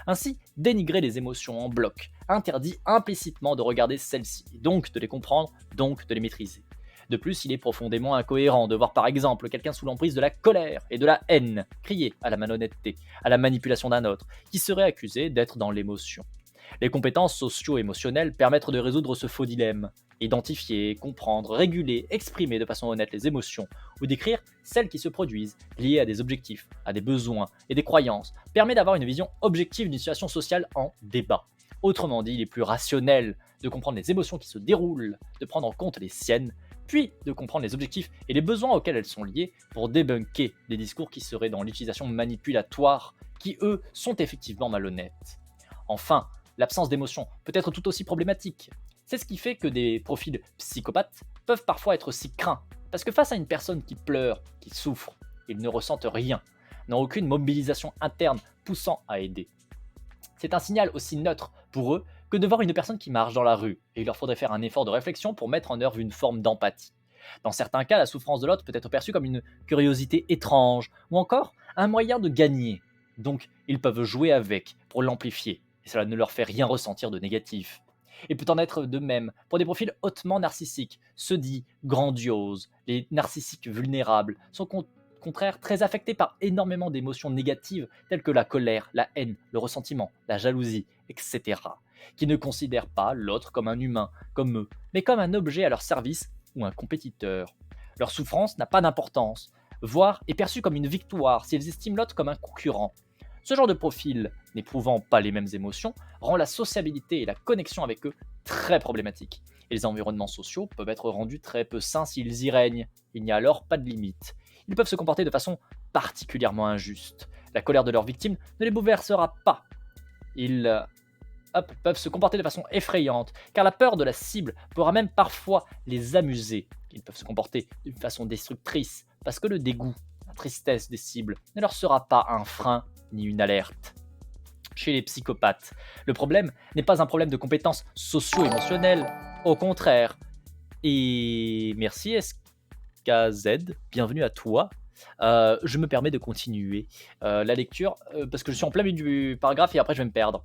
Ainsi, dénigrer les émotions en bloc interdit implicitement de regarder celles-ci, donc de les comprendre, donc de les maîtriser. De plus, il est profondément incohérent de voir par exemple quelqu'un sous l'emprise de la colère et de la haine crier à la malhonnêteté, à la manipulation d'un autre, qui serait accusé d'être dans l'émotion. Les compétences socio-émotionnelles permettent de résoudre ce faux dilemme. Identifier, comprendre, réguler, exprimer de façon honnête les émotions ou décrire celles qui se produisent liées à des objectifs, à des besoins et des croyances permet d'avoir une vision objective d'une situation sociale en débat. Autrement dit, il est plus rationnel de comprendre les émotions qui se déroulent, de prendre en compte les siennes, puis de comprendre les objectifs et les besoins auxquels elles sont liées pour débunker des discours qui seraient dans l'utilisation manipulatoire, qui eux sont effectivement malhonnêtes. Enfin, l'absence d'émotion peut être tout aussi problématique. C'est ce qui fait que des profils psychopathes peuvent parfois être si craints, parce que face à une personne qui pleure, qui souffre, ils ne ressentent rien, n'ont aucune mobilisation interne poussant à aider. C'est un signal aussi neutre pour eux que de voir une personne qui marche dans la rue, et il leur faudrait faire un effort de réflexion pour mettre en œuvre une forme d'empathie. Dans certains cas, la souffrance de l'autre peut être perçue comme une curiosité étrange, ou encore un moyen de gagner. Donc, ils peuvent jouer avec pour l'amplifier, et cela ne leur fait rien ressentir de négatif. Il peut en être de même pour des profils hautement narcissiques, ceux dits grandioses, les narcissiques vulnérables, sont au contraire très affectés par énormément d'émotions négatives telles que la colère, la haine, le ressentiment, la jalousie, etc., qui ne considèrent pas l'autre comme un humain, comme eux, mais comme un objet à leur service ou un compétiteur. Leur souffrance n'a pas d'importance, voire est perçue comme une victoire s'ils estiment l'autre comme un concurrent. Ce genre de profil, n'éprouvant pas les mêmes émotions, rend la sociabilité et la connexion avec eux très problématiques. Et les environnements sociaux peuvent être rendus très peu sains s'ils y règnent. Il n'y a alors pas de limite. Ils peuvent se comporter de façon particulièrement injuste. La colère de leurs victimes ne les bouleversera pas. Ils peuvent se comporter de façon effrayante, car la peur de la cible pourra même parfois les amuser. Ils peuvent se comporter d'une façon destructrice, parce que le dégoût, la tristesse des cibles ne leur sera pas un frein ni une alerte. Chez les psychopathes, le problème n'est pas un problème de compétences socio-émotionnelles, au contraire. Et merci SKZ, bienvenue à toi. Je me permets de continuer la lecture parce que je suis en plein milieu du paragraphe et après je vais me perdre.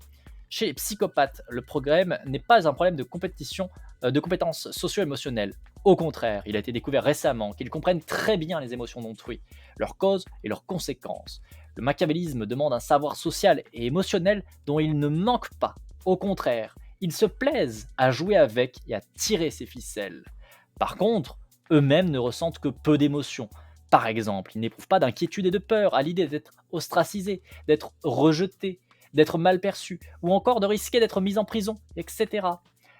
Chez les psychopathes, le problème n'est pas un problème de compétition, de compétences socio-émotionnelles. Au contraire, il a été découvert récemment qu'ils comprennent très bien les émotions d'autrui, leurs causes et leurs conséquences. Le machiavélisme demande un savoir social et émotionnel dont ils ne manquent pas. Au contraire, ils se plaisent à jouer avec et à tirer ces ficelles. Par contre, eux-mêmes ne ressentent que peu d'émotions. Par exemple, ils n'éprouvent pas d'inquiétude et de peur à l'idée d'être ostracisés, d'être rejetés, d'être mal perçus, ou encore de risquer d'être mis en prison, etc.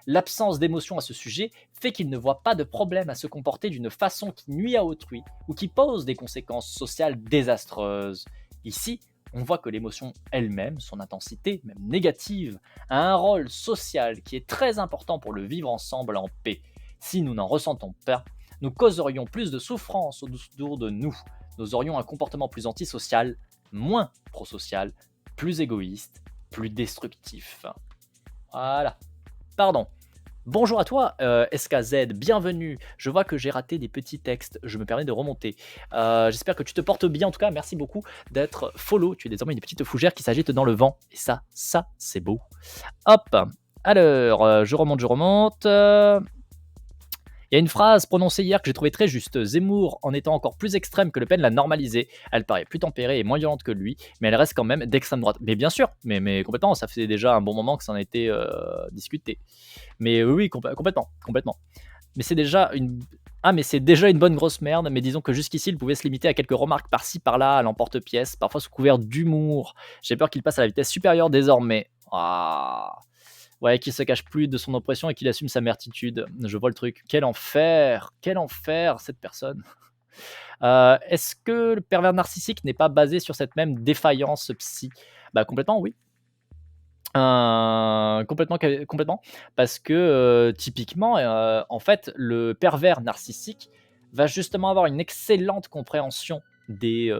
L'absence d'émotion à ce sujet fait qu'ils ne voient pas de problème à se comporter d'une façon qui nuit à autrui ou qui pose des conséquences sociales désastreuses. Ici, on voit que l'émotion elle-même, son intensité, même négative, a un rôle social qui est très important pour le vivre ensemble en paix. Si nous n'en ressentons pas, nous causerions plus de souffrance autour de nous. Nous aurions un comportement plus antisocial, moins prosocial, plus égoïste, plus destructif. Voilà. Pardon. Bonjour à toi, SKZ, bienvenue. Je vois que j'ai raté des petits textes, je me permets de remonter. J'espère que tu te portes bien, en tout cas, merci beaucoup d'être follow. Tu es désormais une petite fougère qui s'agite dans le vent. Et ça, c'est beau. Hop, alors, je remonte. Il y a une phrase prononcée hier que j'ai trouvée très juste. Zemmour, en étant encore plus extrême que Le Pen, l'a normalisée. Elle paraît plus tempérée et moins violente que lui, mais elle reste quand même d'extrême droite. Mais bien sûr, mais complètement, ça fait déjà un bon moment que ça en a été discuté. Mais oui, complètement. Mais c'est déjà une... Ah, mais c'est déjà une bonne grosse merde, mais disons que jusqu'ici, il pouvait se limiter à quelques remarques par-ci, par-là, à l'emporte-pièce, parfois sous couvert d'humour. J'ai peur qu'il passe à la vitesse supérieure désormais. Ah... Ouais, qu'il se cache plus de son oppression et qu'il assume sa mertitude. Je vois le truc. Quel enfer, cette personne. Est-ce que le pervers narcissique n'est pas basé sur cette même défaillance psy? Bah complètement, oui. Complètement. Parce que typiquement, en fait, le pervers narcissique va justement avoir une excellente compréhension des,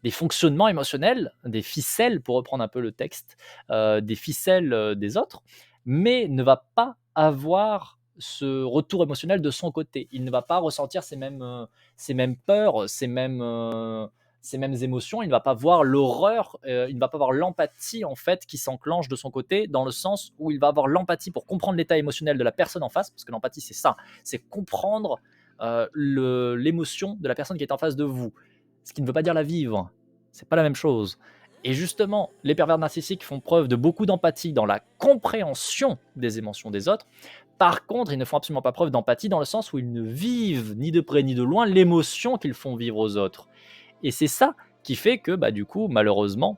des fonctionnements émotionnels, des ficelles, pour reprendre un peu le texte, des ficelles des autres, mais ne va pas avoir ce retour émotionnel de son côté. Il ne va pas ressentir ces mêmes peurs, ces mêmes émotions, il ne va pas voir l'horreur, il ne va pas avoir l'empathie en fait qui s'enclenche de son côté, dans le sens où il va avoir l'empathie pour comprendre l'état émotionnel de la personne en face, parce que l'empathie c'est ça, c'est comprendre l'émotion de la personne qui est en face de vous, ce qui ne veut pas dire la vivre, c'est pas la même chose. Et justement, les pervers narcissiques font preuve de beaucoup d'empathie dans la compréhension des émotions des autres. Par contre, ils ne font absolument pas preuve d'empathie dans le sens où ils ne vivent ni de près ni de loin l'émotion qu'ils font vivre aux autres. Et c'est ça qui fait que, bah, du coup, malheureusement,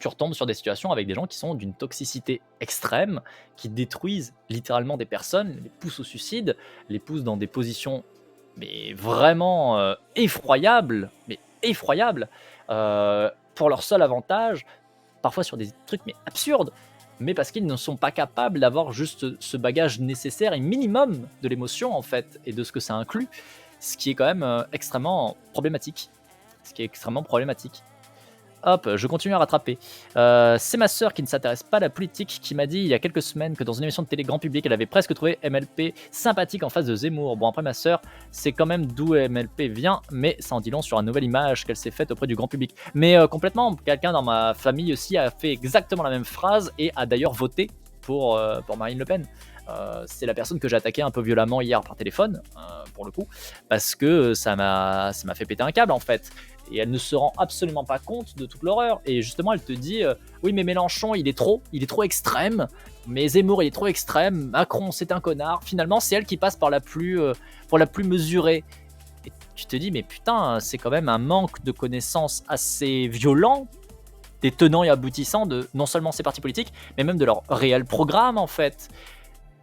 tu retombes sur des situations avec des gens qui sont d'une toxicité extrême, qui détruisent littéralement des personnes, les poussent au suicide, les poussent dans des positions mais vraiment effroyables, pour leur seul avantage, parfois sur des trucs mais absurdes, mais parce qu'ils ne sont pas capables d'avoir juste ce bagage nécessaire et minimum de l'émotion en fait, et de ce que ça inclut, ce qui est quand même extrêmement problématique. Hop, je continue à rattraper. C'est ma sœur qui ne s'intéresse pas à la politique qui m'a dit il y a quelques semaines que dans une émission de télé grand public, elle avait presque trouvé MLP sympathique en face de Zemmour. Bon, après, ma sœur, c'est quand même d'où MLP vient, mais ça en dit long sur une nouvelle image qu'elle s'est faite auprès du grand public. Mais complètement, quelqu'un dans ma famille aussi a fait exactement la même phrase et a d'ailleurs voté pour Marine Le Pen. C'est la personne que j'ai attaqué un peu violemment hier par téléphone, pour le coup, parce que ça m'a fait péter un câble en fait. Et elle ne se rend absolument pas compte de toute l'horreur. Et justement, elle te dit oui, mais Mélenchon, il est trop extrême. Mais Zemmour, il est trop extrême. Macron, c'est un connard. Finalement, c'est elle qui passe pour la plus mesurée. Et tu te dis, mais putain, c'est quand même un manque de connaissances assez violent des tenants et aboutissants de non seulement ces partis politiques, mais même de leur réel programme en fait.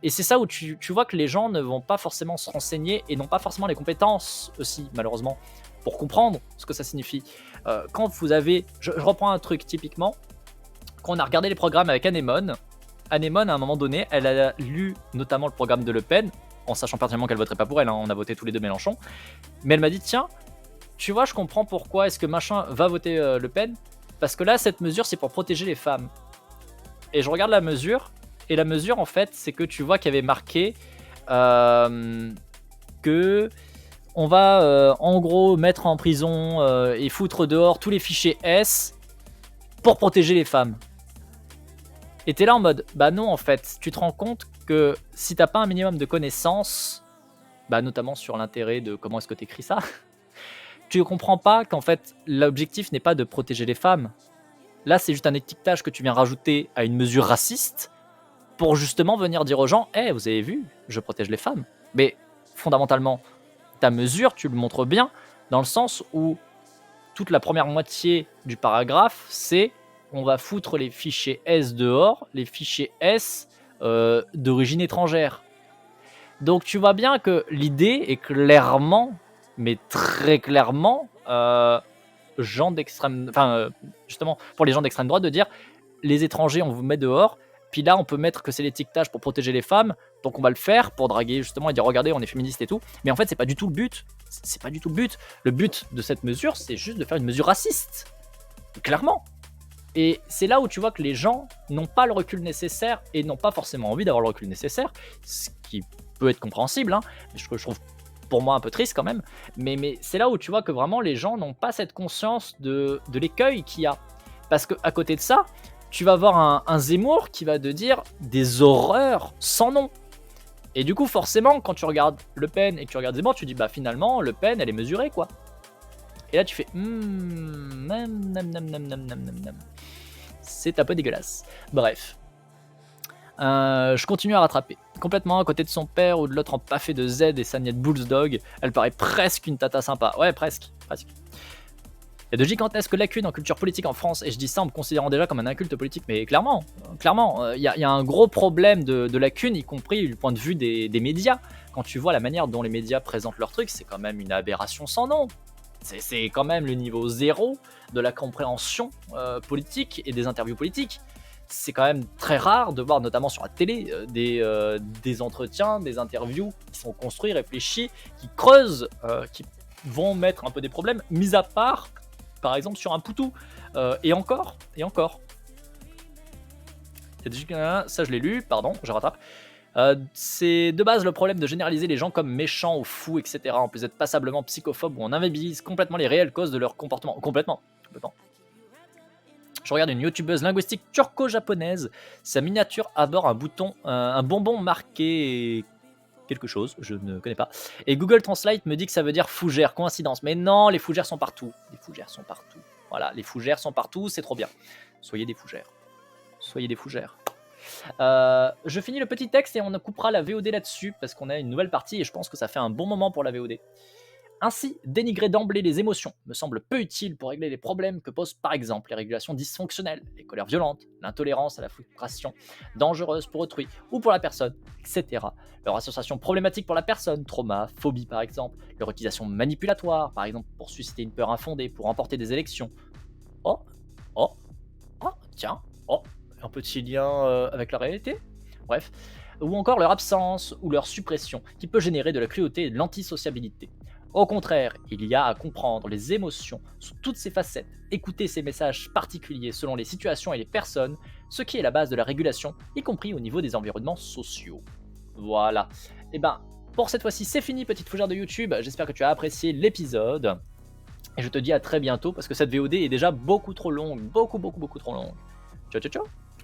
Et c'est ça où tu vois que les gens ne vont pas forcément se renseigner et n'ont pas forcément les compétences aussi, malheureusement, pour comprendre ce que ça signifie. Quand vous avez... Je reprends un truc typiquement. Quand on a regardé les programmes avec Anémone, Anémone, à un moment donné, elle a lu notamment le programme de Le Pen, en sachant pertinemment qu'elle voterait pas pour elle, hein, on a voté tous les deux Mélenchon. Mais elle m'a dit, tiens, tu vois, je comprends pourquoi est-ce que machin va voter Le Pen, parce que là, cette mesure, c'est pour protéger les femmes. Et je regarde la mesure, et la mesure, en fait, c'est que tu vois qu'il y avait marqué que on va, en gros, mettre en prison et foutre dehors tous les fichiers S pour protéger les femmes. Et t'es là en mode, bah non, en fait, tu te rends compte que si t'as pas un minimum de connaissances, bah notamment sur l'intérêt de comment est-ce que t'écris ça, tu ne comprends pas qu'en fait, l'objectif n'est pas de protéger les femmes. Là, c'est juste un étiquetage que tu viens rajouter à une mesure raciste pour justement venir dire aux gens, hey, vous avez vu, je protège les femmes. Mais fondamentalement, ta mesure, tu le montres bien, dans le sens où toute la première moitié du paragraphe, c'est on va foutre les fichiers S dehors, les fichiers S d'origine étrangère. Donc tu vois bien que l'idée est clairement, mais très clairement, gens d'extrême, justement pour les gens d'extrême droite, de dire les étrangers on vous met dehors, puis là on peut mettre que c'est l'étiquetage pour protéger les femmes, donc on va le faire pour draguer justement et dire regardez on est féministe et tout, mais en fait c'est pas du tout le but, c'est pas du tout le but. Le but de cette mesure c'est juste de faire une mesure raciste, clairement. Et c'est là où tu vois que les gens n'ont pas le recul nécessaire et n'ont pas forcément envie d'avoir le recul nécessaire, ce qui peut être compréhensible, hein, mais je trouve pour moi un peu triste quand même, mais c'est là où tu vois que vraiment les gens n'ont pas cette conscience de l'écueil qu'il y a. Parce qu'à côté de ça, tu vas avoir un Zemmour qui va te dire des horreurs sans nom. Et du coup, forcément, quand tu regardes Le Pen et que tu regardes Zemmour, tu dis bah finalement, Le Pen, elle est mesurée quoi. Et là, tu fais c'est un peu dégueulasse. Bref. Je continue à rattraper. Complètement à côté de son père ou de l'autre empaffé de Z et sa niette Bulldog, elle paraît presque une tata sympa. Ouais, presque. Il y a de gigantesques lacunes en culture politique en France, et je dis ça en me considérant déjà comme un inculte politique, mais clairement, il y a un gros problème de lacunes, y compris du point de vue des médias. Quand tu vois la manière dont les médias présentent leurs trucs, c'est quand même une aberration sans nom. C'est quand même le niveau zéro de la compréhension politique et des interviews politiques. C'est quand même très rare de voir, notamment sur la télé, des entretiens, des interviews qui sont construits, réfléchis, qui creusent, qui vont mettre un peu des problèmes, mis à part, par exemple, sur un Poutou. Et encore. Ça, je l'ai lu, pardon, je rattrape. C'est de base le problème de généraliser les gens comme méchants ou fous, etc. En plus d'être passablement psychophobes où on invisibilise complètement les réelles causes de leur comportement. Complètement. Je regarde une youtubeuse linguistique turco-japonaise. Sa miniature aborde un bonbon marqué quelque chose, je ne connais pas. Et Google Translate me dit que ça veut dire fougère, coïncidence. Mais non, les fougères sont partout. Voilà, les fougères sont partout, c'est trop bien. Soyez des fougères. Je finis le petit texte et on coupera la VOD là-dessus parce qu'on a une nouvelle partie et je pense que ça fait un bon moment pour la VOD. Ainsi, dénigrer d'emblée les émotions me semble peu utile pour régler les problèmes que posent par exemple les régulations dysfonctionnelles, les colères violentes, l'intolérance à la frustration, dangereuse pour autrui ou pour la personne, etc. Leur association problématique pour la personne, trauma, phobie par exemple, leur utilisation manipulatoire, par exemple pour susciter une peur infondée, pour remporter des élections. Tiens, un petit lien avec la réalité. Bref. Ou encore leur absence ou leur suppression, qui peut générer de la cruauté et de l'antisociabilité. Au contraire, il y a à comprendre les émotions sous toutes ces facettes, écouter ces messages particuliers selon les situations et les personnes, ce qui est la base de la régulation, y compris au niveau des environnements sociaux. Voilà. Et ben, pour cette fois-ci, c'est fini, petite fougère de YouTube. J'espère que tu as apprécié l'épisode. Et je te dis à très bientôt, parce que cette VOD est déjà beaucoup trop longue. Beaucoup trop longue. Ciao.